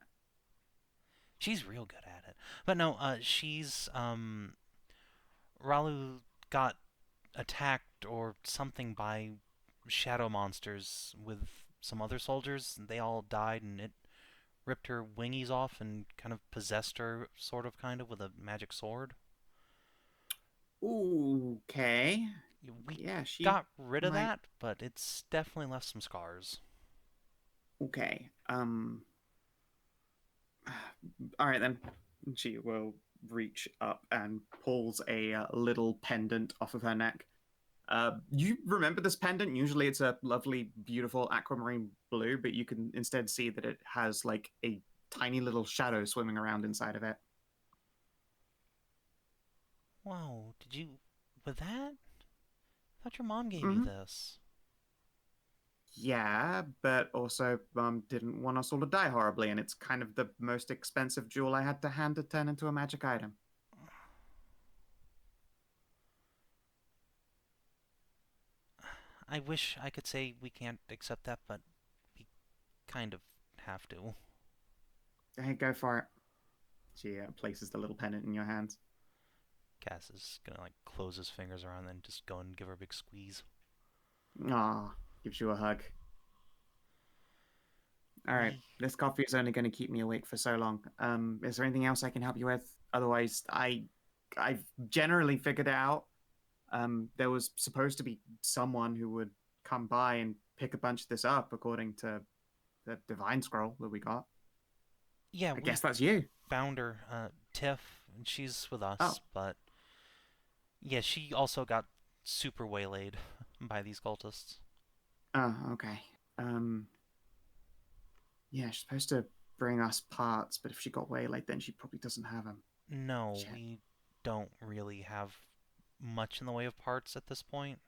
Speaker 6: she's real good at it. But no, she's, Ralu got attacked or something by shadow monsters with some other soldiers. They all died, and it ripped her wingies off and kind of possessed her, sort of, kind of, with a magic sword.
Speaker 1: Okay.
Speaker 6: We
Speaker 1: Yeah, she
Speaker 6: got rid of
Speaker 1: might.
Speaker 6: that, but it's definitely left some scars.
Speaker 1: Okay. All right then. She will reach up and pulls a little pendant off of her neck. You remember this pendant? Usually it's a lovely, beautiful aquamarine blue, but you can instead see that it has like a tiny little shadow swimming around inside of it.
Speaker 6: Wow, did you... with that? I thought your mom gave you
Speaker 1: Mm-hmm.
Speaker 6: this.
Speaker 1: Yeah, but also didn't want us all to die horribly, and it's kind of the most expensive jewel I had to hand to turn into a magic item.
Speaker 6: I wish I could say we can't accept that, but we kind of have to.
Speaker 1: Hey, go for it. She places the little pendant in your hands.
Speaker 6: Cass is gonna, like, close his fingers around and just go and give her a big squeeze.
Speaker 1: Aw, gives you a hug. All right, this coffee is only going to keep me awake for so long. Is there anything else I can help you with? Otherwise, I've generally figured it out. There was supposed to be someone who would come by and pick a bunch of this up, according to the divine scroll that we got.
Speaker 6: Yeah,
Speaker 1: I
Speaker 6: we
Speaker 1: guess that's you.
Speaker 6: found her, Tiff, and she's with us,
Speaker 1: Oh.
Speaker 6: but yeah, she also got super waylaid by these cultists.
Speaker 1: Oh, okay. Yeah, she's supposed to bring us parts, but if she got waylaid, then she probably doesn't have them.
Speaker 6: No,
Speaker 1: Shit.
Speaker 6: we don't really have much in the way of parts at this point.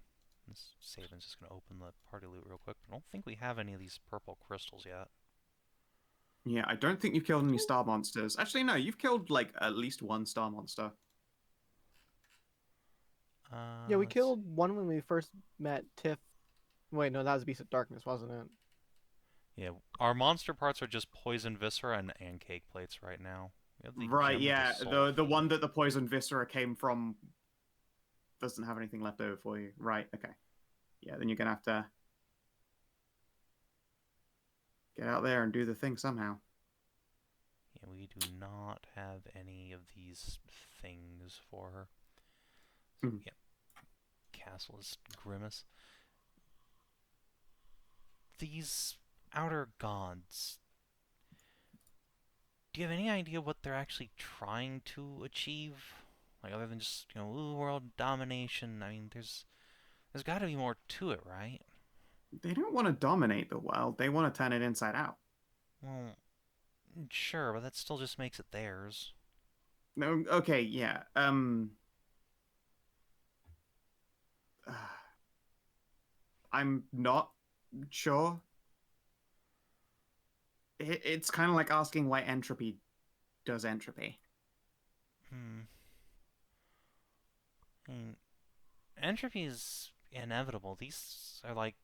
Speaker 6: Savin's just gonna open the party loot real quick. I don't think we have any of these purple crystals yet.
Speaker 1: Yeah, I don't think you've killed any star monsters. Actually, no, you've killed like at least one star monster.
Speaker 3: Yeah, we
Speaker 6: Let's
Speaker 3: killed one when we first met Tiff. Wait, no, that was Beast of Darkness, wasn't it?
Speaker 6: Yeah, our monster parts are just poison viscera and cake plates right now. We have the
Speaker 1: Right,
Speaker 6: gem
Speaker 1: yeah,
Speaker 6: of the soul
Speaker 1: the
Speaker 6: feed.
Speaker 1: one that the poison viscera came from doesn't have anything left over for you. Right, okay. Yeah, then you're gonna have to get out there and do the thing somehow.
Speaker 6: Yeah, we do not have any of these things for her. So,
Speaker 1: Mhm.
Speaker 6: yeah. Castless Grimace. These outer gods. Do you have any idea what they're actually trying to achieve? Like, other than just, ooh, world domination. I mean, there's got to be more to it, right?
Speaker 1: They don't want to dominate the world. They want to turn it inside out.
Speaker 6: Well, sure, but that still just makes it theirs.
Speaker 1: No, okay, yeah. I'm not sure. It's kind of like asking why entropy does entropy.
Speaker 6: I mean, entropy is inevitable. These are like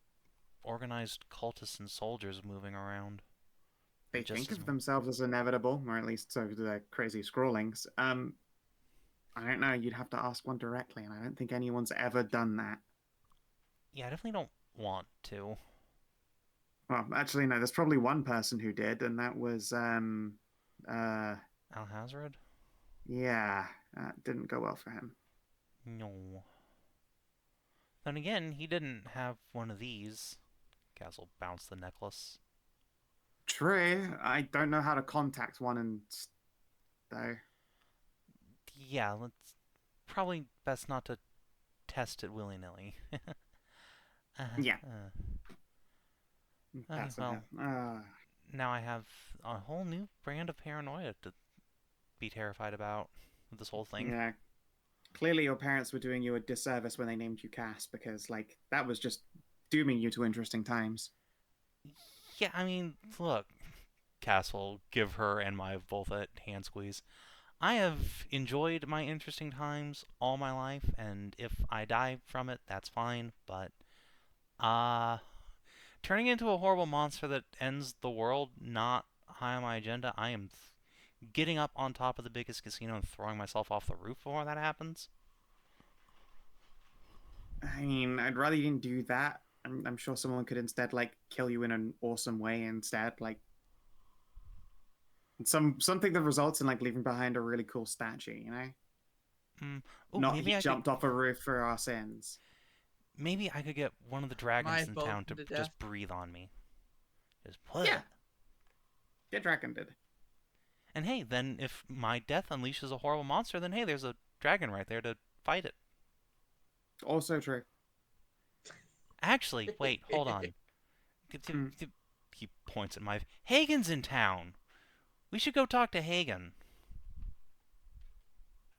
Speaker 6: organized cultists and soldiers moving around.
Speaker 1: They
Speaker 6: Just
Speaker 1: think
Speaker 6: as
Speaker 1: of themselves as inevitable, or at least so do their crazy scrawlings. I don't know. You'd have to ask one directly, and I don't think anyone's ever done that.
Speaker 6: Yeah, I definitely don't want to.
Speaker 1: Well, actually, no. There's probably one person who did, and that was
Speaker 6: Alhazred?
Speaker 1: yeah, didn't go well for him.
Speaker 6: No. Then again, he didn't have one of these. Castle bounced the necklace.
Speaker 1: true. I don't know how to contact one, and though.
Speaker 6: Yeah, let's probably best not to test it willy-nilly.
Speaker 1: Yeah.
Speaker 6: Okay,
Speaker 1: That's
Speaker 6: well,
Speaker 1: about.
Speaker 6: now I have a whole new brand of paranoia to be terrified about with this whole thing.
Speaker 1: Yeah. Clearly, your parents were doing you a disservice when they named you Cass, because like that was just dooming you to interesting times.
Speaker 6: Yeah, I mean, look, Cass will give her and my both a hand squeeze. I have enjoyed my interesting times all my life, and if I die from it, that's fine, but, turning into a horrible monster that ends the world, not high on my agenda. I am getting up on top of the biggest casino and throwing myself off the roof before that happens.
Speaker 1: I mean, I'd rather you didn't do that. I'm sure someone could instead like kill you in an awesome way instead, like something that results in like leaving behind a really cool statue, you know?
Speaker 6: Oh,
Speaker 1: Not he jumped off a roof for our sins.
Speaker 6: Maybe I could get one of the dragons in town to
Speaker 2: death.
Speaker 6: just breathe on me. Just
Speaker 1: Yeah. Get dragon did.
Speaker 6: And hey, then if my death unleashes a horrible monster, then hey, there's a dragon right there to fight it.
Speaker 1: Also true.
Speaker 6: Actually, wait, hold on. He points at my... Hagen's in town! We should go talk to Hagen.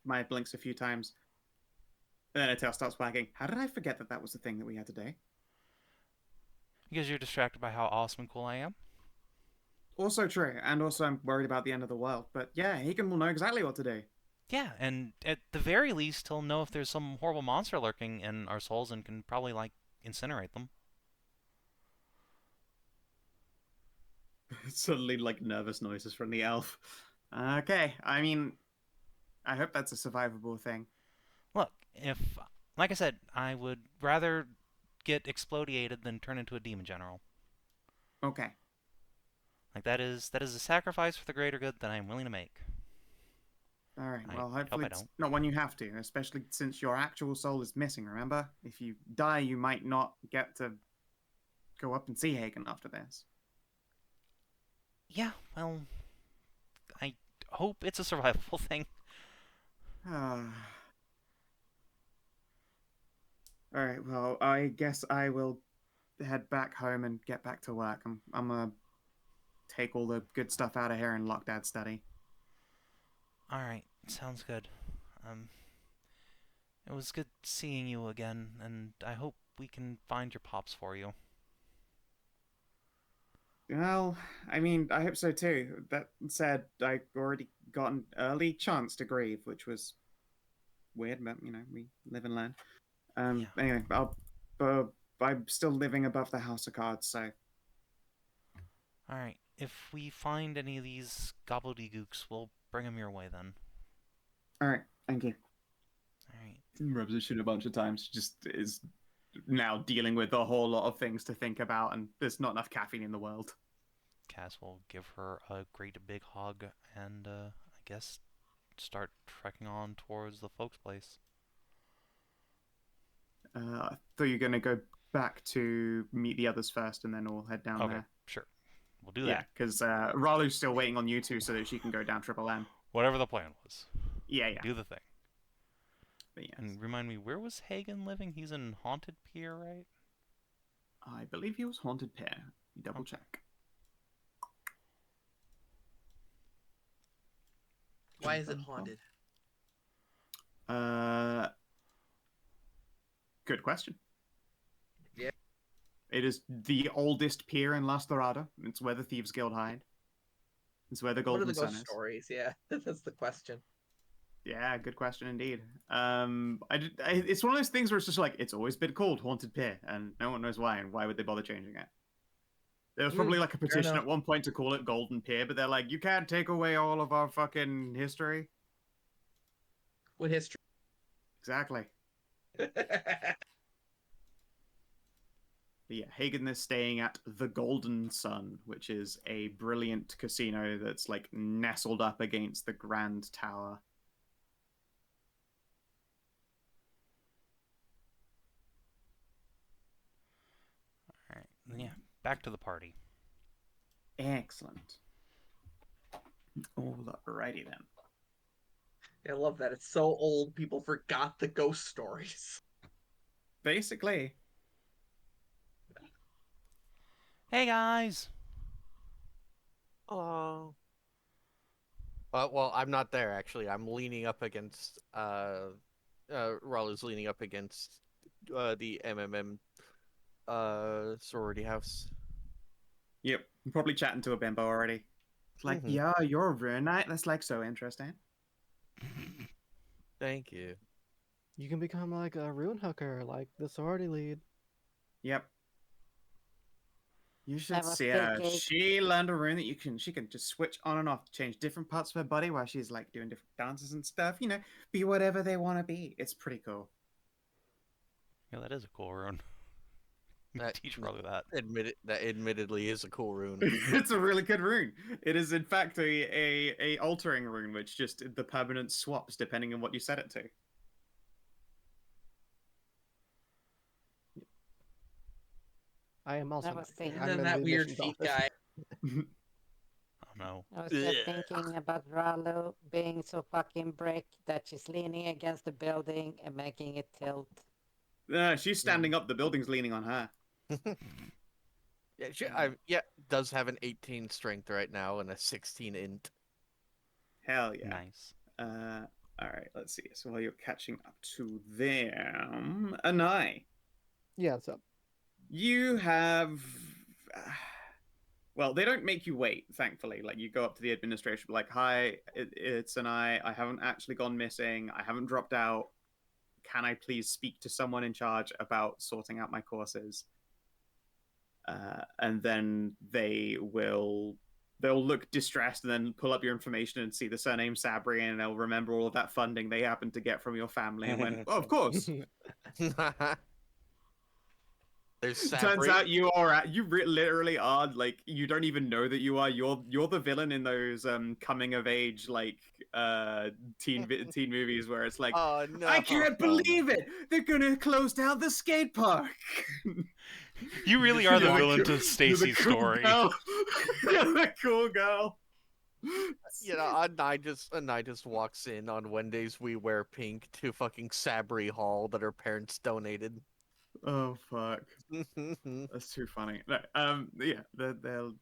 Speaker 1: Maya blinks a few times. And then her tail starts wagging. How did I forget that that was the thing that we had today?
Speaker 6: Because you're distracted by how awesome and cool I am?
Speaker 1: Also true. And also I'm worried about the end of the world. But yeah, Hagen will know exactly what to do.
Speaker 6: Yeah, and at the very least, he'll know if there's some horrible monster lurking in our souls and can probably, like, incinerate them.
Speaker 1: Suddenly, like, nervous noises from the elf. Okay, I mean, I hope that's a survivable thing.
Speaker 6: Look, like I said, I would rather get explodiated than turn into a demon general.
Speaker 1: Okay.
Speaker 6: Like, that is a sacrifice for the greater good that I am willing to make.
Speaker 1: Alright, well, hopefully it's not one you have to, especially since your actual soul is missing, remember? If you die, you might not get to go up and see Hagen after this.
Speaker 6: Yeah, well, I hope it's a survivable thing.
Speaker 1: Alright, well, I guess I will head back home and get back to work. I'm gonna take all the good stuff out of here and lock Dad's study.
Speaker 6: Alright, sounds good. It was good seeing you again, and I hope we can find your pops for you.
Speaker 1: Well, I mean, I hope so too. That said, I already got an early chance to grieve, which was weird, but you know, we live and learn. Anyway, I'm still living above the House of Cards, so.
Speaker 6: Alright, if we find any of these gobbledygooks, we'll bring them your way then.
Speaker 1: Alright, thank you.
Speaker 6: Alright.
Speaker 1: Rubs her shit a bunch of times. She just is now dealing with a whole lot of things to think about, and there's not enough caffeine in the world.
Speaker 6: Cass will give her a great big hug and, I guess, start trekking on towards the folks' place.
Speaker 1: I thought you were going to go back to meet the others first, and then we'll head down there.
Speaker 6: Sure. We'll do that.
Speaker 1: Yeah, because Ralu's still waiting on you two so that she can go down Triple M.
Speaker 6: Whatever the plan was.
Speaker 1: Yeah.
Speaker 6: Do the thing.
Speaker 1: But yes.
Speaker 6: And remind me, where was Hagen living? He's in Haunted Pier, right?
Speaker 1: I believe he was Haunted Pier. Double check.
Speaker 2: Why is it haunted?
Speaker 1: Good question.
Speaker 2: Yeah.
Speaker 1: It is the oldest pier in Las Doradas. It's where the Thieves Guild hide. It's where the Golden Sun is.
Speaker 2: What are the ghost stories? Yeah, that's the question.
Speaker 1: Yeah, good question indeed. It's one of those things where it's just like, it's always been called Haunted Pier, and no one knows why, and why would they bother changing it? There was probably like a petition at one point to call it Golden Pier, but they're like, you can't take away all of our fucking history.
Speaker 2: What history?
Speaker 1: Exactly. But yeah, Hagen is staying at the Golden Sun, which is a brilliant casino that's like nestled up against the Grand Tower.
Speaker 6: Alright, yeah, back to the party.
Speaker 1: Excellent. Alrighty then.
Speaker 2: I love that. It's so old, people forgot the ghost stories.
Speaker 1: Basically.
Speaker 6: Hey guys.
Speaker 4: Oh. Well, I'm not there actually. I'm leaning up against. Ralu's leaning up against the MMM sorority house.
Speaker 1: Yep. I'm probably chatting to a bimbo already. It's like,
Speaker 4: Mhm.
Speaker 1: yeah, you're a Rune Knight? That's like so interesting.
Speaker 4: Thank you.
Speaker 3: You can become like a rune hooker, like the sorority lead.
Speaker 1: Yep. You
Speaker 5: I
Speaker 1: should
Speaker 5: was
Speaker 1: see her.
Speaker 5: thinking-
Speaker 1: She learned a rune that she can just switch on and off, change different parts of her body while she's like doing different dances and stuff. You know, be whatever they want to be. It's pretty cool.
Speaker 6: Yeah, that is a cool rune.
Speaker 4: That-
Speaker 6: Teach Ralu that.
Speaker 4: That admittedly is a cool rune.
Speaker 1: It's a really good rune. It is in fact a altering rune, which just the permanent swaps depending on what you set it to.
Speaker 3: I am also.
Speaker 5: I was thinking-
Speaker 2: And
Speaker 3: I'm
Speaker 2: then
Speaker 3: in
Speaker 2: that
Speaker 3: the
Speaker 2: weird
Speaker 3: admissions
Speaker 2: feet
Speaker 3: office.
Speaker 2: guy.
Speaker 6: Oh no.
Speaker 5: I was just thinking about Ralu being so fucking brick that she's leaning against the building and making it tilt.
Speaker 1: She's standing up. The building's leaning on her.
Speaker 4: Yeah, does have an 18 strength right now and a 16 int.
Speaker 1: Hell yeah.
Speaker 6: Nice.
Speaker 1: All right. Let's see. So while you're catching up to them, Anai,
Speaker 3: Yeah, what's up?
Speaker 1: you have. Well, they don't make you wait, thankfully. Like, you go up to the administration, like, hi, it's Anai. I haven't actually gone missing. I haven't dropped out. Can I please speak to someone in charge about sorting out my courses? And then they'll look distressed and then pull up your information and see the surname Sabri, and they'll remember all of that funding they happened to get from your family and went, oh, of course.
Speaker 4: There's
Speaker 1: Turns
Speaker 4: Sabri.
Speaker 1: out literally are like, you don't even know that you are. You're the villain in those coming of age like teen movies where it's like,
Speaker 4: Oh no!
Speaker 1: I can't believe it. They're gonna close down the skate park.
Speaker 6: You really are the
Speaker 1: You're
Speaker 6: villain
Speaker 1: cool-
Speaker 6: to
Speaker 1: you're the
Speaker 6: Stacy's
Speaker 1: cool
Speaker 6: story.
Speaker 1: girl. You're the cool girl.
Speaker 4: You know, Anai just walks in on Wednesdays we wear pink to fucking Sabri Hall that her parents donated.
Speaker 1: Oh fuck. That's too funny. No, yeah,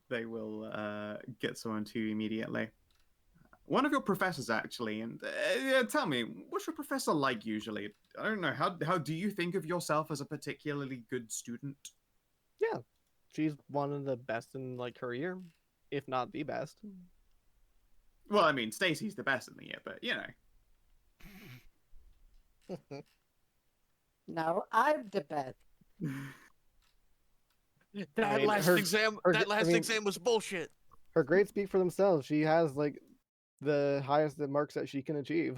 Speaker 1: they will get someone to you immediately. One of your professors, actually, and yeah, tell me, what's your professor like usually? I don't know. How do you think of yourself as a particularly good student?
Speaker 3: Yeah, she's one of the best in like her year, if not the best.
Speaker 1: Well, I mean, Stacy's the best in the year, but you know.
Speaker 5: No, I'm the best.
Speaker 4: That
Speaker 3: mean,
Speaker 4: last exam exam was bullshit.
Speaker 3: Her grades speak for themselves. She has like the highest marks that she can achieve.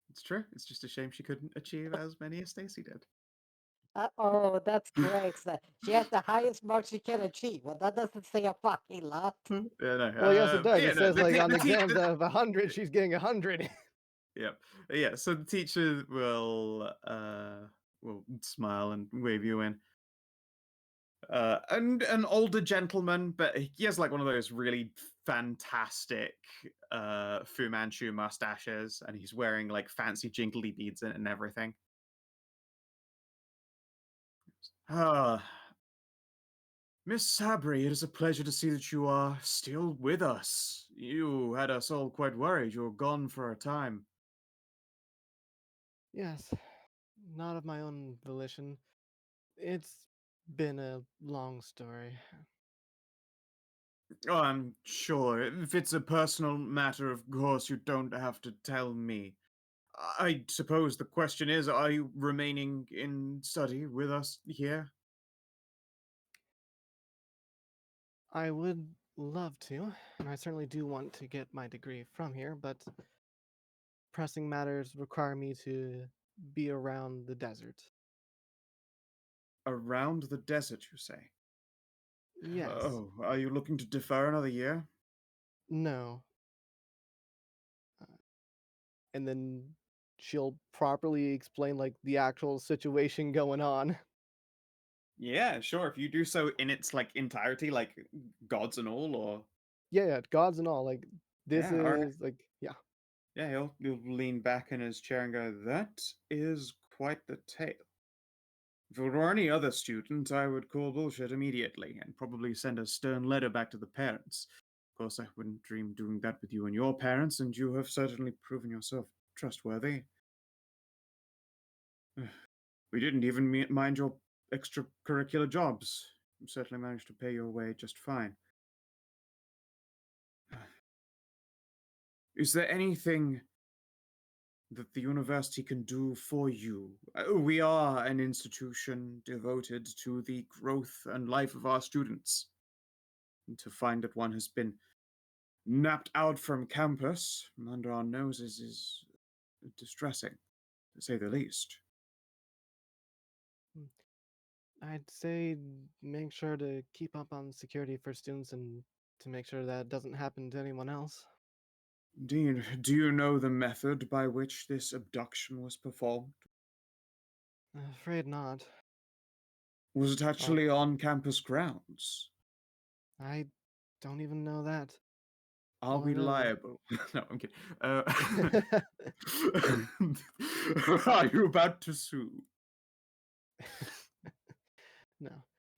Speaker 1: It's true. It's just a shame she couldn't achieve as many as Stacy did.
Speaker 5: Oh, that's great. So she has the highest marks she can achieve. Well, that doesn't say a fucking lot.
Speaker 1: Yeah, no,
Speaker 3: Well, yes, it does.
Speaker 1: yeah,
Speaker 3: It
Speaker 1: no,
Speaker 3: says like on
Speaker 1: the
Speaker 3: exams of 100, she's getting 100.
Speaker 1: Yep. Yeah, so the teacher will smile and wave you in. And an older gentleman, but he has like one of those really fantastic Fu Manchu mustaches, and he's wearing like fancy jingly beads in it and everything. Miss Sabri, it is a pleasure to see that you are still with us. You had us all quite worried. You were gone for a time.
Speaker 3: Yes, not of my own volition. It's been a long story.
Speaker 1: Oh, I'm sure. If it's a personal matter, of course, you don't have to tell me. I suppose the question is, are you remaining in study with us here?
Speaker 3: I would love to, and I certainly do want to get my degree from here, but pressing matters require me to be around the desert.
Speaker 1: Around the desert, you say?
Speaker 3: Yes.
Speaker 1: Oh, are you looking to defer another year?
Speaker 3: No. And then she'll properly explain like the actual situation going on.
Speaker 1: Yeah, sure. If you do so in its like entirety, like gods and all, or
Speaker 3: Yeah, gods and all. Like this
Speaker 1: yeah, all right.
Speaker 3: is like yeah.
Speaker 1: Yeah, he'll lean back in his chair and go, "That is quite the tale. If it were any other student, I would call bullshit immediately and probably send a stern letter back to the parents. Of course, I wouldn't dream doing that with you and your parents, and you have certainly proven yourself trustworthy. We didn't even mind your extracurricular jobs. You certainly managed to pay your way just fine. Is there anything that the university can do for you? We are an institution devoted to the growth and life of our students. And to find that one has been napped out from campus from under our noses is distressing, to say the least.
Speaker 3: I'd say make sure to keep up on security for students and to make sure that doesn't happen to anyone else.
Speaker 1: Dean, do you know the method by which this abduction was performed?
Speaker 3: Afraid not.
Speaker 1: Was it actually on campus grounds?
Speaker 3: I don't even know that.
Speaker 1: Are
Speaker 3: All I
Speaker 1: we
Speaker 3: know is-
Speaker 1: liable? No, I'm kidding. Are you about to sue?
Speaker 3: No,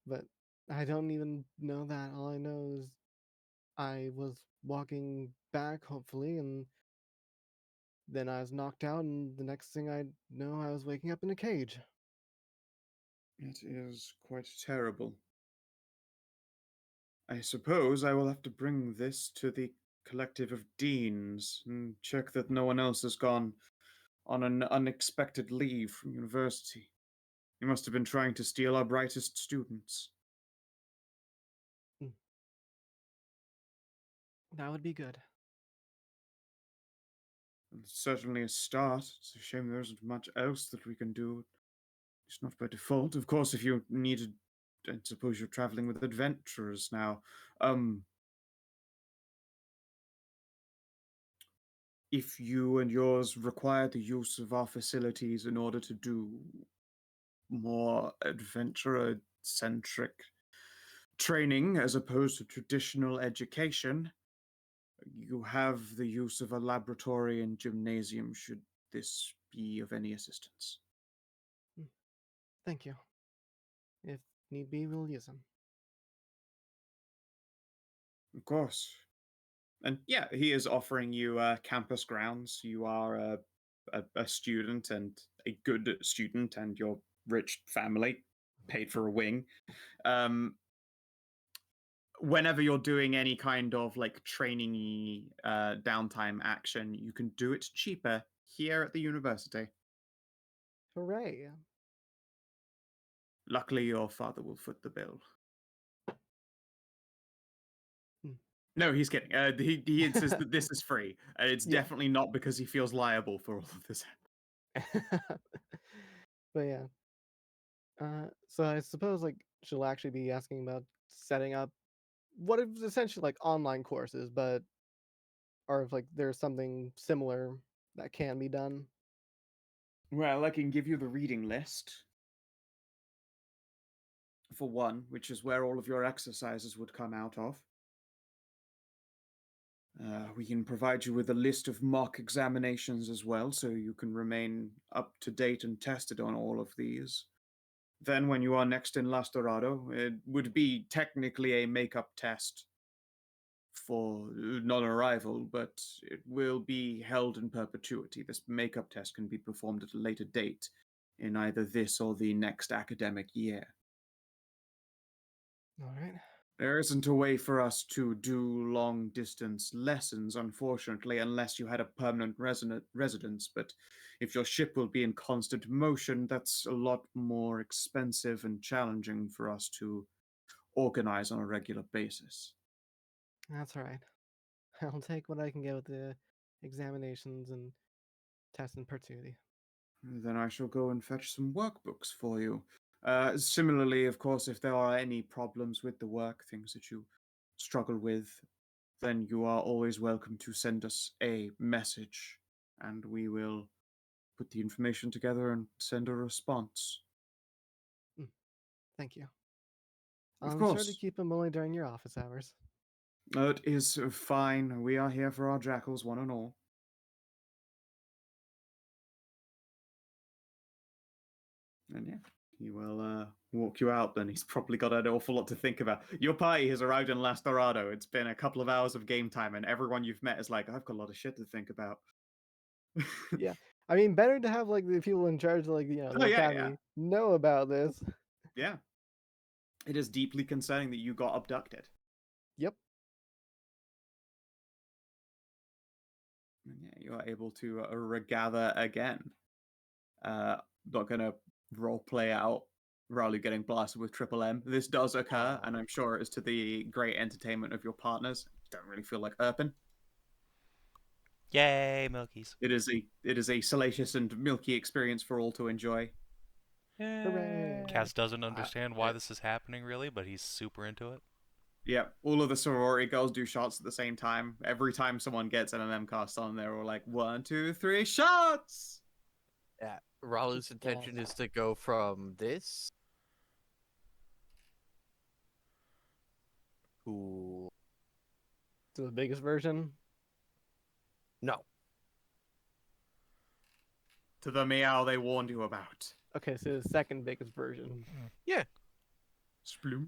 Speaker 3: but I don't even know that. All I know is I was walking back, hopefully, and then I was knocked out, and the next thing I know, I was waking up in a cage.
Speaker 1: It is quite terrible. I suppose I will have to bring this to the collective of deans and check that no one else has gone on an unexpected leave from university. He must have been trying to steal our brightest students.
Speaker 3: That would be good.
Speaker 1: It's certainly a start. It's a shame there isn't much else that we can do. It's not by default. Of course, if you needed, I suppose you're traveling with adventurers now. If you and yours require the use of our facilities in order to do more adventurer-centric training as opposed to traditional education, you have the use of a laboratory and gymnasium should this be of any assistance.
Speaker 3: Thank you. If need be, we'll use them.
Speaker 1: Of course. And yeah, he is offering you campus grounds. You are a student and a good student, and your rich family paid for a wing. Whenever you're doing any kind of like training downtime action, you can do it cheaper here at the university.
Speaker 3: Hooray!
Speaker 1: Luckily, your father will foot the bill.
Speaker 3: Hmm.
Speaker 1: No, he's kidding. He insists that this is free, and it's
Speaker 3: Yeah.
Speaker 1: definitely not because he feels liable for all of this.
Speaker 3: But yeah. So I suppose like she'll actually be asking about setting up what is essentially like online courses, but or if like there's something similar that can be done.
Speaker 1: Well, I can give you the reading list for one, which is where all of your exercises would come out of. We can provide you with a list of mock examinations as well, so you can remain up to date and tested on all of these. Then, when you are next in Las Dorado, it would be technically a makeup test for non-arrival, but it will be held in perpetuity. This makeup test can be performed at a later date in either this or the next academic year.
Speaker 3: All right.
Speaker 1: There isn't a way for us to do long-distance lessons, unfortunately, unless you had a permanent residence, but if your ship will be in constant motion, that's a lot more expensive and challenging for us to organize on a regular basis.
Speaker 3: That's all right. I'll take what I can get with the examinations and tests in perpetuity.
Speaker 1: Then I shall go and fetch some workbooks for you. Similarly, of course, if there are any problems with the work, things that you struggle with, then you are always welcome to send us a message, and we will put the information together and send a response.
Speaker 3: Thank you.
Speaker 1: Of
Speaker 3: I'll be sure to
Speaker 1: course.
Speaker 3: keep them only during your office hours.
Speaker 1: It is fine. We are here for our jackals, one and all. And yeah, he will walk you out. Then he's probably got an awful lot to think about. Your party has arrived in Las Dorado. It's been a couple of hours of game time, and everyone you've met is like, I've got a lot of shit to think about.
Speaker 3: Yeah. I mean, better to have like the people in charge of like the
Speaker 1: Oh, yeah,
Speaker 3: academy know about this.
Speaker 1: Yeah. It is deeply concerning that you got abducted.
Speaker 3: Yep.
Speaker 1: And yeah, you are able to regather again. Not gonna role play out Ralu getting blasted with Triple M. This does occur, and I'm sure it's to the great entertainment of your partners. Don't really feel like Erpin.
Speaker 6: Yay, Milkies.
Speaker 1: It is a salacious and milky experience for all to enjoy.
Speaker 3: Hooray.
Speaker 6: Cass doesn't understand why this is happening really, but he's super into it.
Speaker 1: Yeah, all of the sorority girls do shots at the same time. Every time someone gets an MM cast on, they're all like, 1, 2, 3, shots!
Speaker 4: Yeah, Ralu's intention is to go from this to
Speaker 3: So the biggest version.
Speaker 4: no.
Speaker 1: To the meow they warned you about.
Speaker 3: Okay, so the second biggest version.
Speaker 4: Yeah.
Speaker 1: Sploomp.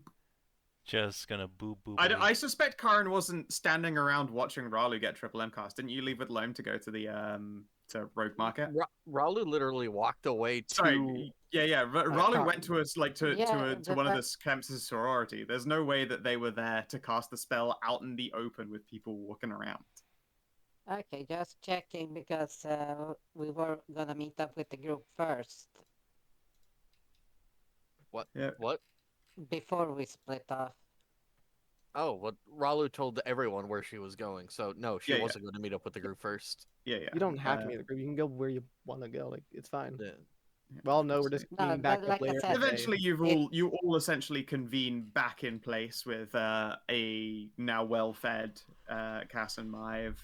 Speaker 6: Just gonna boop boop.
Speaker 1: I suspect Karin wasn't standing around watching Ralu get Triple M cast. Didn't you leave with Loam to go to the to Rogue Market?
Speaker 4: Ralu literally walked away to.
Speaker 1: Sorry, yeah. Ralu went to us like to one of the camps of sorority. There's no way that they were there to cast the spell out in the open with people walking around.
Speaker 5: Okay, just checking because we were gonna meet up with the group first
Speaker 4: What?
Speaker 1: Yeah.
Speaker 4: What?
Speaker 5: before we split off.
Speaker 4: Oh, well, Ralu told everyone where she was going, so no, she
Speaker 1: Yeah,
Speaker 4: wasn't going to meet up with the group first.
Speaker 1: Yeah.
Speaker 3: You don't have to meet the group. You can go where you want to go. Like it's fine.
Speaker 4: Yeah.
Speaker 3: Well, no, we're just
Speaker 5: No,
Speaker 3: meeting back
Speaker 5: but
Speaker 3: up
Speaker 5: like I
Speaker 3: later.
Speaker 5: said,
Speaker 1: Eventually, you all essentially convene back in place with a now well-fed Cass and Maeve,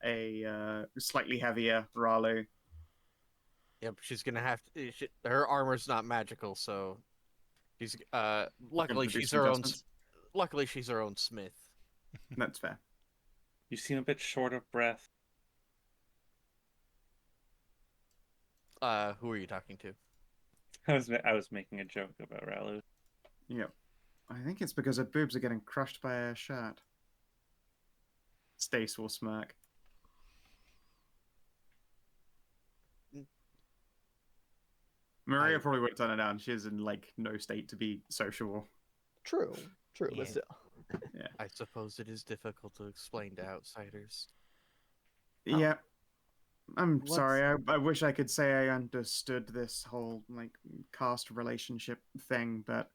Speaker 1: a slightly heavier Ralu.
Speaker 4: Yep, she's gonna have to. Her armor's not magical, so she's luckily
Speaker 1: do
Speaker 4: she's
Speaker 1: some
Speaker 4: her own.
Speaker 1: adjustments.
Speaker 4: Luckily, she's her own smith.
Speaker 1: That's fair.
Speaker 7: You seem a bit short of breath.
Speaker 4: Who are you talking to?
Speaker 7: I was making a joke about Ralu.
Speaker 1: Yep. I think it's because her boobs are getting crushed by her shirt. Stace will smirk. Maria probably won't turn it down. She's in like no state to be sociable.
Speaker 3: True,
Speaker 6: Yeah.
Speaker 3: but still.
Speaker 1: Yeah.
Speaker 4: I suppose it is difficult to explain to outsiders.
Speaker 1: Yeah. I'm
Speaker 3: What's-
Speaker 1: sorry. I wish I could say I understood this whole like caste relationship thing, but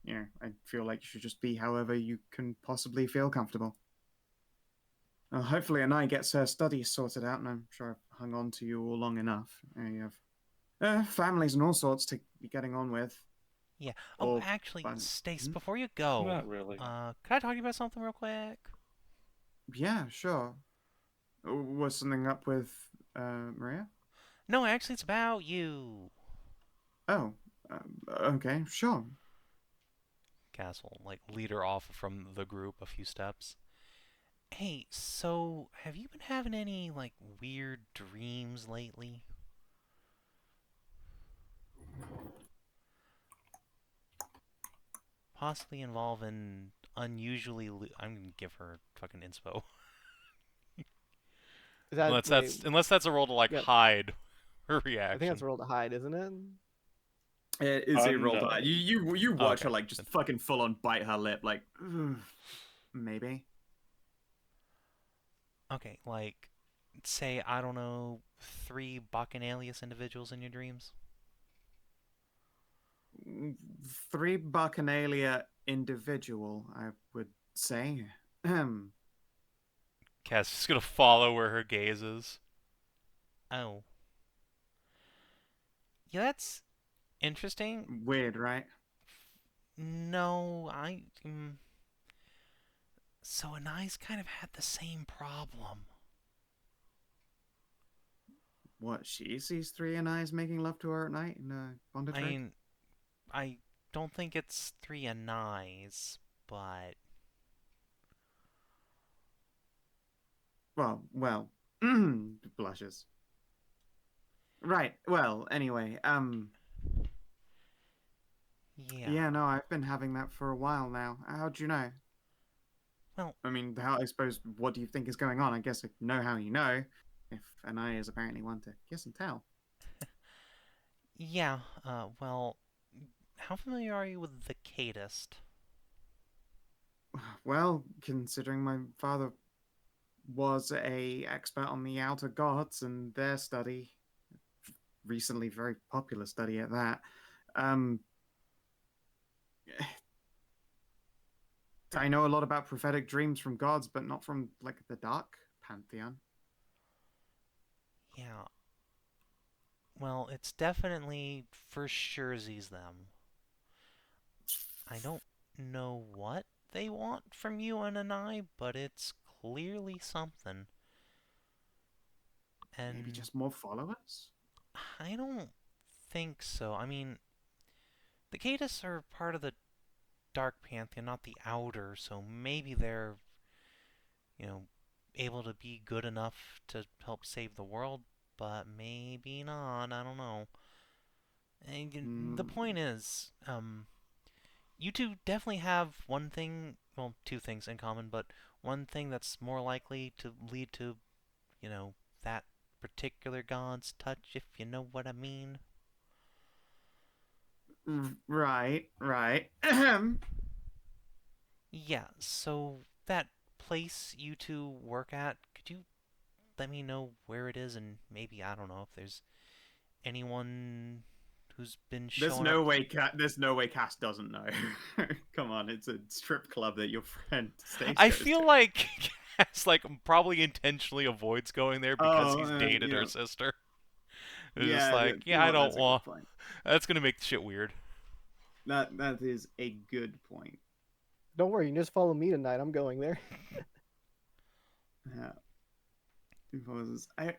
Speaker 1: I feel like you should just be however you can possibly feel comfortable. Hopefully Anai gets her studies sorted out, and I'm sure I've hung on to you all long enough. You have families and all sorts to be getting on with.
Speaker 6: Yeah. Oh,
Speaker 1: Or
Speaker 6: actually,
Speaker 1: fun.
Speaker 6: Stace,
Speaker 1: Hmm?
Speaker 6: before you go,
Speaker 7: Not really.
Speaker 6: can I talk to you about something real quick?
Speaker 1: Yeah, sure. Was something up with Maria?
Speaker 6: No, actually, it's about you.
Speaker 1: Oh, okay, sure.
Speaker 6: Castle, like, lead her off from the group a few steps. Hey, so, have you been having any, like, weird dreams lately? Possibly involving unusually... I'm gonna give her fucking inspo.
Speaker 3: Is that,
Speaker 6: Unless that's a roll to, like,
Speaker 3: Yeah.
Speaker 6: hide her reaction.
Speaker 3: I think that's a roll to hide, isn't it?
Speaker 1: It is a roll
Speaker 7: no.
Speaker 1: die. You watch
Speaker 6: Okay.
Speaker 1: her like just fucking full on bite her lip, like maybe.
Speaker 6: Okay, like, say, I don't know, 3 Bacchanalius individuals in your dreams?
Speaker 1: 3 Bacchanalia individual, I would say.
Speaker 6: Cass just gonna follow where her gaze is. Oh. Yeah, that's interesting.
Speaker 1: Weird, right?
Speaker 6: No, So Anai's kind of had the same problem.
Speaker 1: What, she sees 3 Anais making love to her at night in a bondage
Speaker 6: I
Speaker 1: rape?
Speaker 6: mean, I don't think it's 3 Anais, but
Speaker 1: Well, blushes. Right. Well, anyway,
Speaker 6: yeah.
Speaker 1: yeah, no, I've been having that for a while now. How'd you know?
Speaker 6: Well,
Speaker 1: I mean, I suppose, what do you think is going on? I guess I know how you know, if Anai is apparently one to kiss and tell.
Speaker 6: yeah. Well, how familiar are you with the Cadist?
Speaker 1: Well, considering my father was a expert on the outer gods and their study, recently very popular study at that, um, I know a lot about prophetic dreams from gods, but not from, like, the dark pantheon.
Speaker 6: Yeah. Well, it's definitely for surezies them. I don't know what they want from you and Anai, but it's clearly something.
Speaker 1: Maybe
Speaker 6: And
Speaker 1: just more followers?
Speaker 6: I don't think so. I mean, the Cadis are part of the Dark Pantheon, not the Outer, so maybe they're, you know, able to be good enough to help save the world, but maybe not. I don't know. And the
Speaker 1: Mm,
Speaker 6: point is, you two definitely have one thing, well, two things in common, but one thing that's more likely to lead to, you know, that particular god's touch, if you know what I mean.
Speaker 1: right, right.
Speaker 6: Yeah, so that place you two work at, could you let me know where it is and maybe, I don't know, if there's anyone who's been showing up?
Speaker 1: There's no way Cass doesn't know. Come on, it's a strip club that your friend Stace
Speaker 6: I
Speaker 1: goes
Speaker 6: feel
Speaker 1: to.
Speaker 6: like Cass, like, probably intentionally avoids going there because
Speaker 1: Oh,
Speaker 6: he's dated
Speaker 1: you
Speaker 6: her
Speaker 1: know,
Speaker 6: sister. It's just
Speaker 1: yeah,
Speaker 6: like, yeah, I
Speaker 1: well,
Speaker 6: don't
Speaker 1: that's a good
Speaker 6: want.
Speaker 1: point.
Speaker 6: That's gonna make shit weird.
Speaker 1: That is a good point.
Speaker 3: Don't worry, you can just follow me tonight. I'm going there.
Speaker 1: Yeah. Because I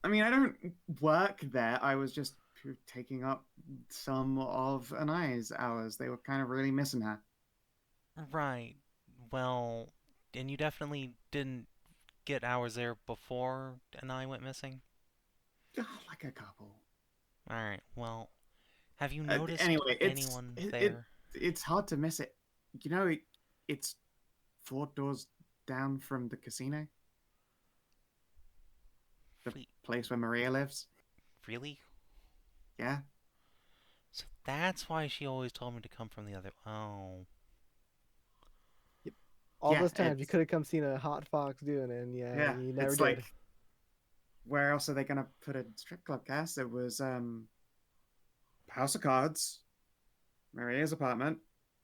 Speaker 1: mean, I don't work there. I was just taking up some of Anai's hours. They were kind of really missing her.
Speaker 6: Right. Well, and you definitely didn't get hours there before Anai went missing?
Speaker 1: Like a couple.
Speaker 6: Alright, well, have you noticed
Speaker 1: Anyway,
Speaker 6: anyone there?
Speaker 1: it's hard to miss it. You know, it's 4 doors down from the casino, the
Speaker 6: Wait,
Speaker 1: place where Maria lives.
Speaker 6: really?
Speaker 1: Yeah.
Speaker 6: So that's why she always told me to come from the other. Oh.
Speaker 3: All
Speaker 1: Yeah,
Speaker 3: those times you could have come seen a hot fox doing it, and yeah,
Speaker 1: yeah.
Speaker 3: you never
Speaker 1: It's
Speaker 3: did.
Speaker 1: like, where else are they gonna put a strip club, Cass? It was House of Cards, Maria's apartment,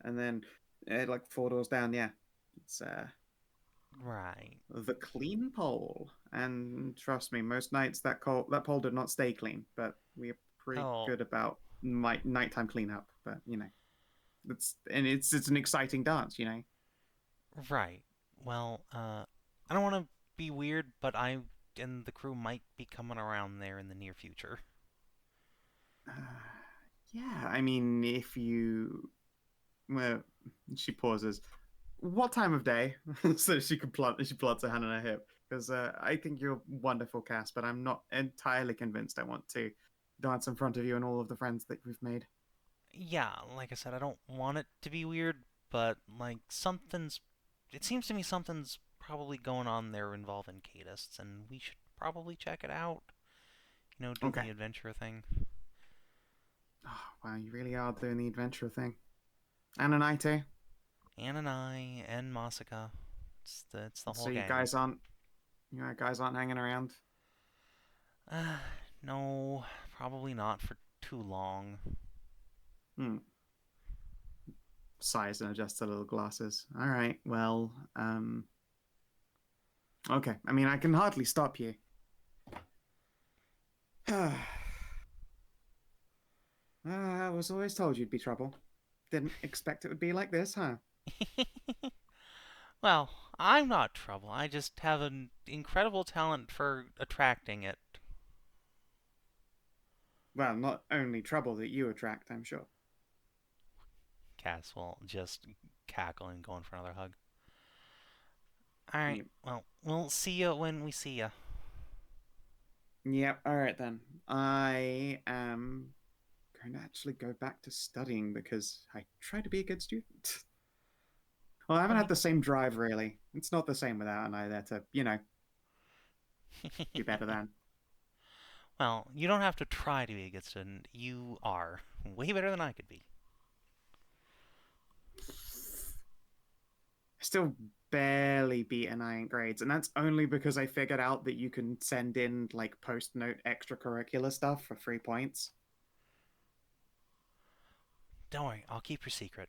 Speaker 1: and then like 4 doors down. Yeah, it's
Speaker 6: Right.
Speaker 1: the clean pole. And trust me, most nights that pole did not stay clean, but we are pretty
Speaker 6: Oh,
Speaker 1: good about nighttime cleanup. But you know, it's an exciting dance. You know.
Speaker 6: right. Well, I don't want to be weird, but I and the crew might be coming around there in the near future.
Speaker 1: Uh, yeah, I mean, if you, well, she pauses. What time of day? So she plots her hand on her hip. Because I think you're wonderful, Cass, but I'm not entirely convinced I want to dance in front of you and all of the friends that we've made.
Speaker 6: Yeah, like I said, I don't want it to be weird, but like something's. It seems to me something's probably going on there involving Cadists, and we should probably check it out. You know, do
Speaker 1: Okay.
Speaker 6: the adventure thing.
Speaker 1: Oh, wow, you really are doing the adventure thing. And an I too.
Speaker 6: Anai and Masika. It's the
Speaker 1: So
Speaker 6: whole gang.
Speaker 1: you guys aren't hanging around.
Speaker 6: No, probably not for too long.
Speaker 1: Hmm. Sighs and adjusts her little glasses. All right. Well, okay. I mean, I can hardly stop you. I was always told you'd be trouble. Didn't expect it would be like this, huh?
Speaker 6: Well, I'm not trouble. I just have an incredible talent for attracting it.
Speaker 1: Well, not only trouble that you attract, I'm sure.
Speaker 6: Cass will just cackle and go in for another hug. Alright, well, we'll see you when we see you.
Speaker 1: Yep, alright then. I am going to actually go back to studying because I try to be a good student. Well, I haven't had the same drive, really. It's not the same without Anai there to, be better than.
Speaker 6: Well, you don't have to try to be a good student. You are. Way better than I could be.
Speaker 1: I still barely beat Anai in grades, and that's only because I figured out that you can send in, like, post-note extracurricular stuff for 3 points.
Speaker 6: Don't worry, I'll keep your secret.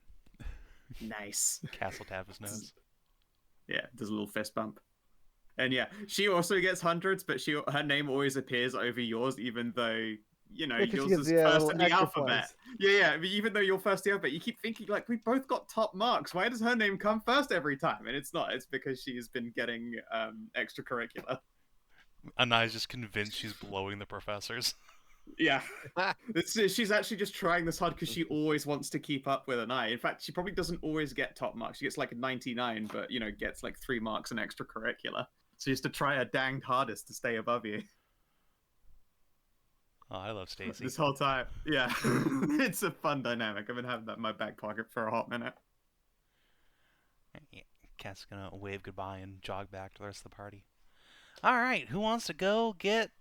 Speaker 1: Nice.
Speaker 6: Cass will tap his nose.
Speaker 1: Yeah, does a little fist bump. And yeah, she also gets hundreds, but her name always appears over yours, even though,
Speaker 3: Because she
Speaker 1: yours
Speaker 3: gets
Speaker 1: is
Speaker 3: the
Speaker 1: first
Speaker 3: little
Speaker 1: in the
Speaker 3: extra
Speaker 1: alphabet.
Speaker 3: points.
Speaker 1: Yeah, I mean, even though you're first in the alphabet, you keep thinking, like, we both got top marks. Why does her name come first every time? And it's not. It's because she's been getting extracurricular.
Speaker 6: Anai's just convinced she's blowing the professors.
Speaker 1: Yeah. She's actually just trying this hard because she always wants to keep up with Anai. In fact, she probably doesn't always get top marks. She gets like a 99, but, gets like 3 marks in extracurricular. So she has to try her danged hardest to stay above you.
Speaker 6: Oh, I love Stacy.
Speaker 1: This whole time. Yeah. It's a fun dynamic. I've been having that in my back pocket for a hot minute.
Speaker 6: Yeah, Cass is gonna wave goodbye and jog back to the rest of the party. Alright, who wants to go get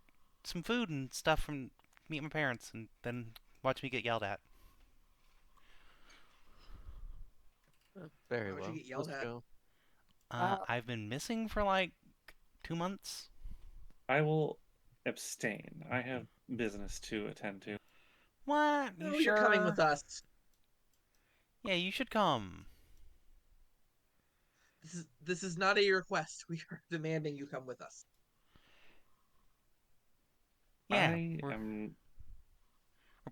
Speaker 6: some food and stuff from meet my parents and then watch me get yelled at?
Speaker 4: Very
Speaker 2: How would
Speaker 4: well.
Speaker 2: you get yelled
Speaker 4: Let's
Speaker 2: at?
Speaker 4: go.
Speaker 6: I've been missing for like 2 months.
Speaker 7: I will abstain. I have business to attend to.
Speaker 6: What?
Speaker 2: No,
Speaker 6: You
Speaker 2: you're coming with us.
Speaker 6: Yeah, you should come.
Speaker 2: This is not a request. We are demanding you come with us.
Speaker 6: Yeah,
Speaker 7: We're
Speaker 6: we're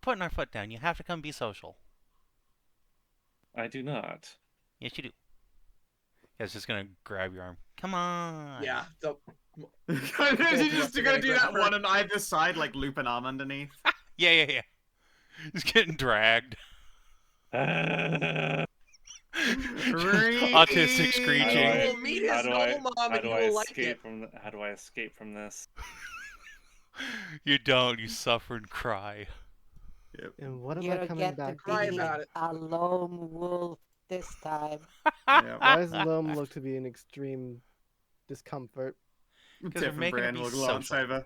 Speaker 6: putting our foot down. You have to come be social.
Speaker 7: I do not.
Speaker 6: Yes, you do. Yeah, it's just gonna grab your arm. Come on.
Speaker 2: Yeah. So,
Speaker 1: You're just gonna do that one on either side, like loop an arm underneath.
Speaker 6: Yeah. Just getting dragged. Autistic screeching.
Speaker 2: You will meet his normal mom and you will like it.
Speaker 7: How do I escape from this?
Speaker 6: You don't. You suffer and cry.
Speaker 1: Yep.
Speaker 3: And what am
Speaker 5: You
Speaker 3: I
Speaker 5: don't
Speaker 3: coming
Speaker 5: get to
Speaker 3: back
Speaker 2: Cry
Speaker 5: be
Speaker 2: about it.
Speaker 5: a lone wolf this time.
Speaker 1: Yep.
Speaker 3: Why does Loam look to be in extreme discomfort?
Speaker 6: Because
Speaker 1: Tiff
Speaker 6: we're
Speaker 1: and
Speaker 6: making her
Speaker 1: Brienne
Speaker 6: be
Speaker 1: will glance
Speaker 6: social.
Speaker 1: over.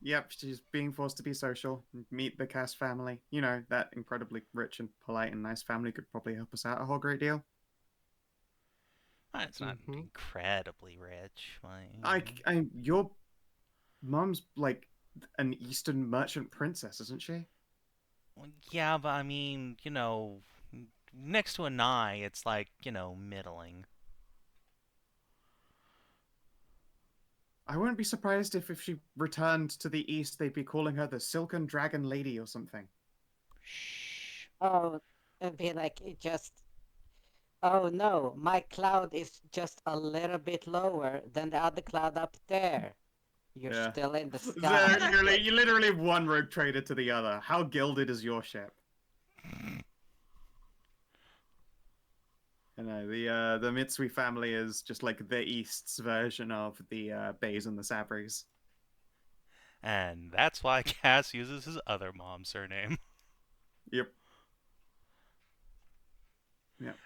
Speaker 1: Yep, she's being forced to be social. Meet the Cass family. That incredibly rich and polite and nice family could probably help us out a whole great deal.
Speaker 6: It's not
Speaker 3: Mhm.
Speaker 6: incredibly rich. Like,
Speaker 1: Your mom's like an Eastern merchant princess, isn't she?
Speaker 6: well, yeah, but I mean, next to Anai, it's like, middling.
Speaker 1: I wouldn't be surprised if she returned to the East, they'd be calling her the Silken Dragon Lady or something.
Speaker 6: Shh.
Speaker 5: Oh, it'd be like oh no, my cloud is just a little bit lower than the other cloud up there. You're
Speaker 1: Yeah.
Speaker 5: still in the sky.
Speaker 1: You literally one rogue trader to the other. How gilded is your ship? The Mitsui family is just like the East's version of the Bays and the Sabris.
Speaker 6: And that's why Cass uses his other mom's surname.
Speaker 1: Yep.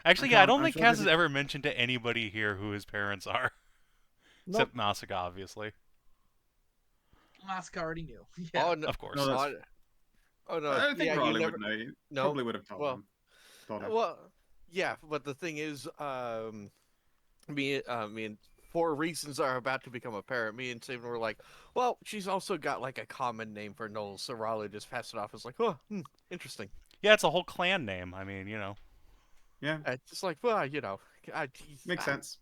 Speaker 6: Actually, I don't think Cass has ever mentioned to anybody here who his parents are.
Speaker 3: Nope.
Speaker 6: Except Masika, obviously.
Speaker 2: Masika already knew. Yeah.
Speaker 4: Oh, no.
Speaker 6: Of course.
Speaker 1: No,
Speaker 4: no.
Speaker 1: I don't think
Speaker 4: Yeah,
Speaker 1: Ralu
Speaker 4: you never.
Speaker 1: would know. You
Speaker 4: No.
Speaker 1: probably would have told
Speaker 4: Well,
Speaker 1: him. Told him.
Speaker 4: Well, yeah, but the thing is, me and for reasons are about to become apparent, me and Savin were like, well, she's also got like a common name for Knowles, so Ralu just passed it off as like, oh, interesting.
Speaker 6: Yeah, it's a whole clan name. I mean,
Speaker 1: Yeah,
Speaker 4: It's just like, well,
Speaker 1: makes sense.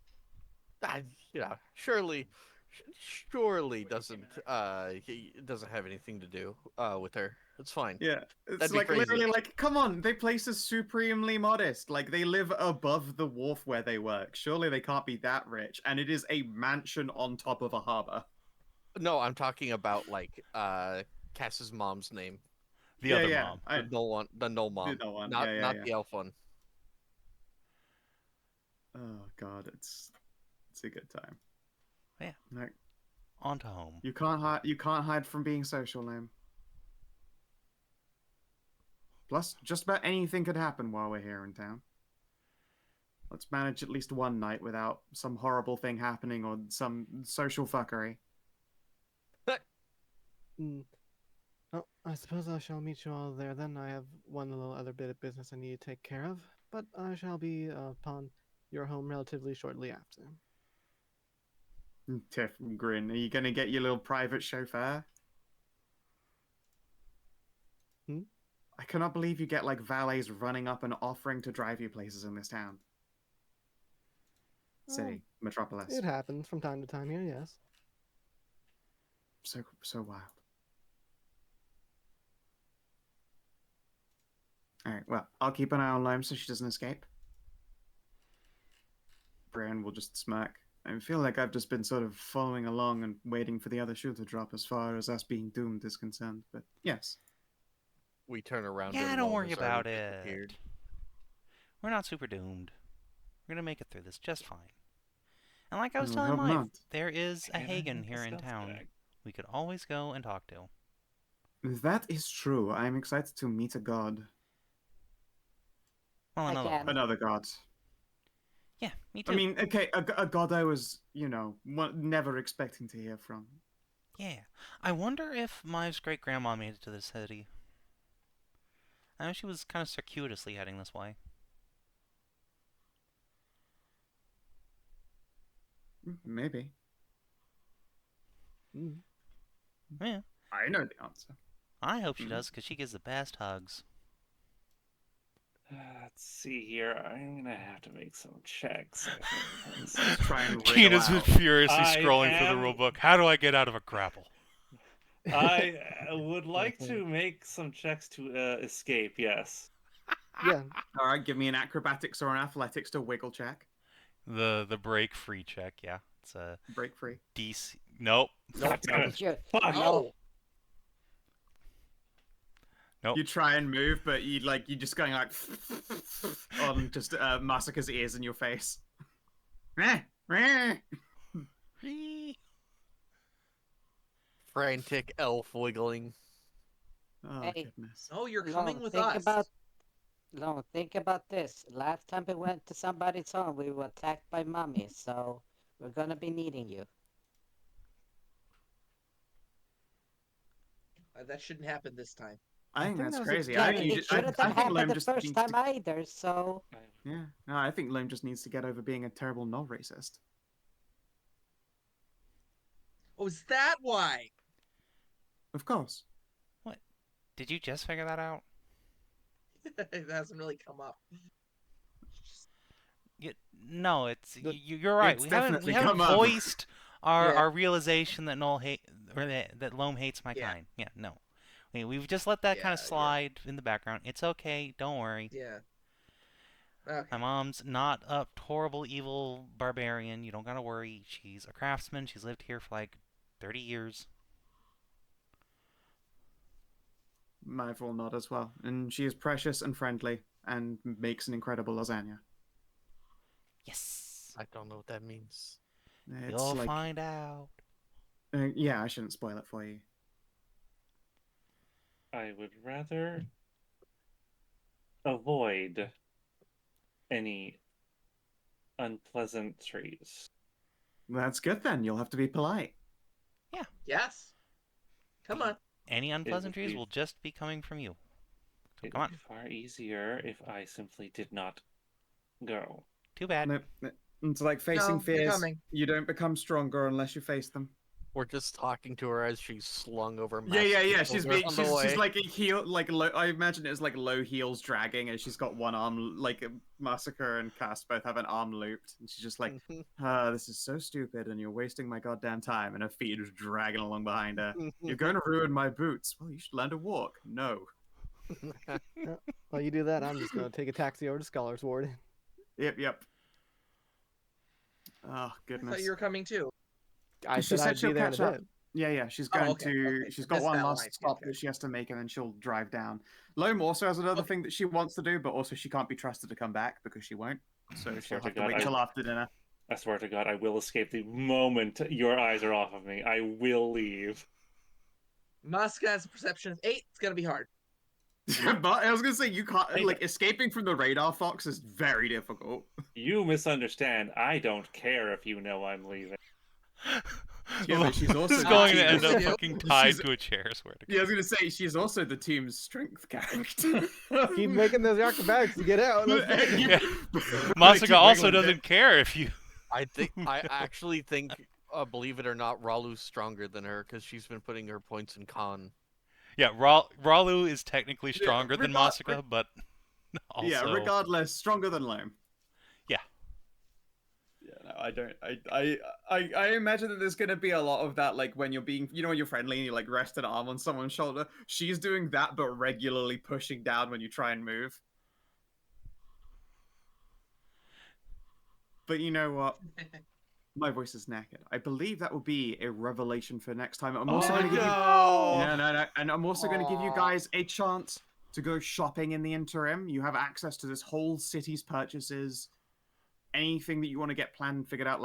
Speaker 4: Surely doesn't have anything to do with her. It's fine.
Speaker 1: Yeah, it's
Speaker 4: That'd be
Speaker 1: like
Speaker 4: crazy.
Speaker 1: literally like, come on, they place us supremely modest. Like they live above the wharf where they work. Surely they can't be that rich. And it is a mansion on top of a harbor.
Speaker 4: No, I'm talking about like Cass's mom's name.
Speaker 6: the other mom.
Speaker 4: The null one, the null mom,
Speaker 1: The null one.
Speaker 4: not
Speaker 1: Yeah.
Speaker 4: the elf one.
Speaker 1: Oh God, it's a good time.
Speaker 6: Yeah.
Speaker 1: No,
Speaker 6: On to home.
Speaker 1: you can't hide from being social, Loam. Plus, just about anything could happen while we're here in town. Let's manage at least one night without some horrible thing happening or some social fuckery.
Speaker 3: Well, I suppose I shall meet you all there then. I have one little other bit of business I need to take care of, but I shall be upon your home relatively shortly after.
Speaker 1: Tiff grin. Are you gonna get your little private chauffeur? I cannot believe you get like valets running up and offering to drive you places in this town. City, metropolis.
Speaker 3: It happens from time to time here, yes.
Speaker 1: So wild. Alright, well, I'll keep an eye on Loam so she doesn't escape. Brian will just smirk. I feel like I've just been sort of following along and waiting for the other shoe to drop as far as us being doomed is concerned, but yes.
Speaker 4: We turn around.
Speaker 6: Yeah,
Speaker 4: and
Speaker 6: don't
Speaker 4: Loam
Speaker 6: worry
Speaker 4: has already
Speaker 6: about it.
Speaker 4: disappeared.
Speaker 6: We're not super doomed. We're gonna make it through this just fine. And like I was
Speaker 1: I
Speaker 6: telling
Speaker 1: hope
Speaker 6: Life,
Speaker 1: not.
Speaker 6: there is a
Speaker 7: Can I
Speaker 6: Hagen
Speaker 7: have
Speaker 6: here
Speaker 7: the
Speaker 6: in
Speaker 7: stealth
Speaker 6: town
Speaker 7: bag?
Speaker 6: we could always go and talk to.
Speaker 1: That is true. I'm excited to meet a god.
Speaker 6: Well, another
Speaker 5: Again.
Speaker 6: one.
Speaker 1: Another god.
Speaker 6: Yeah, me too.
Speaker 1: I mean, okay, a god I was, never expecting to hear from.
Speaker 6: Yeah. I wonder if Mai's great-grandma made it to this city. I know she was kind of circuitously heading this way.
Speaker 1: Maybe.
Speaker 6: Yeah.
Speaker 1: I know the answer.
Speaker 6: I hope she does, because she gives the best hugs.
Speaker 7: Let's see here. I'm gonna have to make some checks. I think.
Speaker 1: Let's try and wriggle
Speaker 6: Kina's
Speaker 1: out.
Speaker 6: furiously
Speaker 7: I
Speaker 6: scrolling through the
Speaker 7: am-
Speaker 6: rulebook. How do I get out of a grapple?
Speaker 7: I would like to make some checks to escape. Yes.
Speaker 3: Yeah,
Speaker 1: All right, give me an acrobatics or an athletics to wiggle check.
Speaker 6: The break free check, yeah. It's a
Speaker 1: Break free.
Speaker 6: DC. Nope.
Speaker 7: God damn it.
Speaker 5: Did you?
Speaker 7: Fuck.
Speaker 5: No.
Speaker 6: Nope.
Speaker 1: You try and move, but you just going like on just Masika's ears in your face.
Speaker 4: Frantic elf wiggling.
Speaker 1: Oh
Speaker 5: Hey.
Speaker 1: goodness.
Speaker 2: Oh, you're
Speaker 5: No,
Speaker 2: coming with
Speaker 5: think
Speaker 2: us.
Speaker 5: think about this. Last time we went to somebody's home, we were attacked by mummies, so we're gonna be needing you.
Speaker 2: That shouldn't happen this time.
Speaker 1: I think
Speaker 3: think
Speaker 1: that's
Speaker 3: that was a
Speaker 1: crazy.
Speaker 3: Yeah,
Speaker 1: I
Speaker 5: Yeah,
Speaker 1: think,
Speaker 5: it
Speaker 1: you just,
Speaker 5: shouldn't
Speaker 1: I
Speaker 5: have
Speaker 1: think Loam
Speaker 5: happened the
Speaker 1: just
Speaker 5: first
Speaker 1: needs
Speaker 5: time
Speaker 1: to,
Speaker 5: either, so...
Speaker 1: yeah. No, I think Loam just needs to get over being a terrible null racist.
Speaker 2: Oh, is that why?
Speaker 1: Of course.
Speaker 6: Did you just figure that out?
Speaker 2: It hasn't really come up.
Speaker 6: No, it's
Speaker 3: Good.
Speaker 6: you're right.
Speaker 1: It's
Speaker 6: We haven't
Speaker 1: definitely come up.
Speaker 6: voiced our
Speaker 2: Yeah.
Speaker 6: our realization that that Loam hates my
Speaker 2: Yeah.
Speaker 6: kind. Yeah, no. We've just let that kind of
Speaker 2: Yeah,
Speaker 6: slide in the background. It's okay. Don't worry.
Speaker 2: Yeah. Okay.
Speaker 6: My mom's not a horrible, evil barbarian. You don't gotta worry. She's a craftsman. She's lived here for like 30 years.
Speaker 1: My full nod as well. And she is precious and friendly and makes an incredible lasagna.
Speaker 6: Yes.
Speaker 4: I don't know what that means.
Speaker 1: It's
Speaker 6: You'll
Speaker 1: like,
Speaker 6: find out.
Speaker 1: yeah, I shouldn't spoil it for you.
Speaker 7: I would rather avoid any unpleasantries.
Speaker 1: That's good then. You'll have to be polite.
Speaker 2: Yes. Come on.
Speaker 6: Any unpleasantries
Speaker 7: be-
Speaker 6: will just be coming from you. So
Speaker 7: It
Speaker 6: come
Speaker 7: would
Speaker 6: on.
Speaker 7: be far easier if I simply did not go.
Speaker 6: Too bad.
Speaker 1: No, it's like facing
Speaker 2: No, you're
Speaker 1: fears.
Speaker 2: coming.
Speaker 1: You don't become stronger unless you face them.
Speaker 4: We're just talking to her as she's slung over.
Speaker 1: Yeah.
Speaker 4: massive
Speaker 1: She's
Speaker 4: boulders
Speaker 1: being,
Speaker 4: on the
Speaker 1: she's
Speaker 4: way.
Speaker 1: like a heel, like low. I imagine it's like low heels dragging, and she's got one arm. Like Masika and Cass both have an arm looped, and she's just like, this is so stupid, and you're wasting my goddamn time. And her feet are just dragging along behind her. You're going to ruin my boots. Well, you should learn to walk. No.
Speaker 3: while you do that, I'm just gonna take a taxi over to Scholar's Ward.
Speaker 1: Yep. Oh
Speaker 2: I
Speaker 1: goodness.
Speaker 2: thought you were coming too.
Speaker 3: I
Speaker 1: She
Speaker 3: said
Speaker 1: said
Speaker 3: I'd
Speaker 1: she'll
Speaker 3: be there in
Speaker 1: catch
Speaker 3: a
Speaker 1: up.
Speaker 3: bit.
Speaker 1: Yeah. She's
Speaker 2: Oh,
Speaker 1: going
Speaker 2: okay,
Speaker 1: to.
Speaker 2: okay.
Speaker 1: She's
Speaker 2: I
Speaker 1: got
Speaker 2: missed
Speaker 1: one
Speaker 2: that
Speaker 1: last
Speaker 2: line.
Speaker 1: stop
Speaker 2: Okay.
Speaker 1: that she has to make, and then she'll drive down. Loam also has another
Speaker 2: Okay.
Speaker 1: thing that she wants to do, but also she can't be trusted to come back because she won't. So
Speaker 7: Swear
Speaker 1: she'll
Speaker 7: to
Speaker 1: have to
Speaker 7: God,
Speaker 1: wait till after dinner.
Speaker 7: I swear to God, I will escape the moment your eyes are off of me. I will leave.
Speaker 2: Masika has a perception of 8. It's gonna be hard.
Speaker 1: But I was gonna say you can't
Speaker 7: Hey,
Speaker 1: like escaping from the radar fox is very difficult.
Speaker 7: You misunderstand. I don't care if you know I'm leaving.
Speaker 1: Yeah, but she's also
Speaker 6: This is
Speaker 1: the
Speaker 6: going to
Speaker 1: team-
Speaker 6: end up
Speaker 2: She's-
Speaker 6: fucking tied
Speaker 1: she's-
Speaker 6: to a chair, I swear to God.
Speaker 1: Yeah, I was gonna say she's also the team's strength character.
Speaker 3: Keep making those acrobatics to get out. Let's go.
Speaker 6: Yeah.
Speaker 1: Keep
Speaker 6: Masika also
Speaker 1: wiggling
Speaker 6: doesn't care if you.
Speaker 4: I actually think, believe it or not, Ralu's stronger than her because she's been putting her points in con.
Speaker 6: Yeah, Ralu is technically
Speaker 1: Yeah,
Speaker 6: stronger than Masika, but also.
Speaker 1: Yeah, regardless, stronger than Loam.
Speaker 6: Yeah.
Speaker 1: Yeah, no, I don't. I imagine that there's gonna be a lot of that, like when you're being, when you're friendly and you like rest an arm on someone's shoulder. She's doing that, but regularly pushing down when you try and move. But you know what? My voice is knackered. I believe that will be a revelation for next time. I'm also going to give you. No, and I'm also going to give you guys a chance to go shopping in the interim. You have access to this whole city's purchases. Anything that you want to get planned and figured out,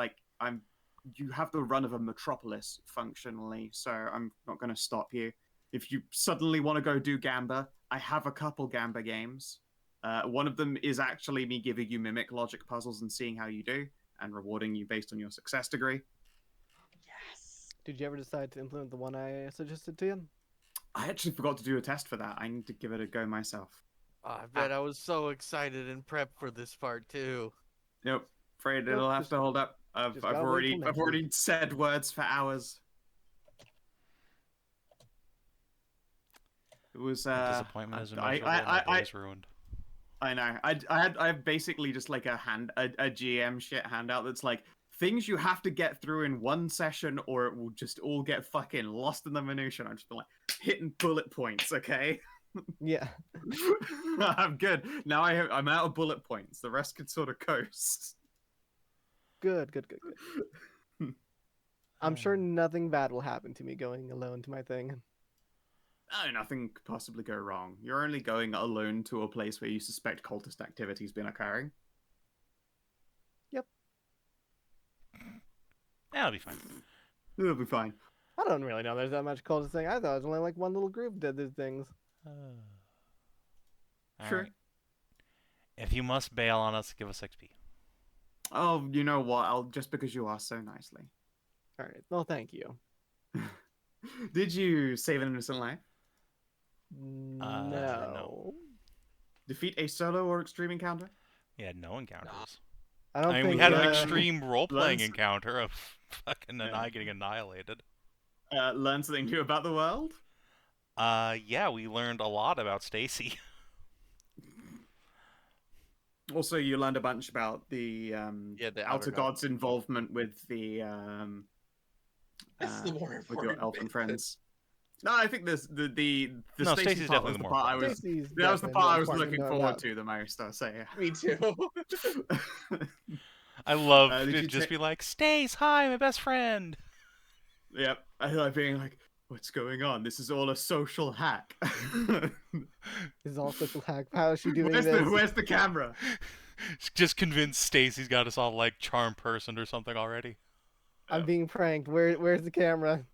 Speaker 1: you have the run of a metropolis functionally, so I'm not going to stop you. If you suddenly want to go do Gamba, I have a couple Gamba games. One of them is actually me giving you mimic logic puzzles and seeing how you do, and rewarding you based on your success degree.
Speaker 2: Yes.
Speaker 3: Did you ever decide to implement the one I suggested to you?
Speaker 1: I actually forgot to do a test for that. I need to give it a go myself.
Speaker 4: I bet I was so excited and prepped for this part too.
Speaker 1: Nope, afraid
Speaker 3: Nope,
Speaker 1: it'll have
Speaker 3: just-
Speaker 1: to hold up. I've
Speaker 3: just gotta wait
Speaker 1: already
Speaker 3: till next
Speaker 1: I've already said words for hours. It was
Speaker 6: Disappointment is
Speaker 1: I
Speaker 6: immeasurable. My day is ruined.
Speaker 1: I know. I have basically just like a GM shit handout that's like things you have to get through in one session, or it will just all get fucking lost in the minutia. I'm just been like hitting bullet points, okay?
Speaker 3: Yeah.
Speaker 1: I'm good now. I'm out of bullet points. The rest could sort of coast.
Speaker 3: Good. I'm sure nothing bad will happen to me going alone to my thing.
Speaker 1: Oh, nothing could possibly go wrong. You're only going alone to a place where you suspect cultist activity's been occurring.
Speaker 3: Yep.
Speaker 6: That'll be fine.
Speaker 1: It'll be fine.
Speaker 3: I don't really know there's that much cultist thing. I thought it was only like one little group did these things.
Speaker 1: Sure.
Speaker 6: Alright. If you must bail on us, give us XP.
Speaker 1: Oh, you know what? I'll just because you asked so nicely.
Speaker 3: Alright, well thank you.
Speaker 1: Did you save an innocent life?
Speaker 3: No.
Speaker 1: Defeat a solo or extreme encounter?
Speaker 6: We had no encounters.
Speaker 3: I don't
Speaker 6: I mean,
Speaker 3: think
Speaker 6: we had an
Speaker 1: uh,
Speaker 6: extreme role-playing
Speaker 1: Lens-
Speaker 6: encounter of fucking
Speaker 1: Yeah.
Speaker 6: Anai getting annihilated.
Speaker 1: Learn something new about the world?
Speaker 6: Yeah, we learned a lot about Stacy.
Speaker 1: Also, you learned a bunch about the
Speaker 4: The
Speaker 1: Outer Gods' involvement with the
Speaker 2: This is the more
Speaker 1: with your
Speaker 2: important
Speaker 1: elfen
Speaker 2: bit.
Speaker 1: friends. No, I think this the
Speaker 6: No,
Speaker 1: Stacy
Speaker 6: Stacey's
Speaker 1: part
Speaker 6: definitely
Speaker 1: was
Speaker 6: the
Speaker 1: the
Speaker 6: more
Speaker 1: part I was.
Speaker 3: Stacy's
Speaker 1: That was the
Speaker 3: definitely
Speaker 1: part I
Speaker 3: more
Speaker 1: was
Speaker 3: important
Speaker 1: looking
Speaker 3: to know
Speaker 1: forward
Speaker 3: about.
Speaker 1: to the most. I'll say.
Speaker 2: Me too.
Speaker 6: I love
Speaker 1: Did
Speaker 6: to
Speaker 1: you
Speaker 6: just
Speaker 1: ta-
Speaker 6: be like, Stace, hi, my best friend.
Speaker 1: Yep, I like being like, "What's going on? This is all a social hack."
Speaker 3: This is all social hack. How is she doing
Speaker 1: where's
Speaker 3: this?
Speaker 1: where's the camera?
Speaker 6: Just convinced Stacy's got us all like charm person or something already.
Speaker 3: I'm being pranked. Where's the camera?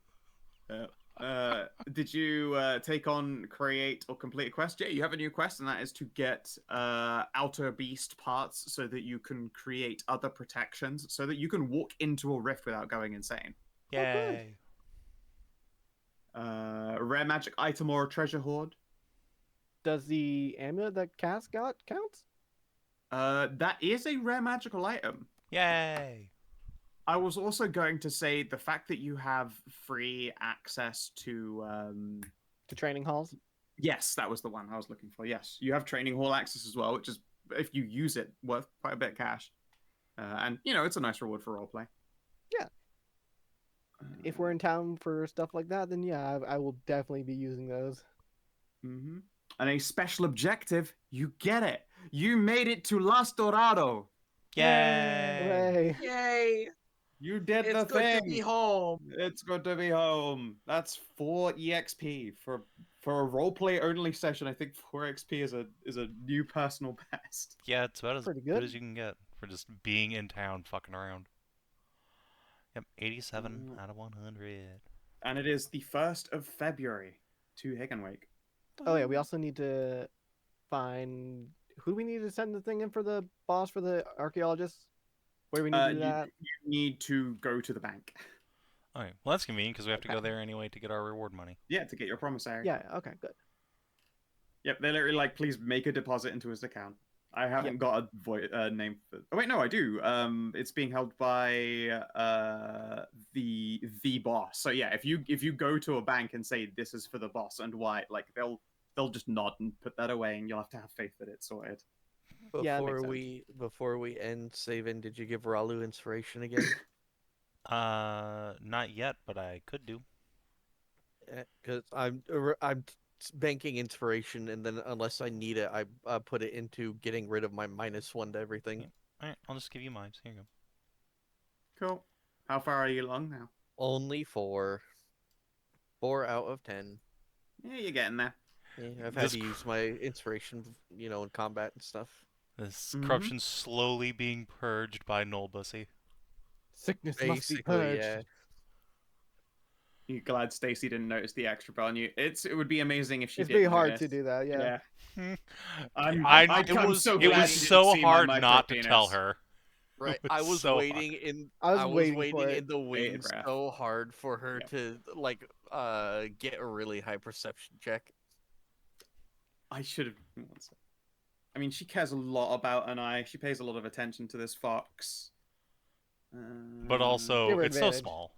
Speaker 1: Did you take on, create, or complete a quest? Yeah, you have a new quest, and that is to get outer beast parts so that you can create other protections, so that you can walk into a rift without going insane.
Speaker 6: Yay.
Speaker 1: Rare magic item or a treasure hoard.
Speaker 3: Does the amulet that Cass got count?
Speaker 1: That is a rare magical item.
Speaker 6: Yay.
Speaker 1: I was also going to say the fact that you have free access to
Speaker 3: The training halls?
Speaker 1: yes, that was the one I was looking for. Yes, you have training hall access as well, which is, if you use it, worth quite a bit of cash. And it's a nice reward for roleplay.
Speaker 3: Yeah. If we're in town for stuff like that, then yeah, I will definitely be using those.
Speaker 1: Mm-hmm. And a special objective, you get it. You made it to Las Dorado.
Speaker 6: Yay.
Speaker 3: Hooray!
Speaker 2: Yay!
Speaker 1: You did the
Speaker 2: It's good
Speaker 1: thing.
Speaker 2: to be home.
Speaker 1: It's good to be home. That's 4 EXP for a roleplay only session. I think 4 XP is a new personal best.
Speaker 6: Yeah, it's about as
Speaker 3: Pretty
Speaker 6: good
Speaker 3: good.
Speaker 6: as you can get for just being in town fucking around. Yep, 87 out of 100.
Speaker 1: And it is the 1st of February to Higgenwake.
Speaker 3: Oh yeah, we also need to find who do we need to send the thing in for the boss for the archaeologists? Where do we need to do that?
Speaker 1: You need to go to the bank.
Speaker 6: Okay, well that's convenient because we have to go there anyway to get our reward money.
Speaker 1: Yeah, to get your promissory.
Speaker 3: Yeah, okay, good.
Speaker 1: Yep, they're literally like, please make a deposit into his account. I haven't got a name for... Oh, wait, no, I do. It's being held by the boss. So yeah, if you go to a bank and say this is for the boss and why, like they'll just nod and put that away, and you'll have to have faith that it's sorted.
Speaker 3: Yeah, that makes
Speaker 4: Before we end, Savin, did you give Ralu inspiration again?
Speaker 6: Not yet, but I could do.
Speaker 4: Because I'm banking inspiration, and then unless I need it, I put it into getting rid of my -1 to everything.
Speaker 6: Yeah. Alright, I'll just give you mine. Here you go.
Speaker 1: Cool. How far are you along now?
Speaker 4: Only 4. 4 out of 10.
Speaker 1: Yeah, you're getting there.
Speaker 4: Yeah, I've had to use my inspiration, you know, in combat and stuff.
Speaker 6: This corruption's slowly being purged by Nullbussy.
Speaker 3: Sickness must be purged.
Speaker 4: Yeah.
Speaker 1: You glad Stacy didn't notice the extra bell on you? It would be amazing if she
Speaker 3: It's
Speaker 1: did.
Speaker 3: pretty hard to do that, yeah.
Speaker 1: I'm so glad
Speaker 6: it was
Speaker 1: you didn't
Speaker 6: so
Speaker 1: see my
Speaker 6: hard
Speaker 1: micro
Speaker 6: not to
Speaker 1: penis.
Speaker 6: tell her.
Speaker 4: Right,
Speaker 6: It
Speaker 4: I was
Speaker 6: so
Speaker 4: waiting
Speaker 6: hard.
Speaker 4: in.
Speaker 3: I was waiting
Speaker 4: waiting
Speaker 3: for it.
Speaker 4: in the wings
Speaker 1: Hedrah.
Speaker 4: so hard for her to like get a really high perception check.
Speaker 1: I should have. I mean, she cares a lot about Anai. She pays a lot of attention to this fox.
Speaker 6: But also,
Speaker 3: Give her
Speaker 6: it's so
Speaker 3: advantage.
Speaker 6: small.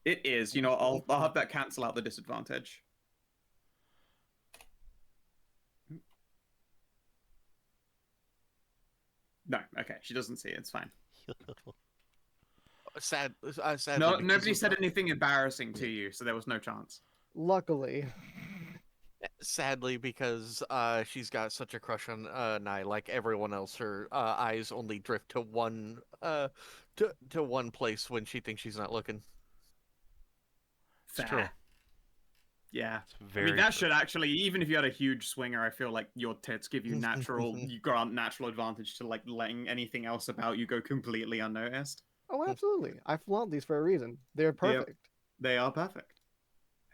Speaker 1: It is. You know, I'll have that cancel out the disadvantage. No, okay, she doesn't see it. It's fine.
Speaker 4: Sadly,
Speaker 1: No,
Speaker 4: because
Speaker 1: nobody
Speaker 4: of-
Speaker 1: said anything embarrassing to you, so there was no chance.
Speaker 3: Luckily.
Speaker 4: Sadly, because she's got such a crush on Anai, like everyone else, her eyes only drift to one to one place when she thinks she's not looking.
Speaker 1: Fair.
Speaker 6: true.
Speaker 1: Yeah.
Speaker 6: It's
Speaker 1: I
Speaker 6: very
Speaker 1: mean, that
Speaker 6: true.
Speaker 1: should actually, even if you had a huge swinger, I feel like your tits give you you grant natural advantage to like letting anything else about you go completely unnoticed.
Speaker 3: Oh, absolutely. I flaunt these for a reason. They're perfect.
Speaker 1: They are perfect.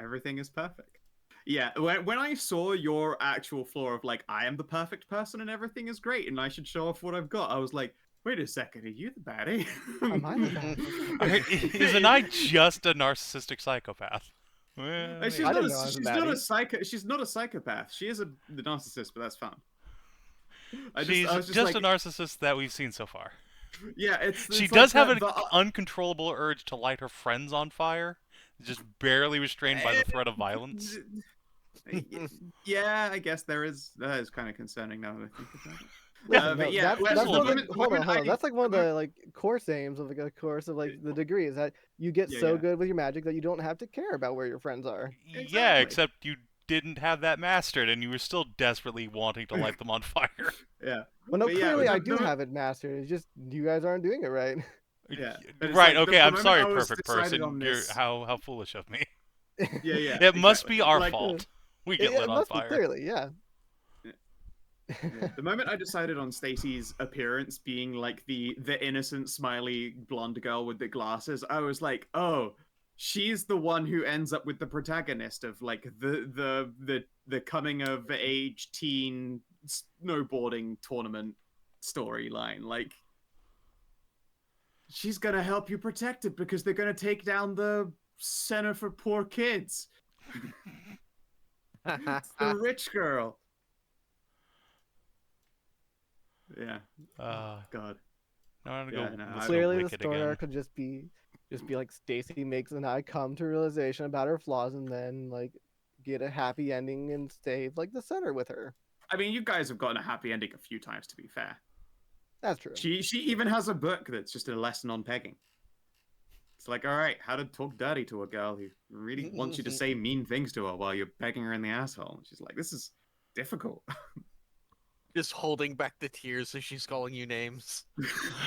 Speaker 1: Everything is perfect. Yeah, when I saw your actual flaw of like, I am the perfect person and everything is great and I should show off what I've got, I was like, wait a second, are you the baddie?
Speaker 3: Am I the baddie?
Speaker 6: Okay, isn't I just a narcissistic psychopath? Well,
Speaker 1: She's
Speaker 3: I
Speaker 1: not,
Speaker 3: didn't know I was a
Speaker 1: she's not a psychopath. She is the narcissist, but that's fun.
Speaker 6: she's
Speaker 1: I was
Speaker 6: just
Speaker 1: like,
Speaker 6: a narcissist that we've seen so far.
Speaker 1: Yeah,
Speaker 6: She
Speaker 1: like
Speaker 6: does have
Speaker 1: the-
Speaker 6: an uncontrollable urge to light her friends on fire, just barely restrained by the threat of violence.
Speaker 1: Yeah, I guess that is kind of concerning now that I think about it.
Speaker 3: Listen,
Speaker 1: But
Speaker 3: no,
Speaker 1: yeah,
Speaker 3: that's
Speaker 6: the
Speaker 3: one of
Speaker 6: moment-
Speaker 3: the, hold on. That's like one of the like course aims of like a course of like the degree is that you get so good with your magic that you don't have to care about where your friends are.
Speaker 6: Yeah,
Speaker 1: Exactly.
Speaker 6: except you didn't have that mastered, and you were still desperately wanting to light them on fire.
Speaker 1: Yeah.
Speaker 3: Well, no,
Speaker 1: But yeah,
Speaker 3: clearly I
Speaker 1: the
Speaker 3: do
Speaker 1: moment-
Speaker 3: have it mastered. It's just you guys aren't doing it right.
Speaker 1: Yeah, but it's
Speaker 6: Right.
Speaker 1: like,
Speaker 6: Okay.
Speaker 1: the
Speaker 6: I'm
Speaker 1: moment
Speaker 6: sorry,
Speaker 1: I was
Speaker 6: perfect
Speaker 1: decided
Speaker 6: person.
Speaker 1: on
Speaker 6: You're
Speaker 1: this-
Speaker 6: how foolish of me.
Speaker 1: Yeah.
Speaker 6: It must
Speaker 1: exactly.
Speaker 6: be our
Speaker 1: Like,
Speaker 6: fault. We get
Speaker 3: It
Speaker 6: lit on
Speaker 3: must be
Speaker 6: fire.
Speaker 3: clearly, yeah.
Speaker 1: Yeah. The moment I decided on Stacy's appearance being like the innocent, smiley blonde girl with the glasses, I was like, oh, she's the one who ends up with the protagonist of like the coming of age teen snowboarding tournament storyline. Like, she's gonna help you protect it because they're gonna take down the Center for Poor Kids. It's the rich girl. Yeah. God.
Speaker 6: Now I'm gonna
Speaker 1: Yeah,
Speaker 6: go.
Speaker 1: no,
Speaker 6: let's go
Speaker 3: Clearly, the
Speaker 6: Wicked
Speaker 3: story
Speaker 6: again.
Speaker 3: arc could just be like Stacy makes Anai come to realization about her flaws and then like get a happy ending and stay like the center with her.
Speaker 1: I mean, you guys have gotten a happy ending a few times, to be fair.
Speaker 3: That's true.
Speaker 1: She even has a book that's just a lesson on pegging. It's like, all right, how to talk dirty to a girl who really wants you to say mean things to her while you're pegging her in the asshole. And she's like, this is difficult.
Speaker 4: Just holding back the tears as she's calling you names.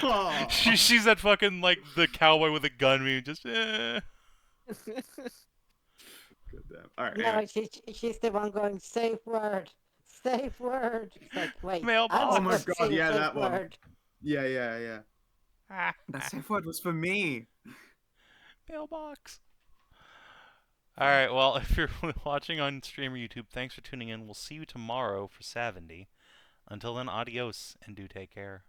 Speaker 1: Aw.
Speaker 6: She's that fucking, like, the cowboy with a gun, me just, eh.
Speaker 1: Good damn. All right.
Speaker 5: No,
Speaker 1: Anyway.
Speaker 5: she's the one going, safe word. Safe word. It's like, wait,
Speaker 6: Mailbox.
Speaker 5: I'm
Speaker 1: Oh my
Speaker 5: supposed to
Speaker 1: God,
Speaker 5: say
Speaker 1: yeah,
Speaker 5: safe
Speaker 1: that one.
Speaker 5: word.
Speaker 1: Yeah. That safe word was for me.
Speaker 6: Mailbox. Alright, well, if you're watching on stream or YouTube, thanks for tuning in. We'll see you tomorrow for 70. Until then, adios, and do take care.